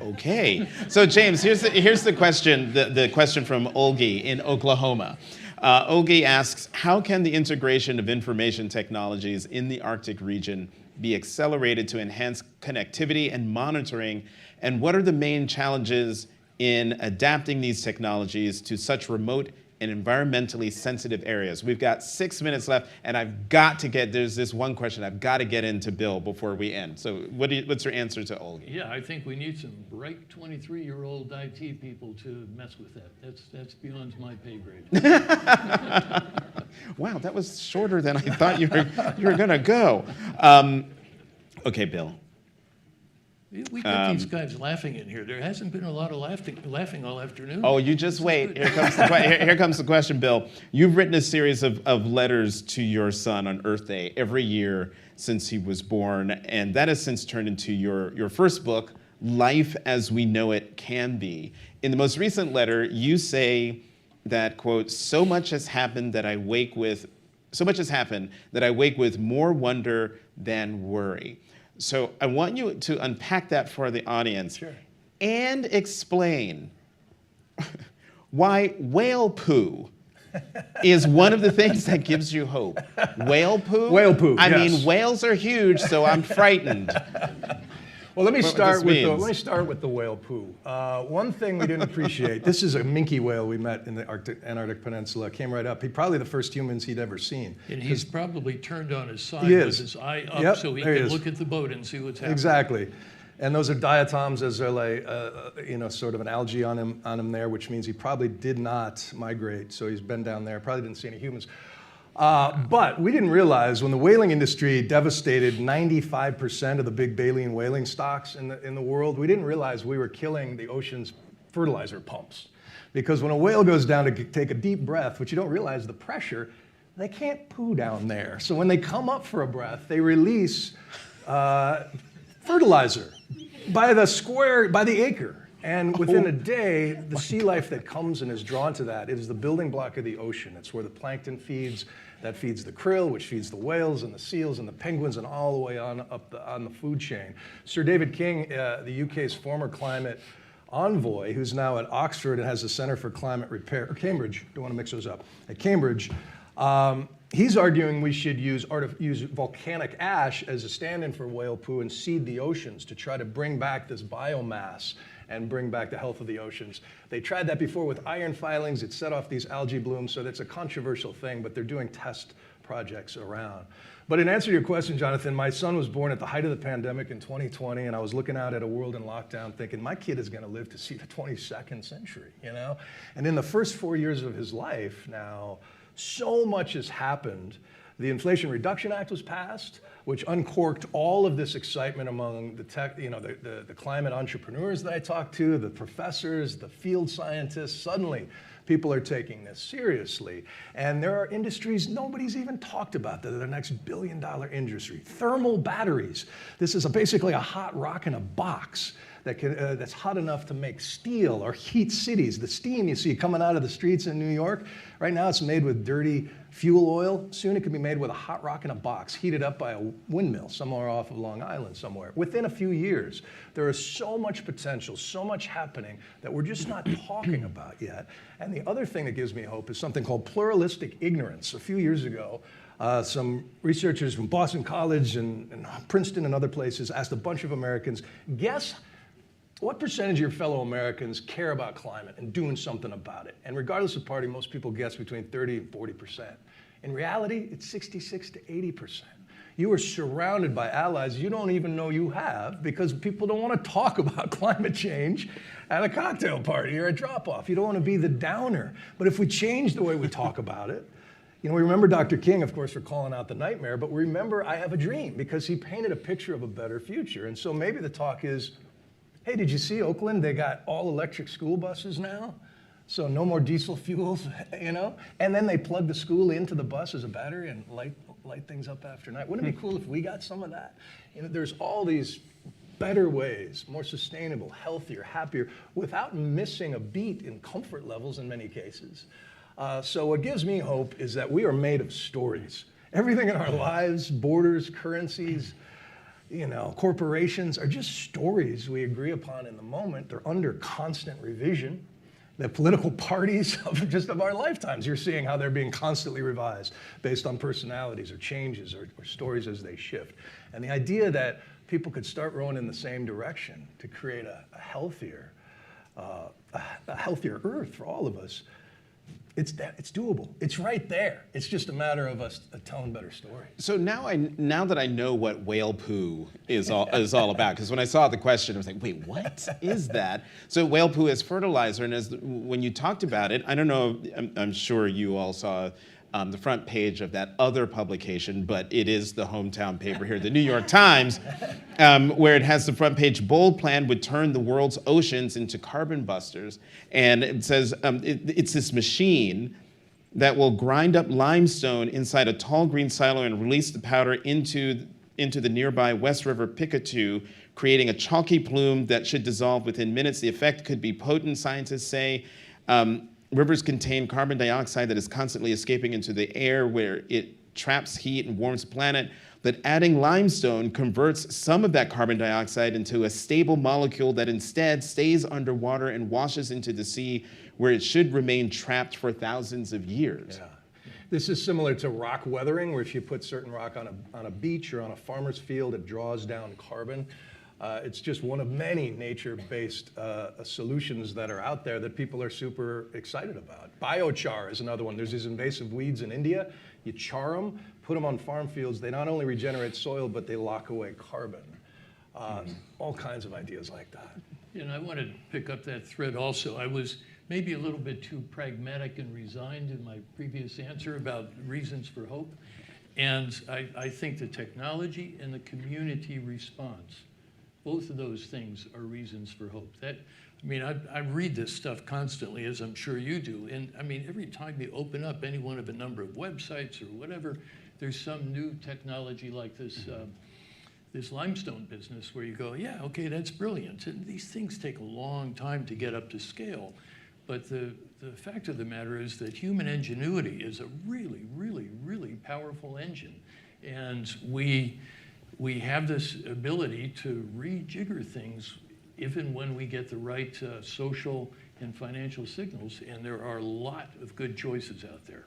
Okay. So James, here's the question, the question from Olgi in Oklahoma. Olgi asks, how can the integration of information technologies in the Arctic region be accelerated to enhance connectivity and monitoring? And what are the main challenges in adapting these technologies to such remote and environmentally sensitive areas? We've got 6 minutes left, and there's this one question I've got to get into Bill before we end. So what's your answer to Olgi? Yeah, I think we need some bright 23-year-old IT people to mess with that. That's beyond my pay grade. Wow, that was shorter than I thought you were going to go. Okay, Bill. We got these guys laughing in here. There hasn't been a lot of laughing all afternoon. Oh, you just wait. Here comes the question, Bill. You've written a series of letters to your son on Earth Day every year since he was born, and that has since turned into your first book, Life as We Know It Can Be. In the most recent letter, you say that, quote, so much has happened that I wake with more wonder than worry. So I want you to unpack that for the audience and explain why whale poo is one of the things that gives you hope. Whale poo? Whale poo, I yes. mean, whales are huge, so I'm frightened. Well, let me start with the whale poo. One thing we didn't appreciate, this is a minke whale we met in the Antarctic Peninsula, came right up. He's probably the first humans he'd ever seen. And he's probably turned on his side with his eye up so he can look at the boat and see what's happening. Exactly. And those are diatoms, as they're like, sort of an algae on him there, which means he probably did not migrate. So he's been down there, probably didn't see any humans. But we didn't realize when the whaling industry devastated 95% of the big baleen whaling stocks in the world, we didn't realize we were killing the ocean's fertilizer pumps. Because when a whale goes down to take a deep breath, which you don't realize the pressure, they can't poo down there. So when they come up for a breath, they release fertilizer by the acre. And within a day, the sea life that comes and is drawn to that, it is the building block of the ocean. It's where the plankton feeds. That feeds the krill, which feeds the whales and the seals and the penguins and all the way on the food chain. Sir David King, the UK's former climate envoy, who's now at Oxford and has the Center for Climate Repair, or Cambridge, don't want to mix those up, at Cambridge, he's arguing we should use volcanic ash as a stand-in for whale poo and seed the oceans to try to bring back this biomass and bring back the health of the oceans. They tried that before with iron filings. It set off these algae blooms, so that's a controversial thing, but they're doing test projects around. But in answer to your question, Jonathan, my son was born at the height of the pandemic in 2020, and I was looking out at a world in lockdown thinking, my kid is gonna live to see the 22nd century, you know? And in the first 4 years of his life now, so much has happened. The Inflation Reduction Act was passed, which uncorked all of this excitement among the climate entrepreneurs that I talked to, the professors, the field scientists. Suddenly, people are taking this seriously. And there are industries nobody's even talked about that are the next billion-dollar industry. Thermal batteries. This is basically a hot rock in a box that's hot enough to make steel or heat cities. The steam you see coming out of the streets in New York, right now it's made with dirty fuel oil. Soon it could be made with a hot rock in a box, heated up by a windmill somewhere off of Long Island somewhere. Within a few years, there is so much potential, so much happening that we're just not talking about yet. And the other thing that gives me hope is something called pluralistic ignorance. A few years ago, some researchers from Boston College and Princeton and other places asked a bunch of Americans, guess what percentage of your fellow Americans care about climate and doing something about it? And regardless of party, most people guess between 30 and 40%. In reality, it's 66 to 80%. You are surrounded by allies you don't even know you have because people don't want to talk about climate change at a cocktail party or a drop-off. You don't want to be the downer. But if we change the way we talk about it, you know, we remember Dr. King, of course, for calling out the nightmare, but we remember I Have a Dream because he painted a picture of a better future. And so maybe the talk is, hey, did you see Oakland? They got all electric school buses now. So no more diesel fuels, you know? And then they plug the school into the bus as a battery and light things up after night. Wouldn't it be cool if we got some of that? You know, there's all these better ways, more sustainable, healthier, happier, without missing a beat in comfort levels in many cases. So what gives me hope is that we are made of stories. Everything in our lives, borders, currencies, corporations are just stories we agree upon in the moment. They're under constant revision. The political parties of our lifetimes, you're seeing how they're being constantly revised based on personalities or changes or stories as they shift. And the idea that people could start rowing in the same direction to create a healthier earth for all of us, it's doable. It's right there. It's just a matter of us telling better stories. So now that I know what whale poo is all about, because when I saw the question, I was like, wait, what is that? So whale poo is fertilizer, and when you talked about it, I don't know, I'm sure you all saw the front page of that other publication, but it is the hometown paper here, the New York Times, where it has the front page, bold plan would turn the world's oceans into carbon busters. And it says it's this machine that will grind up limestone inside a tall green silo and release the powder into the nearby West River Picatu, creating a chalky plume that should dissolve within minutes. The effect could be potent, scientists say. Rivers contain carbon dioxide that is constantly escaping into the air, where it traps heat and warms the planet. But adding limestone converts some of that carbon dioxide into a stable molecule that instead stays underwater and washes into the sea, where it should remain trapped for thousands of years. Yeah. This is similar to rock weathering, where if you put certain rock on a beach or on a farmer's field, it draws down carbon. It's just one of many nature-based solutions that are out there that people are super excited about. Biochar is another one. There's these invasive weeds in India. You char them, put them on farm fields. They not only regenerate soil, but they lock away carbon. All kinds of ideas like that. And I want to pick up that thread also. I was maybe a little bit too pragmatic and resigned in my previous answer about reasons for hope. And I think the technology and the community response, both of those things are reasons for hope. I read this stuff constantly, as I'm sure you do. And every time you open up any one of a number of websites or whatever, there's some new technology like this, this limestone business where you go, yeah, okay, that's brilliant. And these things take a long time to get up to scale. But the fact of the matter is that human ingenuity is a really, really, really powerful engine. And we have this ability to rejigger things if and when we get the right social and financial signals, and there are a lot of good choices out there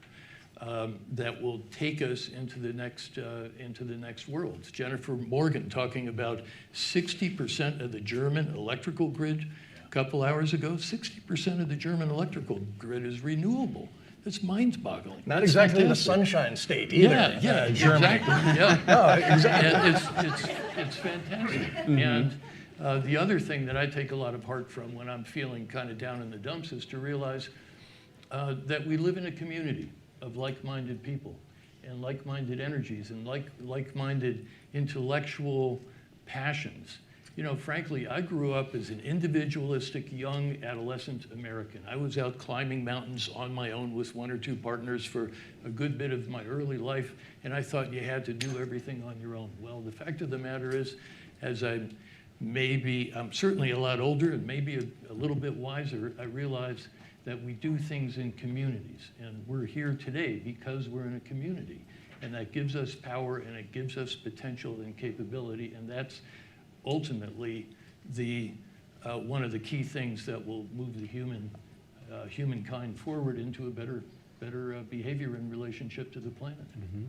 that will take us into the next world. Jennifer Morgan talking about 60% of the German electrical grid a couple hours ago. 60% of the German electrical grid is renewable. It's mind-boggling. Not exactly the sunshine state either. Yeah, Germany. exactly. Yeah. No, exactly. And it's fantastic. And the other thing that I take a lot of heart from when I'm feeling kind of down in the dumps is to realize that we live in a community of like-minded people and like-minded energies and like-minded intellectual passions. Frankly, I grew up as an individualistic, young, adolescent American. I was out climbing mountains on my own with one or two partners for a good bit of my early life, and I thought you had to do everything on your own. Well, the fact of the matter is, as I'm certainly a lot older and maybe a little bit wiser, I realize that we do things in communities, and we're here today because we're in a community, and that gives us power and it gives us potential and capability, and that's ultimately one of the key things that will move the humankind forward into a better behavior in relationship to the planet. Mm-hmm.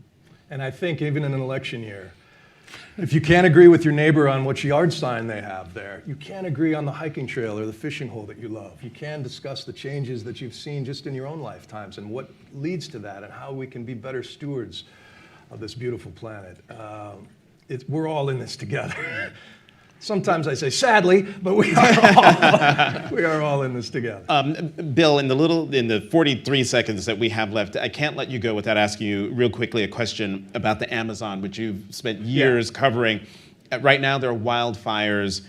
And I think even in an election year, if you can't agree with your neighbor on which yard sign they have there, you can't agree on the hiking trail or the fishing hole that you love. You can discuss the changes that you've seen just in your own lifetimes and what leads to that and how we can be better stewards of this beautiful planet. We're all in this together. Sometimes I say sadly, but we are all in this together. Bill, in the 43 seconds that we have left, I can't let you go without asking you real quickly a question about the Amazon, which you've spent years covering. Right now, there are wildfires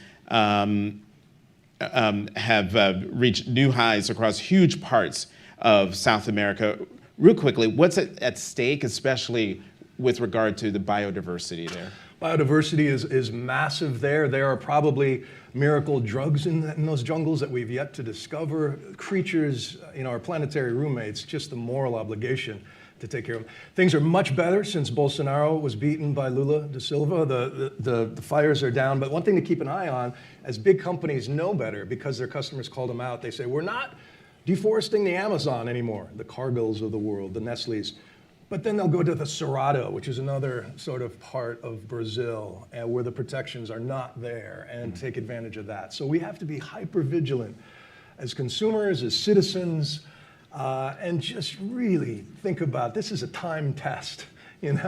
have reached new highs across huge parts of South America. Real quickly, what's at stake, especially with regard to the biodiversity there? Biodiversity is massive there. There are probably miracle drugs in those jungles that we've yet to discover. Creatures, our planetary roommates, just the moral obligation to take care of them. Things are much better since Bolsonaro was beaten by Lula da Silva. The fires are down, but one thing to keep an eye on, as big companies know better because their customers called them out, they say, we're not deforesting the Amazon anymore, the Cargills of the world, the Nestles. But then they'll go to the Cerrado, which is another sort of part of Brazil, where the protections are not there, and take advantage of that. So we have to be hyper vigilant as consumers, as citizens, and just really think about, this is a time test, and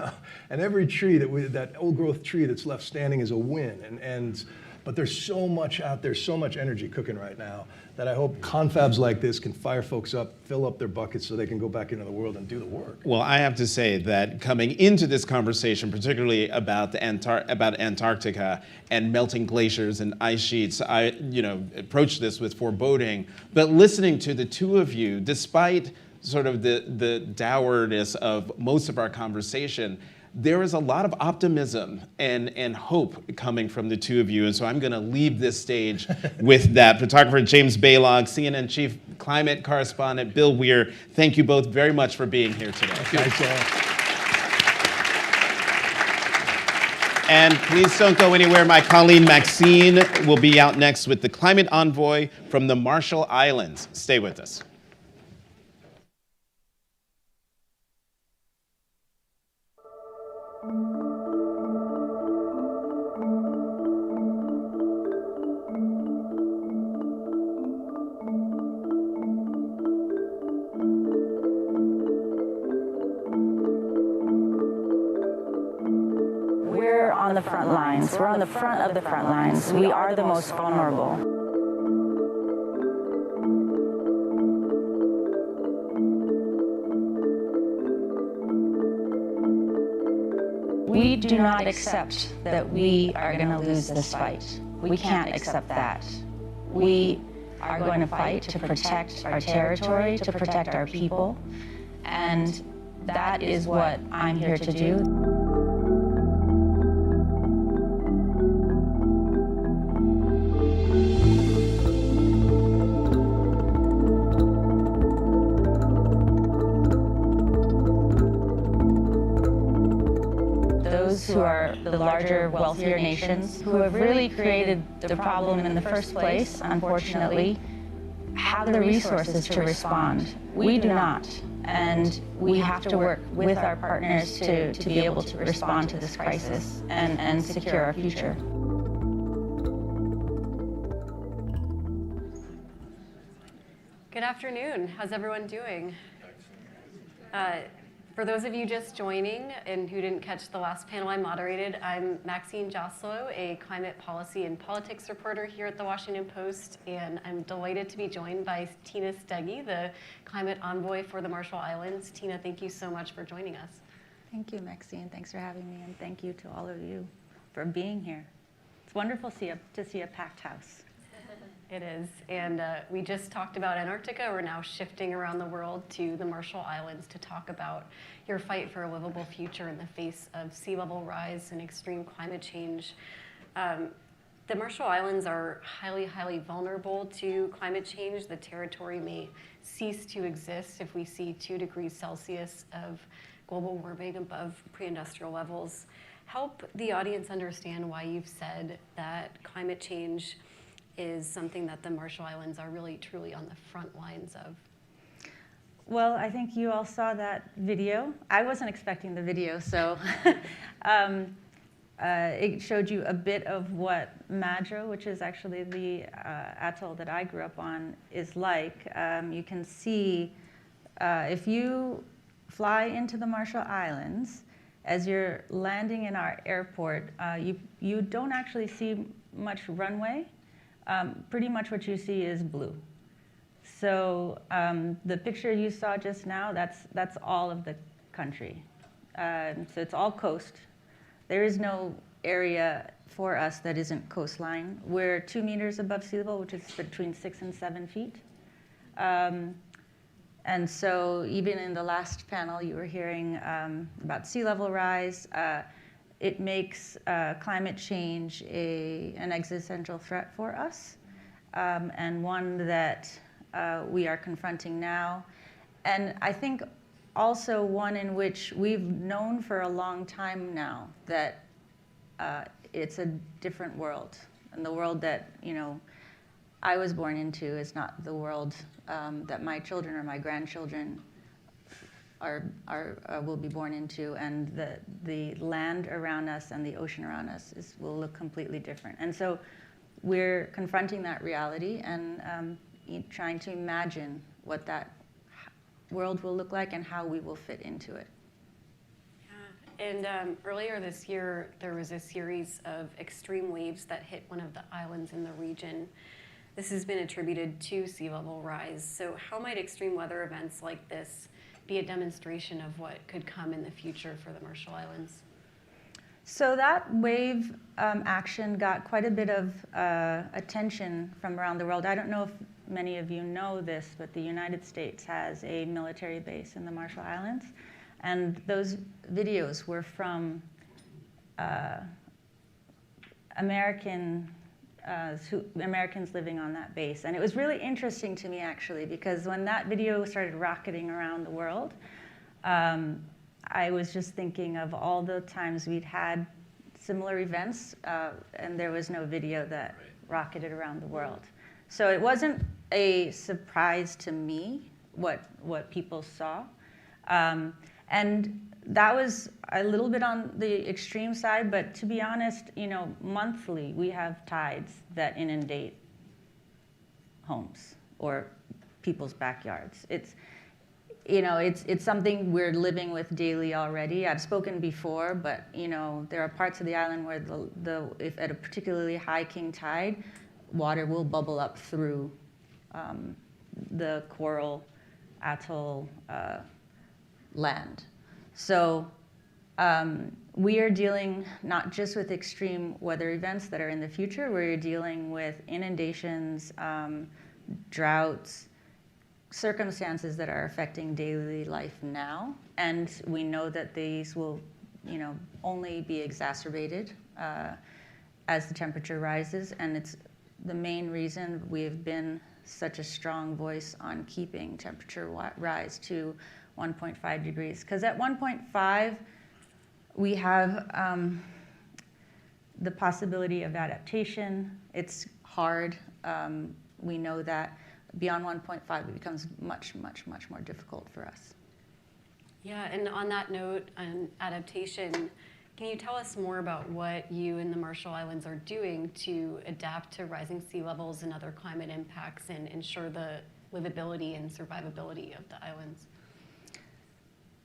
every tree that old growth tree that's left standing is a win. But there's so much out there, so much energy cooking right now, that I hope confabs like this can fire folks up, fill up their buckets so they can go back into the world and do the work. Well, I have to say that coming into this conversation, particularly about Antarctica and melting glaciers and ice sheets, I approached this with foreboding. But listening to the two of you, despite sort of the dourness of most of our conversation, there is a lot of optimism and hope coming from the two of you. And so I'm going to leave this stage with that. Photographer James Baylog, CNN Chief Climate Correspondent Bill Weir, thank you both very much for being here today. And please don't go anywhere. My colleague Maxine will be out next with the Climate Envoy from the Marshall Islands. Stay with us. We're on the front lines. We're on the front of the front lines. We are the most vulnerable. We do not accept that we are going to lose this fight. We can't accept that. We are going to fight to protect our territory, to protect our people, and that is what I'm here to do. Who are the larger, wealthier nations who have really created the problem in the first place, unfortunately, have the resources to respond. We do not, and we have to work with our partners to be able to respond to this crisis and secure our future. Good afternoon. How's everyone doing? For those of you just joining and who didn't catch the last panel I moderated, I'm Maxine Joslow, a climate policy and politics reporter here at the Washington Post, and I'm delighted to be joined by Tina Steggy, the climate envoy for the Marshall Islands. Tina, thank you so much for joining us. Thank you, Maxine. Thanks for having me, and thank you to all of you for being here. It's wonderful to see a packed house. It is, and we just talked about Antarctica. We're now shifting around the world to the Marshall Islands to talk about your fight for a livable future in the face of sea level rise and extreme climate change. The Marshall Islands are highly, highly vulnerable to climate change. The territory may cease to exist if we see 2 degrees Celsius of global warming above pre-industrial levels. Help the audience understand why you've said that climate change is something that the Marshall Islands are really, truly on the front lines of. Well, I think you all saw that video. I wasn't expecting the video, so it showed you a bit of what Madro, which is actually the atoll that I grew up on, is like. You can see if you fly into the Marshall Islands, as you're landing in our airport, you don't actually see much runway. Pretty much what you see is blue. So the picture you saw just now, that's all of the country. So it's all coast. There is no area for us that isn't coastline. We're 2 meters above sea level, which is between 6 and 7 feet. And so even in the last panel, you were hearing about sea level rise. it makes climate change an existential threat for us, and one that we are confronting now. And I think also one in which we've known for a long time now that it's a different world. And the world that, I was born into is not the world that my children or my grandchildren will be born into, and the land around us and the ocean around us will look completely different. And so we're confronting that reality and trying to imagine what that world will look like and how we will fit into it. Yeah. And earlier this year, there was a series of extreme waves that hit one of the islands in the region. This has been attributed to sea level rise. So how might extreme weather events like this be a demonstration of what could come in the future for the Marshall Islands? So that wave action got quite a bit of attention from around the world. I don't know if many of you know this, but the United States has a military base in the Marshall Islands. And those videos were from Americans living on that base. And it was really interesting to me, actually, because when that video started rocketing around the world, I was just thinking of all the times we'd had similar events, and there was no video that rocketed around the world. So it wasn't a surprise to me what people saw. And that was a little bit on the extreme side, but to be honest, monthly we have tides that inundate homes or people's backyards. It's something we're living with daily already. I've spoken before, but there are parts of the island where if at a particularly high king tide, water will bubble up through the coral atoll land. So we are dealing not just with extreme weather events that are in the future, we're dealing with inundations, droughts, circumstances that are affecting daily life now. And we know that these will only be exacerbated as the temperature rises. And it's the main reason we've been such a strong voice on keeping temperature rise to 1.5 degrees. Because at 1.5, we have the possibility of adaptation. It's hard. We know that. Beyond 1.5, it becomes much, much, much more difficult for us. Yeah, and on that note, on adaptation, can you tell us more about what you and the Marshall Islands are doing to adapt to rising sea levels and other climate impacts and ensure the livability and survivability of the islands?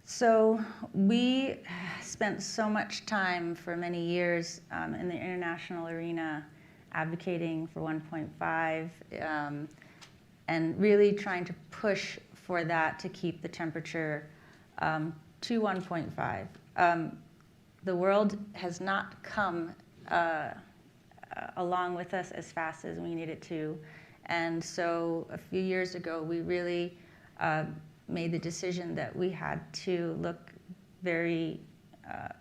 So we spent so much time for many years in the international arena advocating for 1.5 and really trying to push for that to keep the temperature to 1.5. The world has not come along with us as fast as we need it to. And so a few years ago, we really made the decision that we had to look very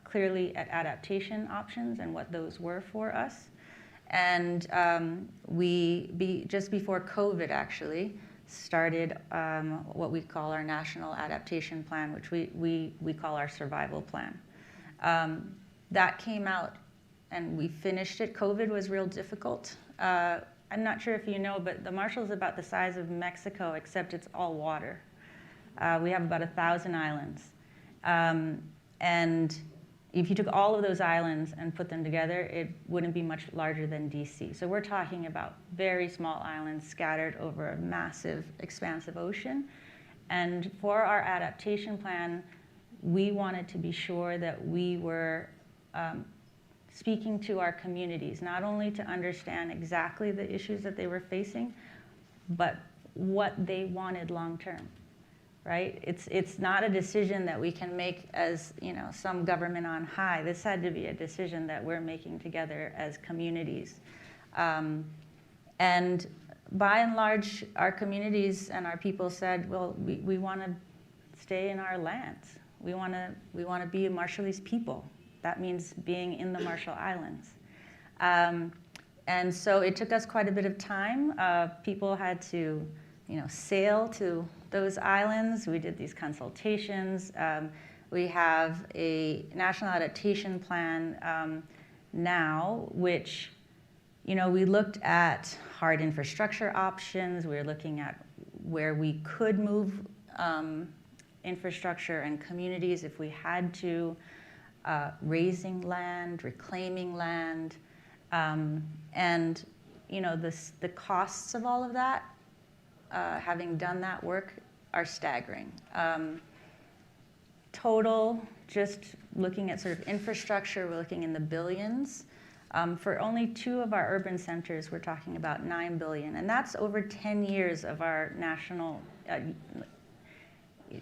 clearly at adaptation options and what those were for us. And just before COVID, actually, started what we call our National Adaptation Plan, which we call our Survival Plan. That came out, and we finished it. COVID was real difficult. I'm not sure if you know, but the Marshall is about the size of Mexico, except it's all water. We have about 1,000 islands. And if you took all of those islands and put them together, it wouldn't be much larger than DC. So we're talking about very small islands scattered over a massive, expansive ocean. And for our adaptation plan, we wanted to be sure that we were speaking to our communities, not only to understand exactly the issues that they were facing, but what they wanted long-term. Right? It's not a decision that we can make as some government on high. This had to be a decision that we're making together as communities. And by and large, our communities and our people said, well, we want to stay in our lands. We want to be a Marshallese people. that means being in the Marshall Islands. And so it took us quite a bit of time. People had to, sail to those islands. We did these consultations. We have a national adaptation plan now, which, we looked at hard infrastructure options. We were looking at where we could move infrastructure and communities if we had to, raising land, reclaiming land, and the costs of all of that, having done that work, are staggering. Total, just looking at sort of infrastructure, we're looking in the billions. For only 2 of our urban centers, we're talking about $9 billion, and that's over 10 years of our national,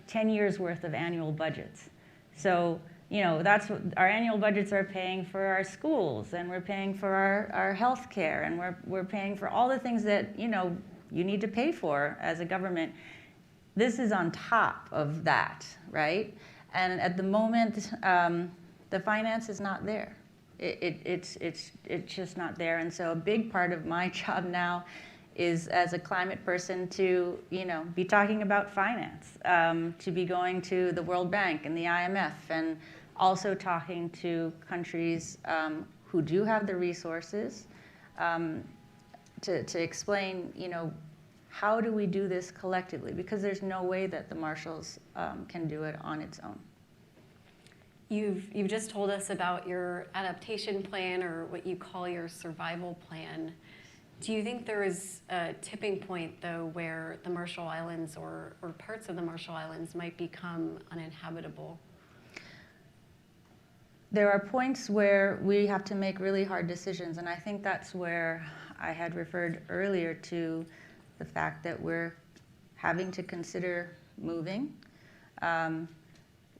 10 years worth of annual budgets. So, that's what our annual budgets are paying for our schools, and we're paying for our health care, and we're paying for all the things that, you need to pay for as a government. This is on top of that, right? And at the moment, the finance is not there. It's just not there. And so a big part of my job now is, as a climate person, to be talking about finance, to be going to the World Bank and the IMF, and also talking to countries who do have the resources to explain, how do we do this collectively? Because there's no way that the Marshalls can do it on its own. You've just told us about your adaptation plan, or what you call your survival plan. Do you think there is a tipping point, though, where the Marshall Islands or parts of the Marshall Islands might become uninhabitable? There are points where we have to make really hard decisions, and I think that's where I had referred earlier to the fact that we're having to consider moving,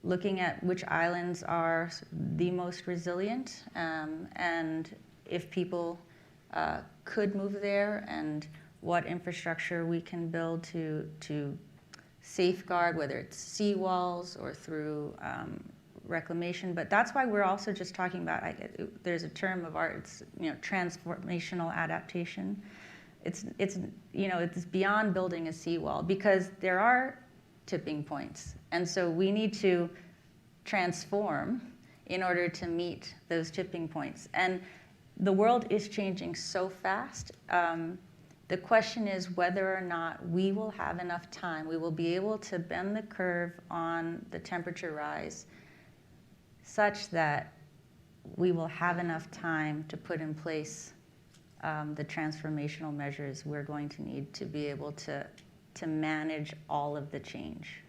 looking at which islands are the most resilient, and if people could move there, and what infrastructure we can build to safeguard, whether it's seawalls or through reclamation. But that's why we're also just talking about, there's a term of art, it's transformational adaptation. It's beyond building a seawall, because there are tipping points, and so we need to transform in order to meet those tipping points. And the world is changing so fast. The question is whether or not we will have enough time, we will be able to bend the curve on the temperature rise such that we will have enough time to put in place the transformational measures we're going to need to be able to manage all of the change.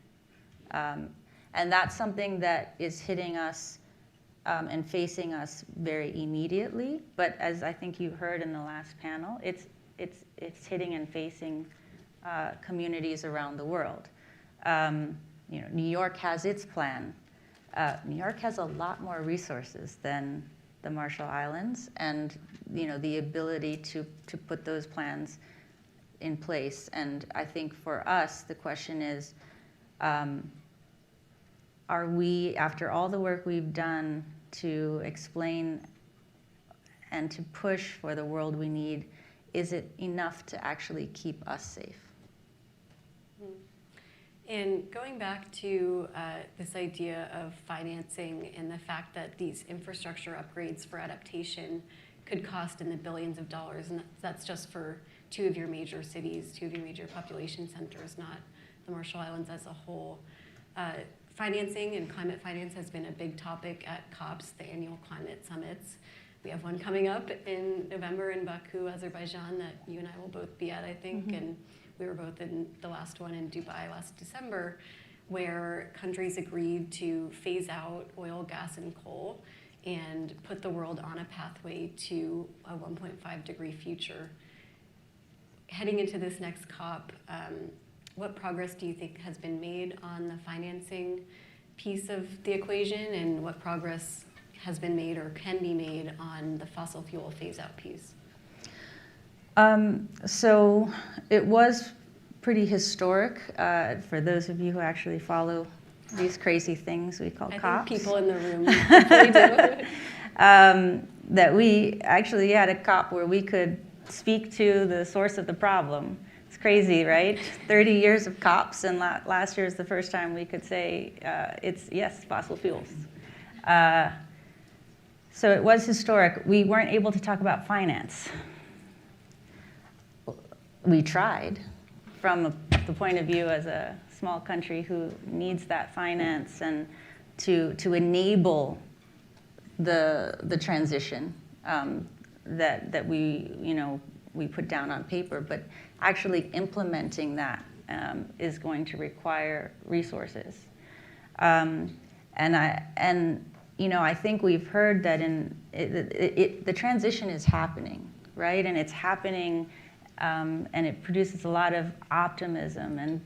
And that's something that is hitting us and facing us very immediately. But as I think you heard in the last panel, it's hitting and facing communities around the world. New York has its plan. New York has a lot more resources than the Marshall Islands, and the ability to put those plans in place. And I think for us, the question is, are we, after all the work we've done to explain and to push for the world we need, is it enough to actually keep us safe? And going back to this idea of financing and the fact that these infrastructure upgrades for adaptation could cost in the billions of dollars, and that's just for 2 of your major cities, 2 of your major population centers, not the Marshall Islands as a whole. Financing and climate finance has been a big topic at COPs, the annual climate summits. We have one coming up in November in Baku, Azerbaijan, that you and I will both be at, I think. Mm-hmm. And we were both in the last one in Dubai last December, where countries agreed to phase out oil, gas, and coal and put the world on a pathway to a 1.5 degree future. Heading into this next COP, what progress do you think has been made on the financing piece of the equation, and what progress has been made or can be made on the fossil fuel phase-out piece? So it was pretty historic for those of you who actually follow these crazy things we call I cops. think people in the room definitely do. That we actually had a COP where we could speak to the source of the problem. It's crazy, right? 30 years of COPs, and last year is the first time we could say it's, yes, fossil fuels. So it was historic. We weren't able to talk about finance. We tried from the point of view as a small country who needs that finance and to enable the transition that we put down on paper, but actually implementing that is going to require resources. I think we've heard that the transition is happening, right? And it's happening, and it produces a lot of optimism and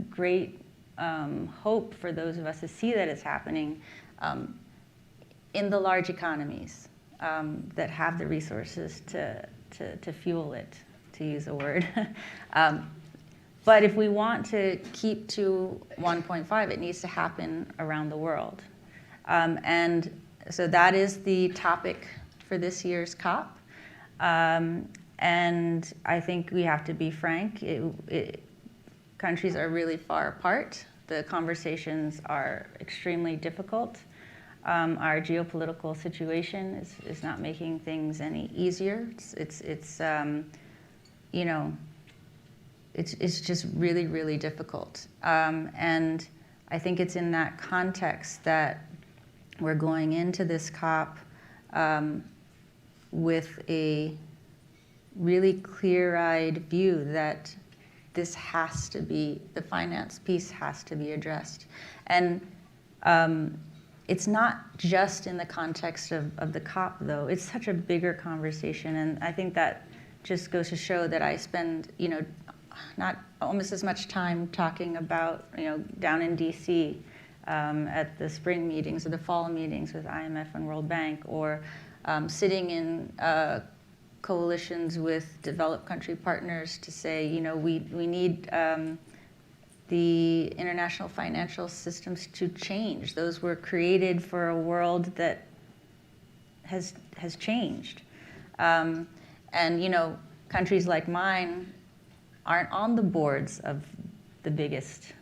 great hope for those of us to see that it's happening in the large economies that have the resources to fuel it, to use a word. But if we want to keep to 1.5, it needs to happen around the world. And so that is the topic for this year's COP. And I think we have to be frank. Countries are really far apart. The conversations are extremely difficult. Our geopolitical situation is not making things any easier. It's just really, really difficult. And I think it's in that context that we're going into this COP with a really clear-eyed view that this has to be, the finance piece has to be addressed. And it's not just in the context of the COP, though. It's such a bigger conversation, and I think that just goes to show that I spend, not almost as much time talking about, down in DC at the spring meetings or the fall meetings with IMF and World Bank, or sitting in coalitions with developed country partners to say, we need the international financial systems to change. Those were created for a world that has changed. And countries like mine aren't on the boards of the biggest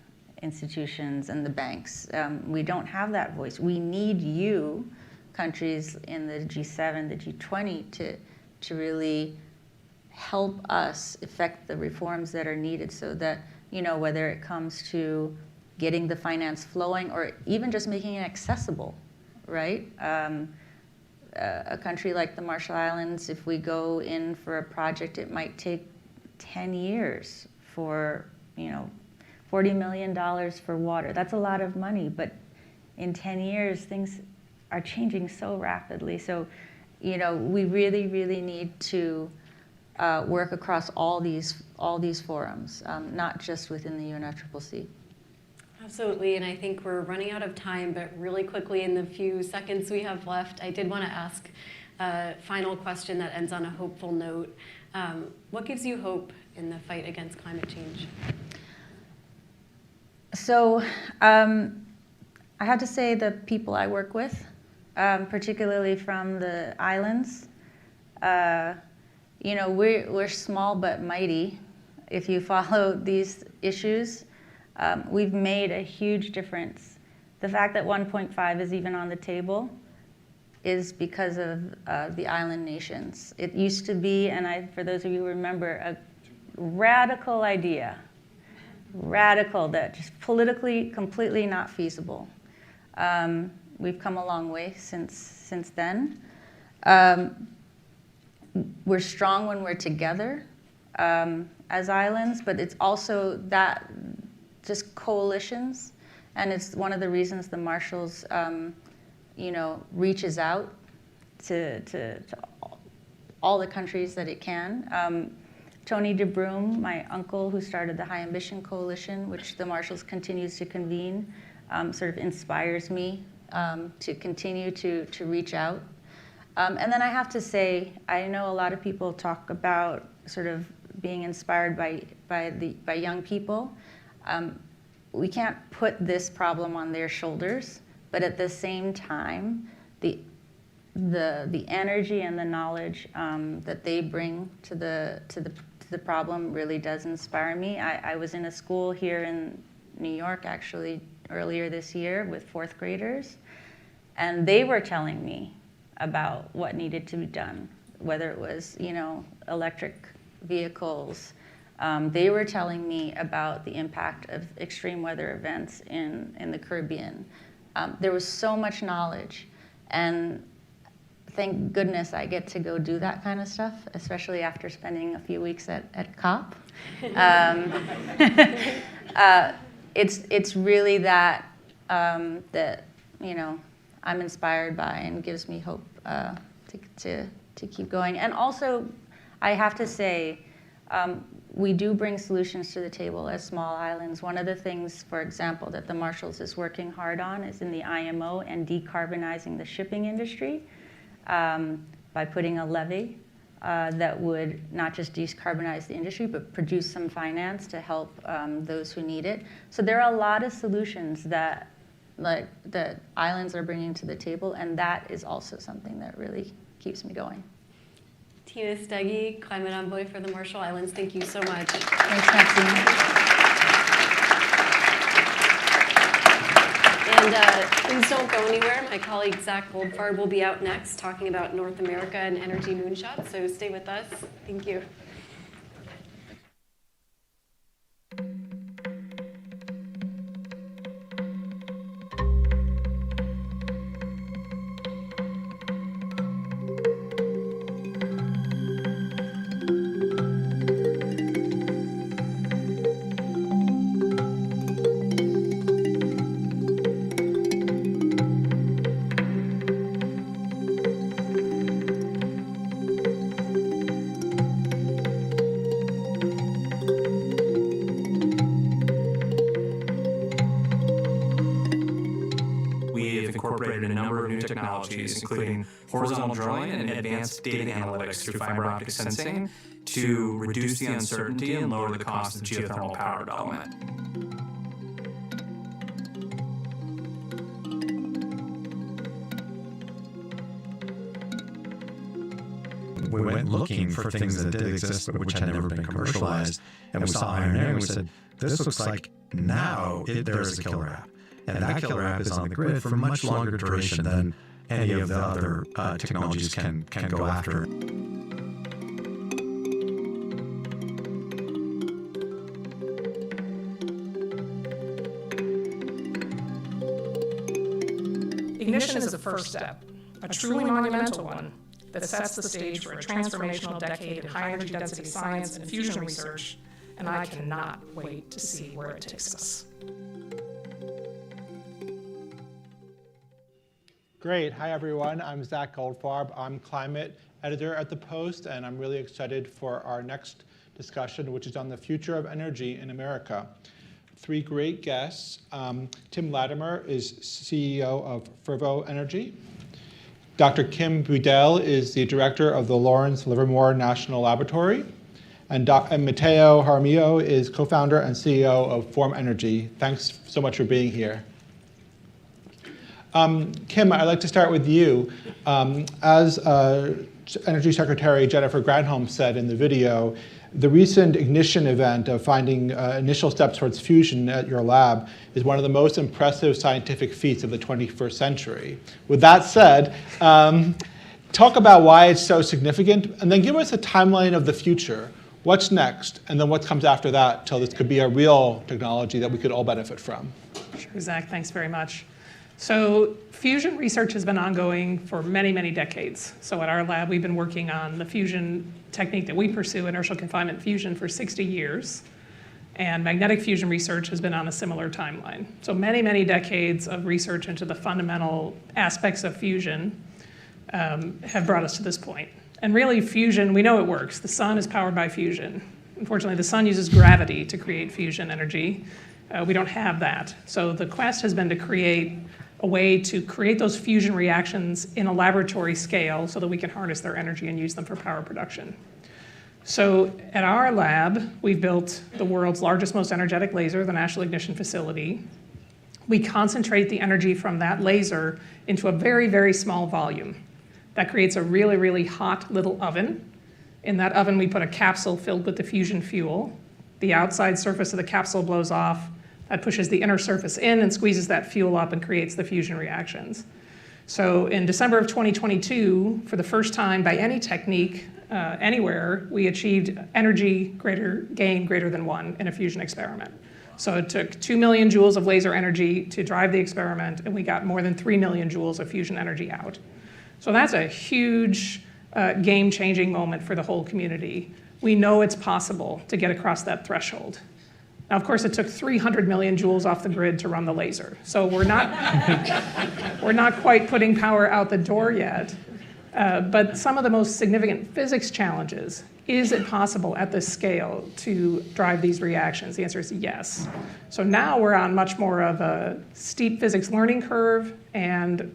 institutions and the banks. We don't have that voice. We need you, countries in the G7, the G20, to really help us effect the reforms that are needed so that, whether it comes to getting the finance flowing or even just making it accessible, right? A country like the Marshall Islands, if we go in for a project, it might take 10 years for, $40 million for water. That's a lot of money, but in 10 years, things are changing so rapidly. So, we really, really need to work across all these forums, not just within the UNFCCC. Absolutely, and I think we're running out of time, but really quickly in the few seconds we have left, I did want to ask a final question that ends on a hopeful note. What gives you hope in the fight against climate change? So I have to say the people I work with, particularly from the islands, we're small but mighty. If you follow these issues, we've made a huge difference. The fact that 1.5 is even on the table is because of the island nations. It used to be, and for those of you who remember, a radical idea, that just politically completely not feasible. We've come a long way since then. We're strong when we're together as islands, but it's also that just coalitions, and it's one of the reasons the Marshalls, reaches out to all the countries that it can. Tony DeBroom, my uncle, who started the High Ambition Coalition, which the Marshalls continues to convene, sort of inspires me to continue to reach out. And then I have to say, I know a lot of people talk about sort of being inspired by young people. we can't put this problem on their shoulders, but at the same time, the energy and the knowledge that they bring to the problem really does inspire me. I was in a school here in New York actually earlier this year with fourth graders, and they were telling me about what needed to be done, whether it was, electric vehicles. They were telling me about the impact of extreme weather events in the Caribbean. There was so much knowledge, and thank goodness I get to go do that kind of stuff, especially after spending a few weeks at COP. It's really that I'm inspired by and gives me hope to keep going. And also, I have to say, we do bring solutions to the table as small islands. One of the things, for example, that the Marshalls is working hard on is in the IMO and decarbonizing the shipping industry by putting a levy that would not just decarbonize the industry, but produce some finance to help those who need it. So there are a lot of solutions that islands are bringing to the table, and that is also something that really keeps me going. Tina Steggy, Climate Envoy for the Marshall Islands, thank you so much. Thanks, Maxine. And please don't go anywhere. My colleague Zach Goldfarb will be out next talking about North America and energy moonshots, so stay with us. Thank you. Technologies, including horizontal drilling and advanced data analytics through fiber optic sensing to reduce the uncertainty and lower the cost of geothermal power development. We went looking for things that did exist but which had never been commercialized, and we saw iron air and we said, this looks like now there's a killer app. And that killer app is on the grid for much longer duration than any of the other technologies can go after. Ignition is a first step, a truly monumental one that sets the stage for a transformational decade in high-energy density science and fusion research, and I cannot wait to see where it takes us. Great. Hi, everyone. I'm Zach Goldfarb. I'm climate editor at The Post, and I'm really excited for our next discussion, which is on the future of energy in America. Three great guests. Tim Latimer is CEO of Fervo Energy. Dr. Kim Budell is the director of the Lawrence Livermore National Laboratory. And Matteo Jaramillo is co-founder and CEO of Form Energy. Thanks so much for being here. Kim, I'd like to start with you. As Energy Secretary Jennifer Granholm said in the video, the recent Ignition event of finding initial steps towards fusion at your lab is one of the most impressive scientific feats of the 21st century. With that said, talk about why it's so significant, and then give us a timeline of the future. What's next, and then what comes after that, till this could be a real technology that we could all benefit from. Sure, Zach, thanks very much. So fusion research has been ongoing for many, many decades. So at our lab, we've been working on the fusion technique that we pursue, inertial confinement fusion, for 60 years. And magnetic fusion research has been on a similar timeline. So many, many decades of research into the fundamental aspects of fusion have brought us to this point. And really, fusion, we know it works. The sun is powered by fusion. Unfortunately, the sun uses gravity to create fusion energy. We don't have that. So the quest has been to create a way to create those fusion reactions in a laboratory scale so that we can harness their energy and use them for power production. So at our lab, we've built the world's largest, most energetic laser, the National Ignition Facility. We concentrate the energy from that laser into a very, very small volume. That creates a really, really hot little oven. In that oven, we put a capsule filled with the fusion fuel. The outside surface of the capsule blows off. That pushes the inner surface in and squeezes that fuel up and creates the fusion reactions. So in December of 2022, for the first time by any technique anywhere, we achieved energy gain greater than 1 in a fusion experiment. So it took 2 million joules of laser energy to drive the experiment, and we got more than 3 million joules of fusion energy out. So that's a huge game-changing moment for the whole community. We know it's possible to get across that threshold. Now, of course, it took 300 million joules off the grid to run the laser. So we're not quite putting power out the door yet. But some of the most significant physics challenges, is it possible at this scale to drive these reactions? The answer is yes. So now we're on much more of a steep physics learning curve and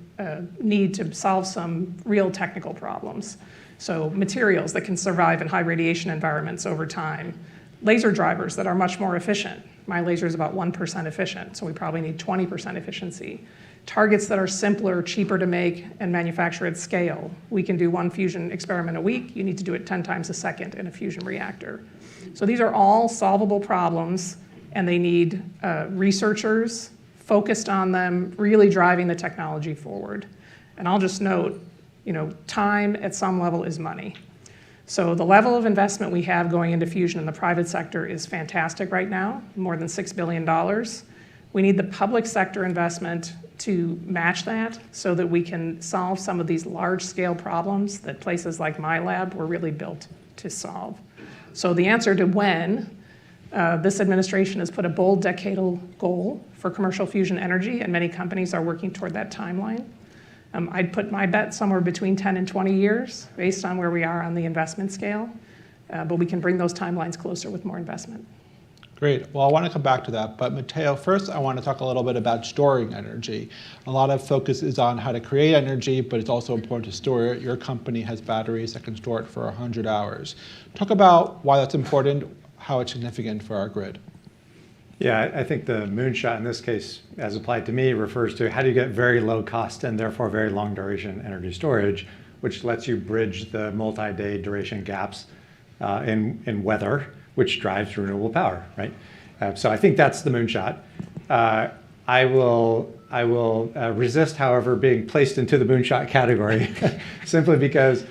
need to solve some real technical problems. So materials that can survive in high radiation environments over time. Laser drivers that are much more efficient. My laser is about 1% efficient, so we probably need 20% efficiency. Targets that are simpler, cheaper to make and manufacture at scale. We can do 1 fusion experiment a week. You need to do it 10 times a second in a fusion reactor. So these are all solvable problems, and they need researchers focused on them, really driving the technology forward. And I'll just note, time at some level is money. So the level of investment we have going into fusion in the private sector is fantastic right now, more than $6 billion. We need the public sector investment to match that so that we can solve some of these large-scale problems that places like my lab were really built to solve. So the answer to when, this administration has put a bold decadal goal for commercial fusion energy, and many companies are working toward that timeline. I'd put my bet somewhere between 10 and 20 years based on where we are on the investment scale, but we can bring those timelines closer with more investment. Great. Well, I want to come back to that, but Matteo, first I want to talk a little bit about storing energy. A lot of focus is on how to create energy, but it's also important to store it. Your company has batteries that can store it for 100 hours. Talk about why that's important, how it's significant for our grid. Yeah, I think the moonshot in this case, as applied to me, refers to how do you get very low cost and therefore very long duration energy storage, which lets you bridge the multi-day duration gaps in weather, which drives renewable power, right? So I think that's the moonshot. I will resist, however, being placed into the moonshot category simply because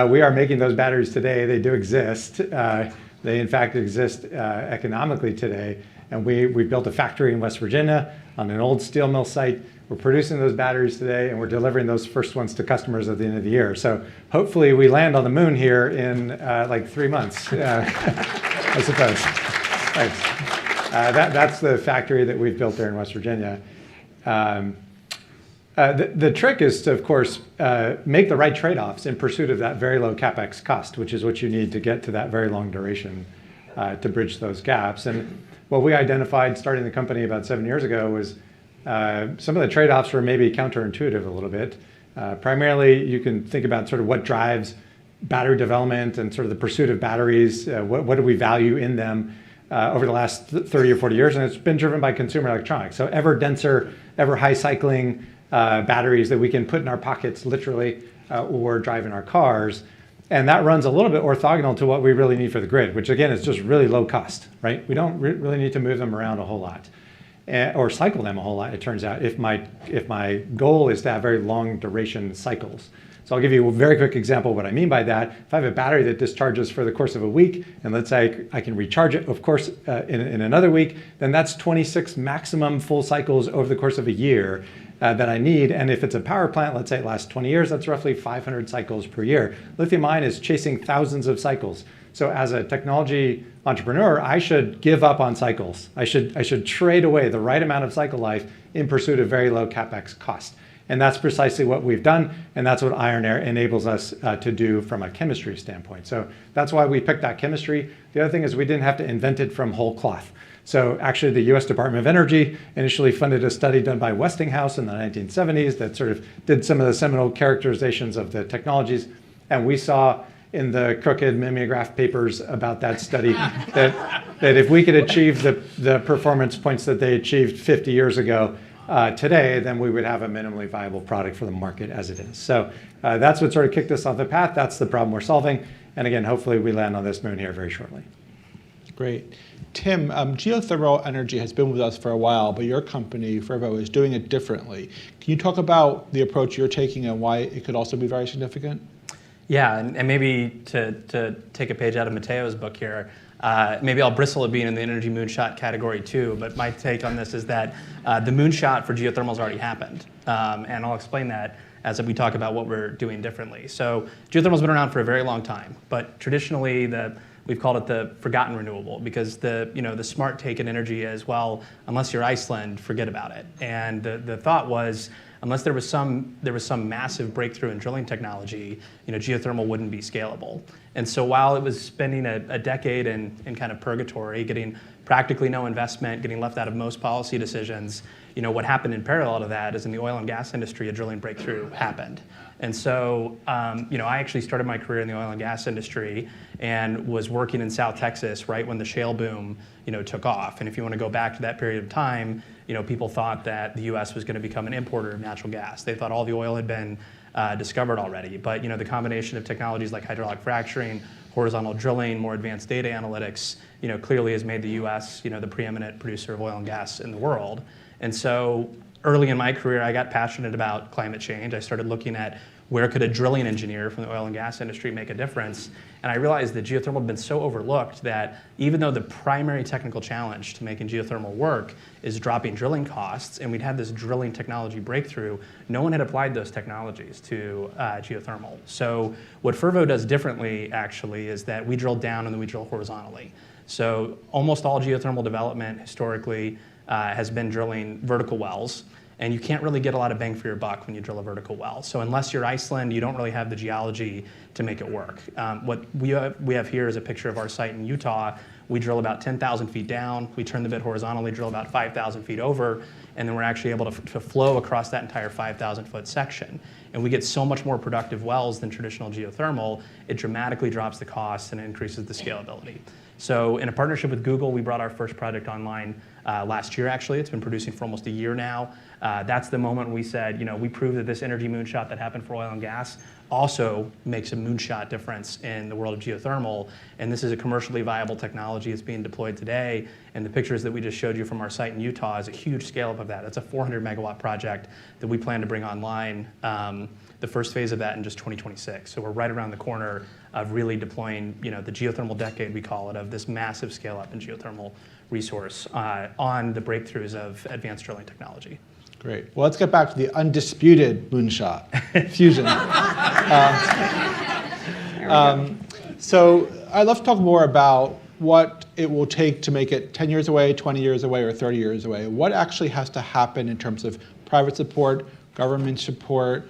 we are making those batteries today. They do exist. They in fact exist economically today. And we built a factory in West Virginia on an old steel mill site. We're producing those batteries today, and we're delivering those first ones to customers at the end of the year. So hopefully we land on the moon here in like 3 months, I suppose. Thanks. That's the factory that we've built there in West Virginia. The trick is to, of course, make the right trade-offs in pursuit of that very low CapEx cost, which is what you need to get to that very long duration to bridge those gaps. And what we identified starting the company about 7 years ago was some of the trade-offs were maybe counterintuitive a little bit. Primarily, you can think about sort of what drives battery development and sort of the pursuit of batteries. What do we value in them over the last 30 or 40 years? And it's been driven by consumer electronics. So ever denser, ever high cycling batteries that we can put in our pockets literally or drive in our cars. And that runs a little bit orthogonal to what we really need for the grid, which again is just really low cost, right? We don't really need to move them around a whole lot or cycle them a whole lot, it turns out, if my goal is to have very long duration cycles. So I'll give you a very quick example of what I mean by that. If I have a battery that discharges for the course of a week, and let's say I can recharge it, of course, in another week, then that's 26 maximum full cycles over the course of a year that I need. And if it's a power plant, let's say it lasts 20 years, that's roughly 500 cycles per year. Lithium-ion is chasing thousands of cycles. So as a technology entrepreneur, I should give up on cycles. I should trade away the right amount of cycle life in pursuit of very low CapEx cost. And that's precisely what we've done, and that's what Iron Air enables us to do from a chemistry standpoint. So that's why we picked that chemistry. The other thing is we didn't have to invent it from whole cloth. So actually the US Department of Energy initially funded a study done by Westinghouse in the 1970s that sort of did some of the seminal characterizations of the technologies. And we saw in the crooked mimeograph papers about that study that if we could achieve the performance points that they achieved 50 years ago today, then we would have a minimally viable product for the market as it is. So that's what sort of kicked us off the path. That's the problem we're solving. And again, hopefully we land on this moon here very shortly. Great. Tim, geothermal energy has been with us for a while, but your company, Fervo, is doing it differently. Can you talk about the approach you're taking and why it could also be very significant? Yeah, and maybe to take a page out of Matteo's book here, maybe I'll bristle at being in the energy moonshot category too, but my take on this is that the moonshot for geothermal has already happened. And I'll explain that as we talk about what we're doing differently. So geothermal's been around for a very long time, but traditionally we've called it the forgotten renewable because the smart take in energy is, well, unless you're Iceland, forget about it. And the thought was, unless there was some massive breakthrough in drilling technology, geothermal wouldn't be scalable. And so while it was spending a decade in kind of purgatory, getting practically no investment, getting left out of most policy decisions, what happened in parallel to that is in the oil and gas industry, a drilling breakthrough happened. And so, I actually started my career in the oil and gas industry and was working in South Texas right when the shale boom, took off. And if you want to go back to that period of time, people thought that the U.S. was going to become an importer of natural gas. They thought all the oil had been discovered already. But, the combination of technologies like hydraulic fracturing, horizontal drilling, more advanced data analytics, clearly has made the U.S., the preeminent producer of oil and gas in the world. And so early in my career, I got passionate about climate change. I started looking at where could a drilling engineer from the oil and gas industry make a difference? And I realized that geothermal had been so overlooked that even though the primary technical challenge to making geothermal work is dropping drilling costs, and we'd had this drilling technology breakthrough, no one had applied those technologies to geothermal. So what Fervo does differently, actually, is that we drill down and then we drill horizontally. So almost all geothermal development historically has been drilling vertical wells. And you can't really get a lot of bang for your buck when you drill a vertical well. So unless you're Iceland, you don't really have the geology to make it work. What we have here is a picture of our site in Utah. We drill about 10,000 feet down. We turn the bit horizontally, drill about 5,000 feet over, and then we're actually able to flow across that entire 5,000-foot section. And we get so much more productive wells than traditional geothermal. It dramatically drops the cost and increases the scalability. So in a partnership with Google, we brought our first project online last year, actually. It's been producing for almost a year now. That's the moment we said, we proved that this energy moonshot that happened for oil and gas also makes a moonshot difference in the world of geothermal. And this is a commercially viable technology that's being deployed today. And the pictures that we just showed you from our site in Utah is a huge scale up of that. It's a 400 megawatt project that we plan to bring online, the first phase of that in just 2026. So we're right around the corner of really deploying, the geothermal decade, we call it, of this massive scale up in geothermal resource on the breakthroughs of advanced drilling technology. Great. Well, let's get back to the undisputed moonshot, fusion. So I'd love to talk more about what it will take to make it 10 years away, 20 years away, or 30 years away. What actually has to happen in terms of private support, government support,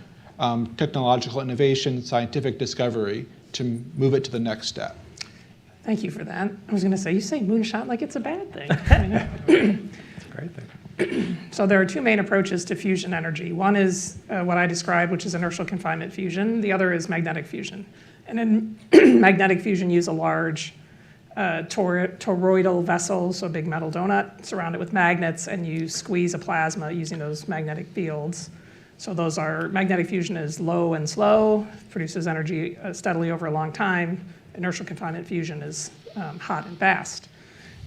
technological innovation, scientific discovery to move it to the next step? Thank you for that. I was going to say, you say moonshot like it's a bad thing. It's a great thing. So there are two main approaches to fusion energy. One is what I described, which is inertial confinement fusion. The other is magnetic fusion. And in magnetic fusion, use a large toroidal vessel, so a big metal donut, surround it with magnets, and you squeeze a plasma using those magnetic fields. So those are, magnetic fusion is low and slow, produces energy steadily over a long time. Inertial confinement fusion is hot and fast.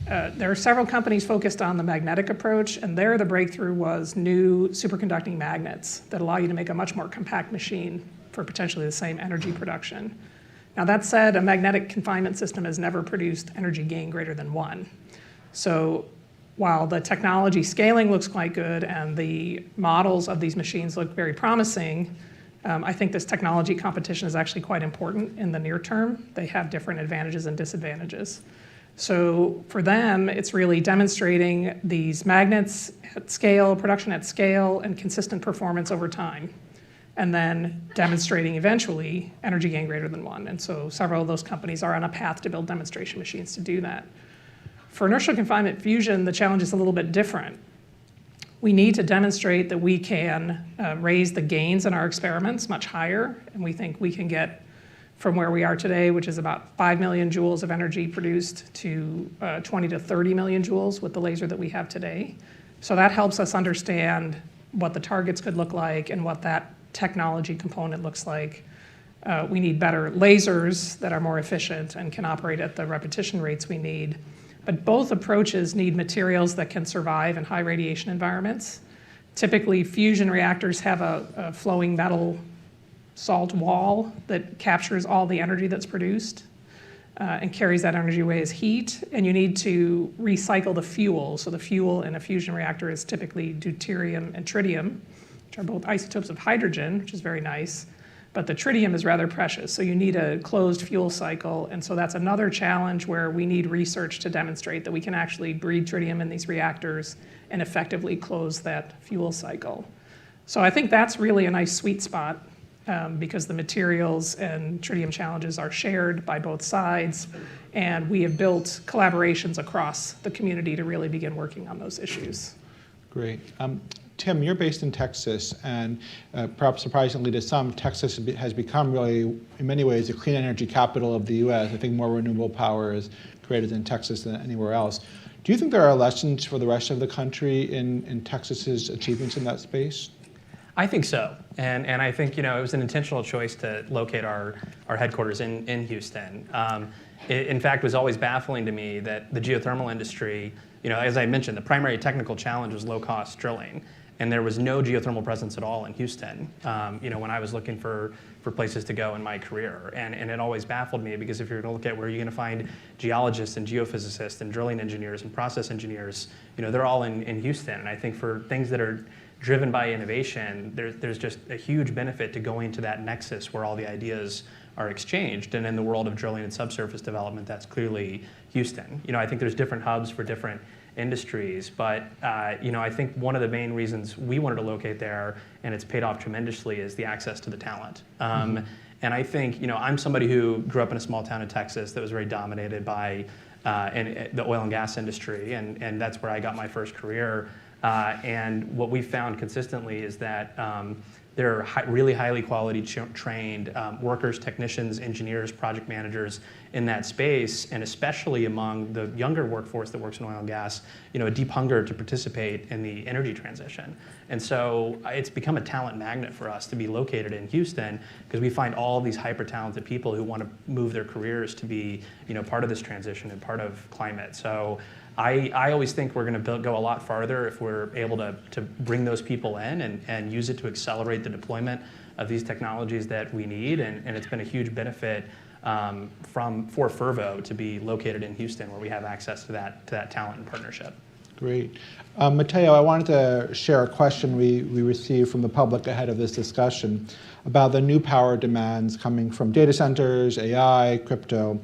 There are several companies focused on the magnetic approach, and there the breakthrough was new superconducting magnets that allow you to make a much more compact machine for potentially the same energy production. Now that said, a magnetic confinement system has never produced energy gain greater than 1. So while the technology scaling looks quite good and the models of these machines look very promising, I think this technology competition is actually quite important in the near term. They have different advantages and disadvantages. So for them, it's really demonstrating these magnets at scale, production at scale, and consistent performance over time, and then demonstrating eventually energy gain greater than 1. And so several of those companies are on a path to build demonstration machines to do that. For inertial confinement fusion, the challenge is a little bit different. We need to demonstrate that we can raise the gains in our experiments much higher, and we think we can get from where we are today, which is about 5 million joules of energy produced, to 20 to 30 million joules with the laser that we have today. So that helps us understand what the targets could look like and what that technology component looks like. We need better lasers that are more efficient and can operate at the repetition rates we need. But both approaches need materials that can survive in high radiation environments. Typically, fusion reactors have a flowing metal salt wall that captures all the energy that's produced and carries that energy away as heat. And you need to recycle the fuel. So the fuel in a fusion reactor is typically deuterium and tritium, which are both isotopes of hydrogen, which is very nice. But the tritium is rather precious, so you need a closed fuel cycle. And so that's another challenge where we need research to demonstrate that we can actually breed tritium in these reactors and effectively close that fuel cycle. So I think that's really a nice sweet spot because the materials and tritium challenges are shared by both sides. And we have built collaborations across the community to really begin working on those issues. Great. Tim, you're based in Texas, and perhaps surprisingly to some, Texas has become really, in many ways, the clean energy capital of the US. I think more renewable power is created in Texas than anywhere else. Do you think there are lessons for the rest of the country in Texas's achievements in that space? I think so, and I think it was an intentional choice to locate our headquarters in Houston. It, in fact, was always baffling to me that the geothermal industry, as I mentioned, the primary technical challenge was low-cost drilling. And there was no geothermal presence at all in Houston, when I was looking for places to go in my career. And it always baffled me because if you're going to look at where you're going to find geologists and geophysicists and drilling engineers and process engineers, they're all in Houston. And I think for things that are driven by innovation, there's just a huge benefit to going to that nexus where all the ideas are exchanged. And in the world of drilling and subsurface development, that's clearly Houston. I think there's different hubs for different industries, but I think one of the main reasons we wanted to locate there, and it's paid off tremendously, is the access to the talent. And I think I'm somebody who grew up in a small town in Texas that was very dominated by the oil and gas industry, and that's where I got my first career. And what we found consistently is that there are really highly quality trained workers, technicians, engineers, project managers in that space, and especially among the younger workforce that works in oil and gas, a deep hunger to participate in the energy transition. And so it's become a talent magnet for us to be located in Houston because we find all these hyper-talented people who want to move their careers to be part of this transition and part of climate. So I always think we're going to go a lot farther if we're able to bring those people in and use it to accelerate the deployment of these technologies that we need. And it's been a huge benefit for Fervo to be located in Houston, where we have access to that talent and partnership. Great. Matteo, I wanted to share a question we received from the public ahead of this discussion about the new power demands coming from data centers, AI, crypto.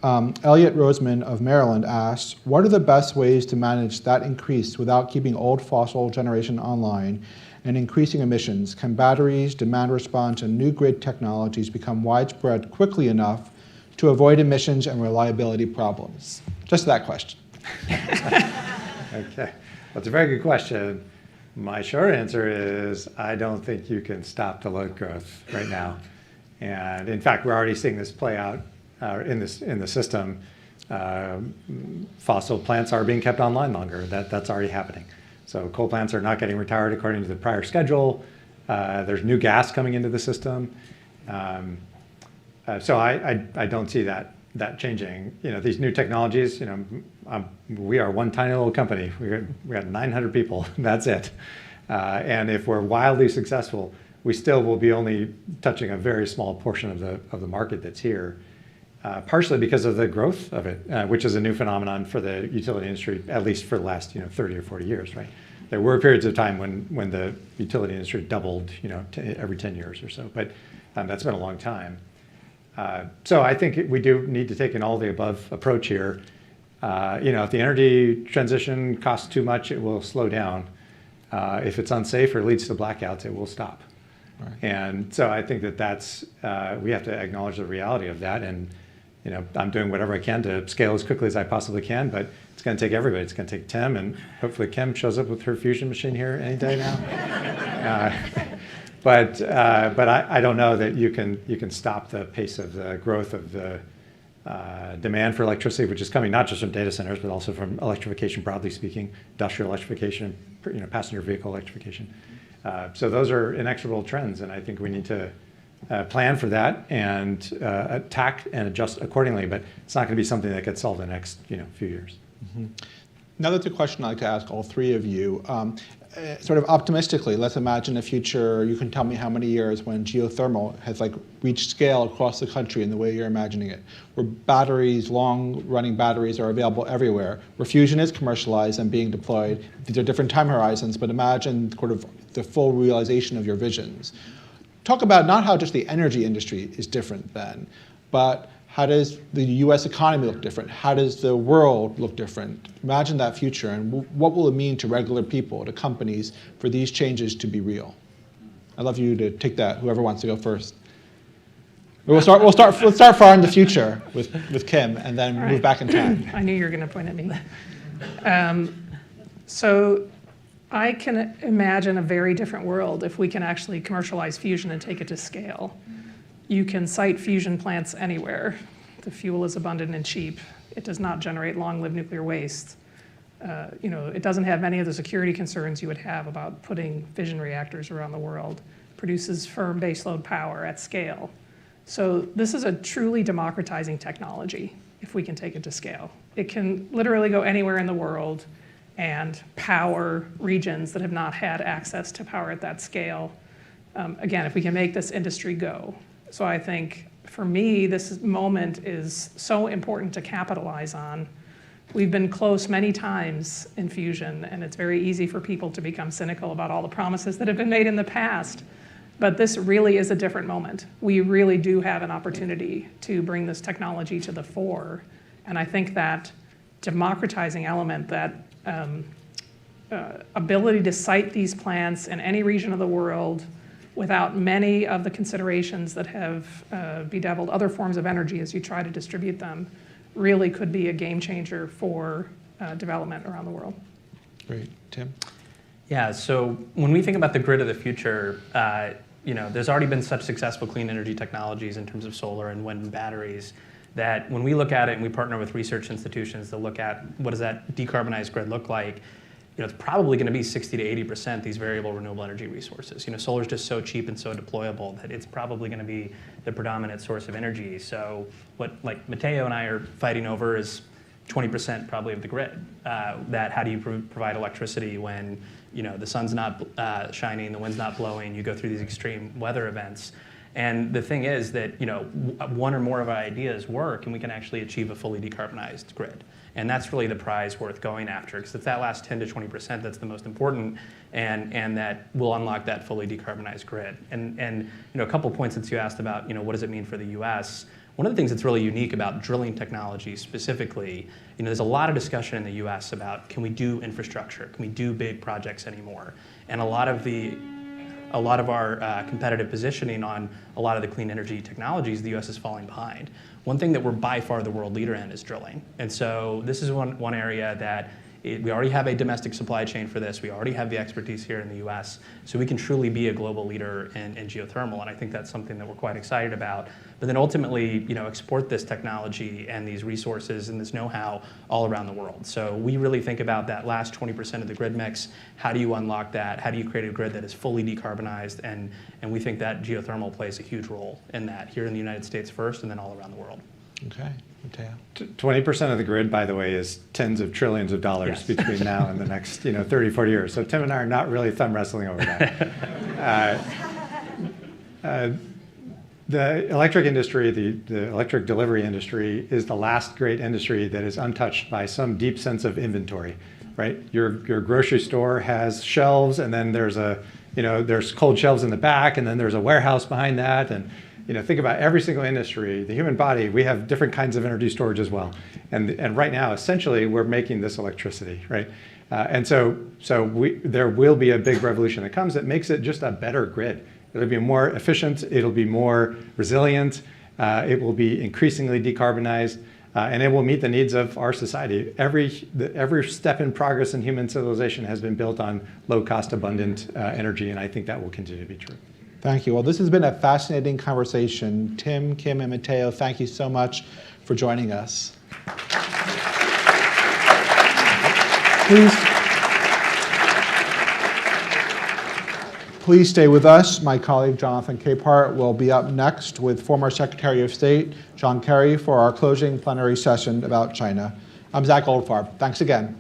Elliot Roseman of Maryland asks, what are the best ways to manage that increase without keeping old fossil generation online and increasing emissions? Can batteries, demand response, and new grid technologies become widespread quickly enough to avoid emissions and reliability problems? Just that question. Okay, that's a very good question. My short answer is I don't think you can stop the load growth right now. And in fact, we're already seeing this play out in the system. Fossil plants are being kept online longer. That's already happening. So coal plants are not getting retired according to the prior schedule. There's new gas coming into the system. So I don't see that changing. These new technologies, we are one tiny little company. We got 900 people, that's it. And if we're wildly successful, we still will be only touching a very small portion of the market that's here. Partially because of the growth of it, which is a new phenomenon for the utility industry, at least for the last 30 or 40 years, right? There were periods of time when the utility industry doubled, every 10 years or so, but that's been a long time. So I think we do need to take an all the above approach here. If the energy transition costs too much, it will slow down. If it's unsafe or leads to blackouts, it will stop. Right. And so I think that's we have to acknowledge the reality of that. And I'm doing whatever I can to scale as quickly as I possibly can, but it's going to take everybody. It's going to take Tim, and hopefully Kim shows up with her fusion machine here any day now. I don't know that you can stop the pace of the growth of the demand for electricity, which is coming not just from data centers, but also from electrification, broadly speaking, industrial electrification, passenger vehicle electrification. So those are inexorable trends, and I think we need to plan for that and attack and adjust accordingly. But it's not going to be something that gets solved in the next few years. Mm-hmm. Now that's a question I'd like to ask all three of you. Sort of optimistically, let's imagine a future, you can tell me how many years, when geothermal has reached scale across the country in the way you're imagining it, where batteries, long-running batteries are available everywhere, where fusion is commercialized and being deployed. These are different time horizons, but imagine sort of the full realization of your visions. Talk about not how just the energy industry is different then, but how does the US economy look different? How does the world look different? Imagine that future, and what will it mean to regular people, to companies, for these changes to be real? I'd love you to take that, whoever wants to go first. Let's start far in the future with Kim, and then move back in time. I knew you were going to point at me. So I can imagine a very different world if we can actually commercialize fusion and take it to scale. You can site fusion plants anywhere. The fuel is abundant and cheap. It does not generate long-lived nuclear waste. It doesn't have many of the security concerns you would have about putting fission reactors around the world. Produces firm baseload power at scale. So this is a truly democratizing technology if we can take it to scale. It can literally go anywhere in the world and power regions that have not had access to power at that scale. Again, if we can make this industry go. So I think, for me, this moment is so important to capitalize on. We've been close many times in fusion, and it's very easy for people to become cynical about all the promises that have been made in the past. But this really is a different moment. We really do have an opportunity to bring this technology to the fore. And I think that democratizing element, that ability to site these plants in any region of the world without many of the considerations that have bedeviled other forms of energy as you try to distribute them, really could be a game changer for development around the world. Great. Tim? Yeah, so when we think about the grid of the future, there's already been such successful clean energy technologies in terms of solar and wind and batteries that when we look at it and we partner with research institutions to look at what does that decarbonized grid look like, it's probably going to be 60 to 80% these variable renewable energy resources. Solar is just so cheap and so deployable that it's probably going to be the predominant source of energy. So what Matteo and I are fighting over is 20% probably of the grid. That how do you provide electricity when the sun's not shining, the wind's not blowing, you go through these extreme weather events. And the thing is that one or more of our ideas work and we can actually achieve a fully decarbonized grid. And that's really the prize worth going after, because it's that last 10 to 20% that's the most important, and that will unlock that fully decarbonized grid. And a couple points since you asked about what does it mean for the US. One of the things that's really unique about drilling technology specifically, there's a lot of discussion in the US about can we do infrastructure, can we do big projects anymore? And a lot of our competitive positioning on a lot of the clean energy technologies, the US is falling behind. One thing that we're by far the world leader in is drilling. And so this is one area that we already have a domestic supply chain for this. We already have the expertise here in the US. So we can truly be a global leader in geothermal. And I think that's something that we're quite excited about. But then ultimately, export this technology and these resources and this know-how all around the world. So we really think about that last 20% of the grid mix. How do you unlock that? How do you create a grid that is fully decarbonized? And we think that geothermal plays a huge role in that here in the United States first and then all around the world. Okay. Matteo? 20% of the grid, by the way, is tens of trillions of dollars between now and the next 30, 40 years. So Tim and I are not really thumb wrestling over that. The electric industry, the electric delivery industry, is the last great industry that is untouched by some deep sense of inventory, right? Your grocery store has shelves, and then there's cold shelves in the back, and then there's a warehouse behind that, and think about every single industry, the human body, we have different kinds of energy storage as well. And right now, essentially, we're making this electricity, right? And so there will be a big revolution that comes that makes it just a better grid. It'll be more efficient, it'll be more resilient, it will be increasingly decarbonized, and it will meet the needs of our society. Every step in progress in human civilization has been built on low-cost, abundant energy, and I think that will continue to be true. Thank you. Well, this has been a fascinating conversation. Tim, Kim, and Matteo, thank you so much for joining us. Please stay with us. My colleague Jonathan Capehart will be up next with former Secretary of State John Kerry for our closing plenary session about China. I'm Zach Goldfarb. Thanks again.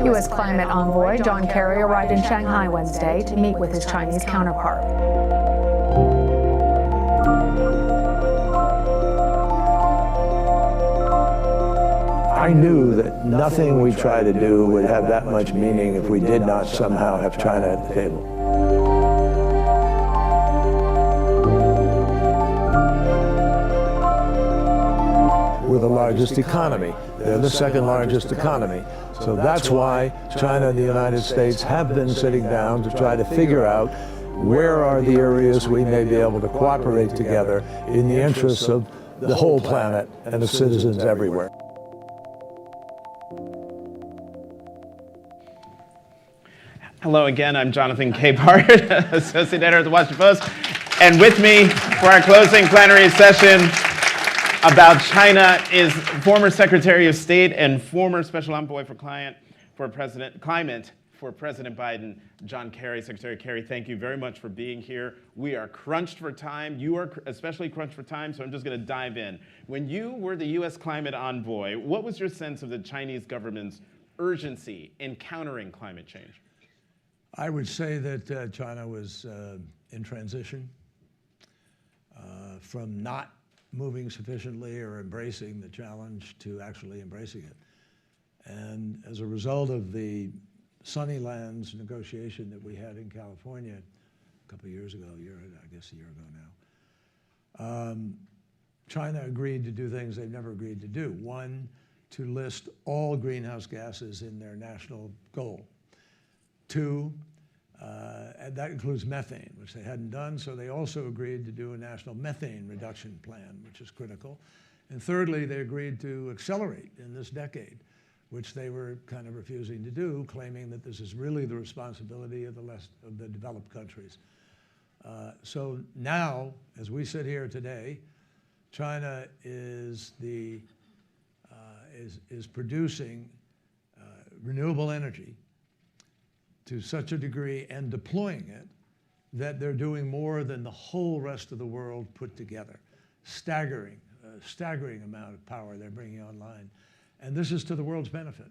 U.S. climate envoy John Kerry arrived in Shanghai Wednesday to meet with his Chinese counterpart. I knew that nothing we try to do would have that much meaning if we did not somehow have China at the table. We're the largest economy. They're the second largest economy. So that's why China and the United States have been sitting down to try to figure out where are the areas we may be able to cooperate together in the interests of the whole planet and of citizens everywhere. Hello again, I'm Jonathan Capehart, Associate Editor at the Washington Post. And with me for our closing plenary session about China is former Secretary of State and former Special Envoy for Climate for President Biden, John Kerry. Secretary Kerry, thank you very much for being here. We are crunched for time. You are especially crunched for time, so I'm just going to dive in. When you were the U.S. climate envoy, what was your sense of the Chinese government's urgency in countering climate change? I would say that China was in transition from not moving sufficiently or embracing the challenge to actually embracing it. And as a result of the Sunnylands negotiation that we had in California a couple of years ago, I guess a year ago now, China agreed to do things they've never agreed to do. One, to list all greenhouse gases in their national goal. Two, and that includes methane, which they hadn't done, so they also agreed to do a national methane reduction plan, which is critical. And thirdly, they agreed to accelerate in this decade, which they were kind of refusing to do, claiming that this is really the responsibility of the developed countries. So now, as we sit here today, China is producing renewable energy to such a degree and deploying it that they're doing more than the whole rest of the world put together. Staggering amount of power they're bringing online. And this is to the world's benefit.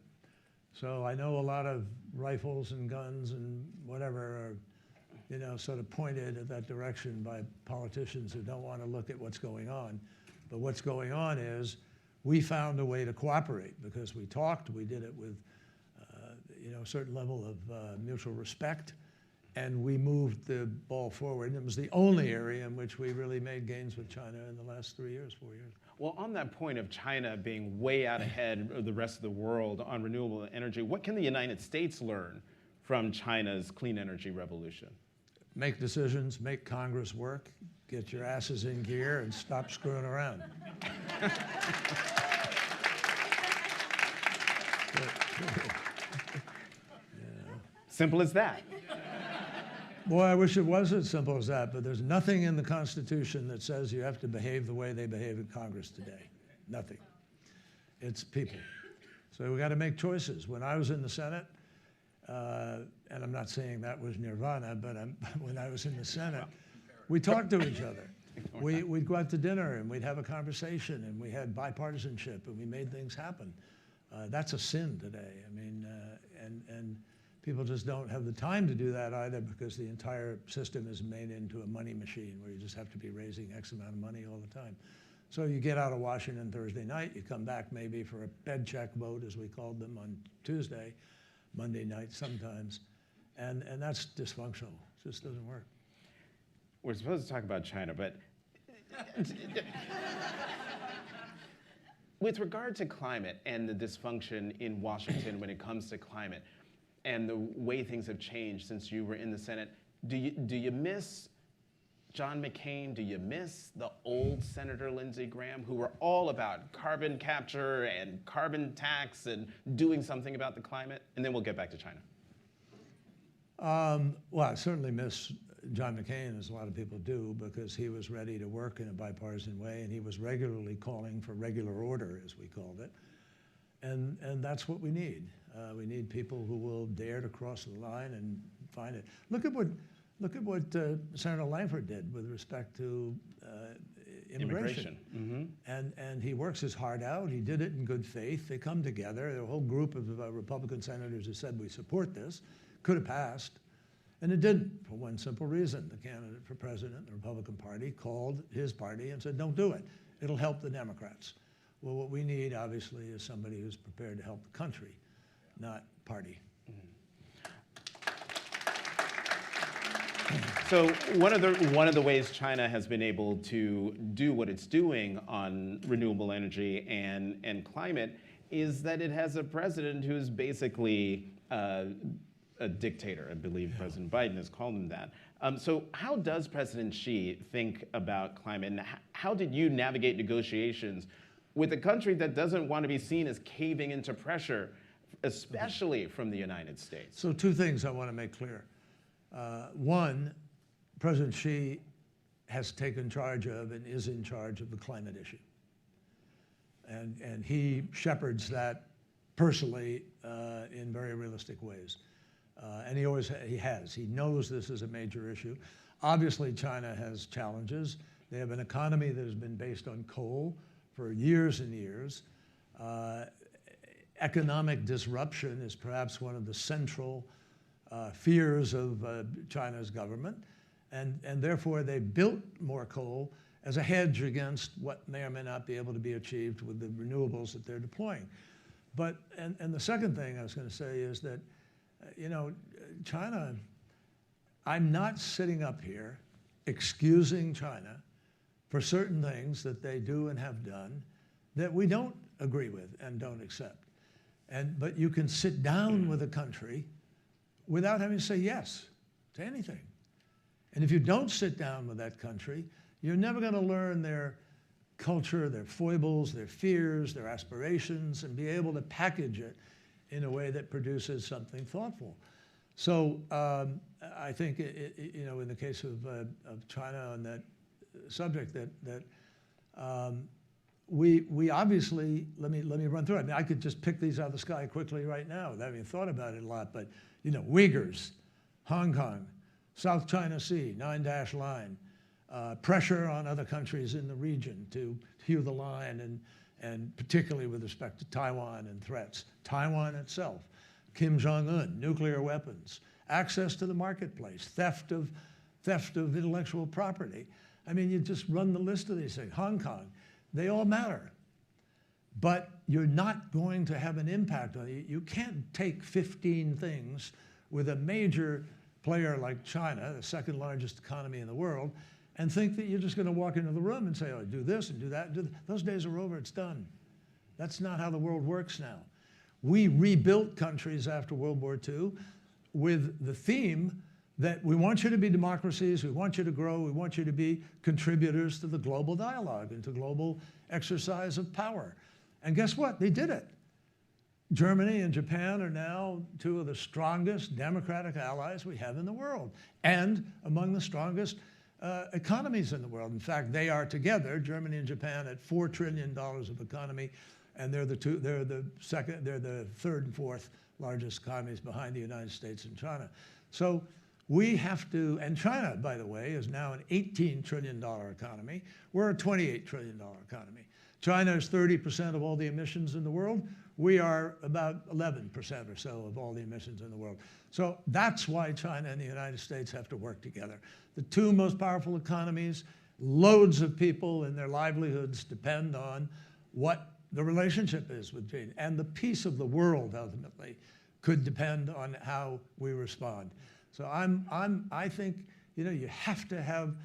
So I know a lot of rifles and guns and whatever are, sort of pointed at that direction by politicians who don't want to look at what's going on. But what's going on is we found a way to cooperate because we talked, we did it with a certain level of mutual respect, and we moved the ball forward. And it was the only area in which we really made gains with China in the last 4 years. Well, on that point of China being way out ahead of the rest of the world on renewable energy, what can the United States learn from China's clean energy revolution? Make decisions, make Congress work, get your asses in gear, and stop screwing around. Simple as that. Boy, I wish it was as simple as that, but there's nothing in the Constitution that says you have to behave the way they behave in Congress today. Nothing. It's people. So we got to make choices. When I was in the Senate, and I'm not saying that was nirvana, but when I was in the Senate, we talked to each other. We'd go out to dinner and we'd have a conversation and we had bipartisanship and we made things happen. That's a sin today. I mean, and people just don't have the time to do that either because the entire system is made into a money machine where you just have to be raising X amount of money all the time. So you get out of Washington Thursday night, you come back maybe for a bed check vote, as we called them, on Tuesday, Monday night sometimes, and that's dysfunctional. It just doesn't work. We're supposed to talk about China, but with regard to climate and the dysfunction in Washington when it comes to climate and the way things have changed since you were in the Senate, do you miss John McCain? Do you miss the old Senator Lindsey Graham, who were all about carbon capture and carbon tax and doing something about the climate? And then we'll get back to China. Well, I certainly miss John McCain, as a lot of people do, because he was ready to work in a bipartisan way, and he was regularly calling for regular order, as we called it. And that's what we need. We need people who will dare to cross the line and find it. Look at what Senator Langford did with respect to immigration. And he works his heart out. He did it in good faith. They come together. A whole group of Republican senators who said, we support this. Could have passed. And it didn't, for one simple reason. The candidate for president of the Republican Party called his party and said, don't do it. It'll help the Democrats. Well, what we need, obviously, is somebody who's prepared to help the country, not party. So one of the ways China has been able to do what it's doing on renewable energy and climate is that it has a president who's basically a dictator. I believe President Biden has called him that. So how does President Xi think about climate, and how did you navigate negotiations with a country that doesn't want to be seen as caving into pressure, especially from the United States? So two things I want to make clear. One, President Xi has taken charge of and is in charge of the climate issue. And he shepherds that personally in very realistic ways. And he has. He knows this is a major issue. Obviously, China has challenges. They have an economy that has been based on coal for years and years. Economic disruption is perhaps one of the central fears of China's government. And therefore, they built more coal as a hedge against what may or may not be able to be achieved with the renewables that they're deploying. But, and the second thing I was going to say is that, China, I'm not sitting up here excusing China for certain things that they do and have done that we don't agree with and don't accept. But you can sit down with a country without having to say yes to anything. And if you don't sit down with that country, you're never going to learn their culture, their foibles, their fears, their aspirations, and be able to package it in a way that produces something thoughtful. So I think, in the case of China on that subject, that we obviously, let me run through it. I mean, I could just pick these out of the sky quickly right now without having thought about it a lot, but Uyghurs, Hong Kong, South China Sea, 9-dash line, pressure on other countries in the region to hew the line, and particularly with respect to Taiwan and threats. Taiwan itself, Kim Jong-un, nuclear weapons, access to the marketplace, theft of intellectual property. I mean, you just run the list of these things. Hong Kong, they all matter. But you're not going to have an impact on it. You can't take 15 things with a major player like China, the second largest economy in the world, and think that you're just going to walk into the room and say, oh, do this and do that. Those days are over, it's done. That's not how the world works now. We rebuilt countries after World War II with the theme that we want you to be democracies, we want you to grow, we want you to be contributors to the global dialogue and to global exercise of power. And guess what? They did it. Germany and Japan are now two of the strongest democratic allies we have in the world, and among the strongest economies in the world. In fact, they are together, Germany and Japan, at $4 trillion of economy, and they're the third and fourth largest economies behind the United States and China. So we have to, and China, by the way, is now an $18 trillion economy. We're a $28 trillion economy. China is 30% of all the emissions in the world. We are about 11% or so of all the emissions in the world. So that's why China and the United States have to work together. The two most powerful economies Loads of people and their livelihoods depend on what the relationship is with change. And the peace of the world, ultimately, could depend on how we respond. So I think, you know, you have to have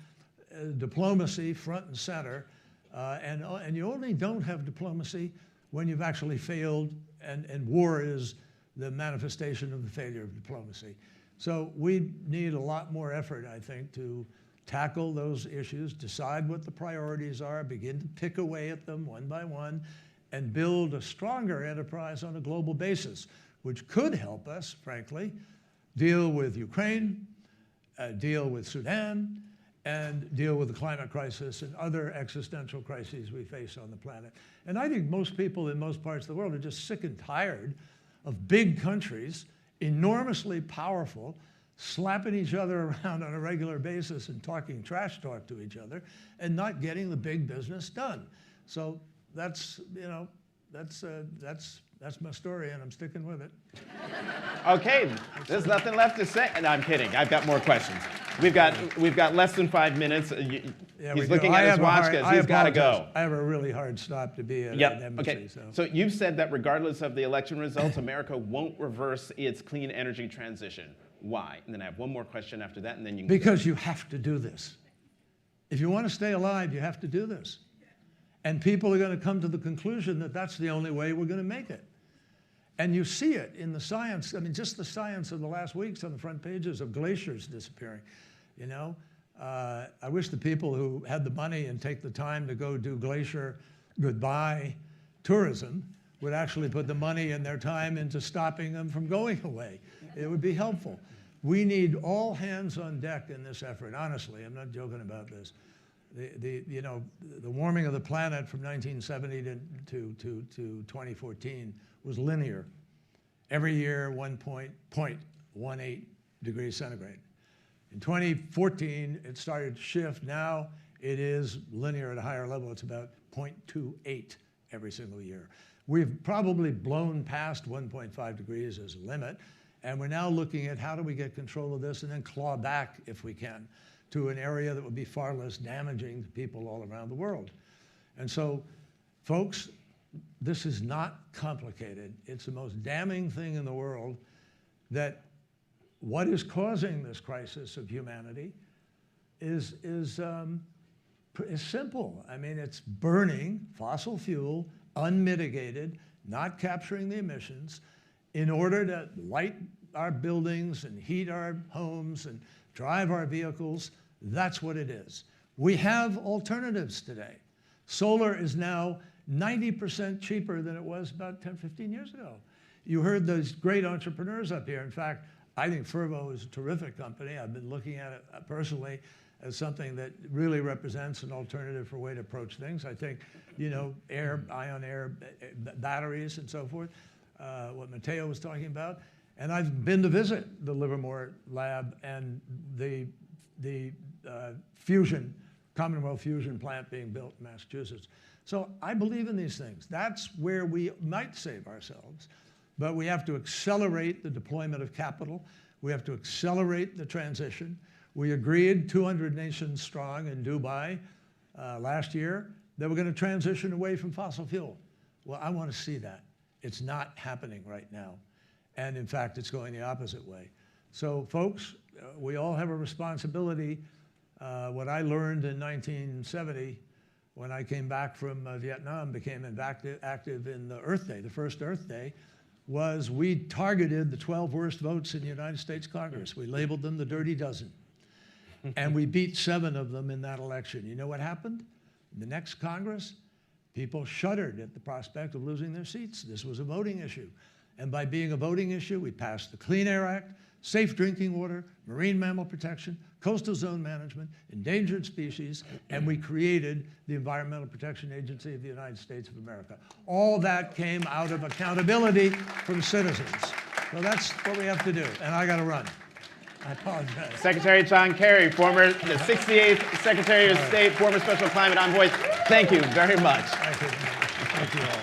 diplomacy front and center, and you only don't have diplomacy when you've actually failed, and war is the manifestation of the failure of diplomacy. So we need a lot more effort, I think, to tackle those issues, decide what the priorities are, begin to pick away at them one by one, and build a stronger enterprise on a global basis, which could help us, frankly, deal with Ukraine, deal with Sudan, and deal with the climate crisis and other existential crises we face on the planet. And I think most people in most parts of the world are just sick and tired of big countries, enormously powerful, slapping each other around on a regular basis and talking trash talk to each other and not getting the big business done. So that's, you know, that's my story, and I'm sticking with it. Okay, there's nothing left to say. No, I'm kidding. I've got more questions. We've got less than 5 minutes. He's looking at his watch because he's got to go. I have a really hard stop to be at an embassy. Okay. So you've said that regardless of the election results, America won't reverse its clean energy transition. Why? And then I have one more question after that, and then you can. Because you have to do this. If you want to stay alive, you have to do this. And people are going to come to the conclusion that that's the only way we're going to make it. And you see it in the science. I mean, just the science of the last weeks on the front pages of glaciers disappearing. You know, I wish the people who had the money and take the time to go do glacier goodbye tourism would actually put the money and their time into stopping them from going away. It would be helpful. We need all hands on deck in this effort. Honestly, I'm not joking about this. You know, the warming of the planet from 1970 to 2014 was linear. Every year, 1.18 degrees centigrade. In 2014, it started to shift. Now it is linear at a higher level. It's about 0.28 every single year. We've probably blown past 1.5 degrees as a limit, and we're now looking at how do we get control of this and then claw back, if we can, to an area that would be far less damaging to people all around the world. And so, folks, this is not complicated. It's the most damning thing in the world that what is causing this crisis of humanity is simple. I mean, it's burning fossil fuel, unmitigated, not capturing the emissions, in order to light our buildings and heat our homes and drive our vehicles. That's what it is. We have alternatives today. Solar is now 90% cheaper than it was about 10, 15 years ago. You heard those great entrepreneurs up here. In fact, I think Fervo is a terrific company. I've been looking at it personally as something that really represents an alternative for a way to approach things. I think, you know, ion air batteries and so forth, what Matteo was talking about. And I've been to visit the Livermore lab and the Commonwealth fusion plant being built in Massachusetts. So I believe in these things. That's where we might save ourselves. But we have to accelerate the deployment of capital. We have to accelerate the transition. We agreed, 200 nations strong in Dubai last year, that we're going to transition away from fossil fuel. Well, I want to see that. It's not happening right now. And in fact, it's going the opposite way. So folks, we all have a responsibility. What I learned in 1970, when I came back from Vietnam, became active in the Earth Day, the first Earth Day, was we targeted the 12 worst votes in the United States Congress. We labeled them the Dirty Dozen. And we beat 7 of them in that election. You know what happened? In the next Congress, people shuddered at the prospect of losing their seats. This was a voting issue. And by being a voting issue, we passed the Clean Air Act, safe drinking water, marine mammal protection, coastal zone management, endangered species, and we created the Environmental Protection Agency of the United States of America. All that came out of accountability from citizens. So that's what we have to do, and I got to run. I apologize. Secretary John Kerry, the 68th Secretary of State, former Special Climate Envoy, thank you very much. Thank you. Thank you all.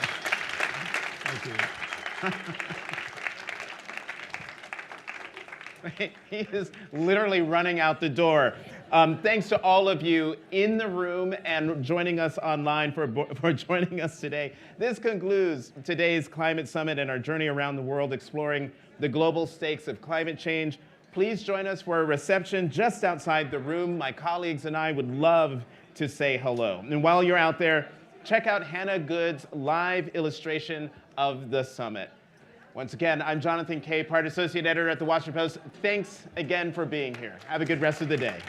Thank you. He is literally running out the door. Thanks to all of you in the room and joining us online for joining us today. This concludes today's Climate Summit and our journey around the world exploring the global stakes of climate change. Please join us for a reception just outside the room. My colleagues and I would love to say hello. And while you're out there, check out Hannah Good's live illustration of the summit. Once again, I'm Jonathan Capehart, Associate Editor at The Washington Post. Thanks again for being here. Have a good rest of the day.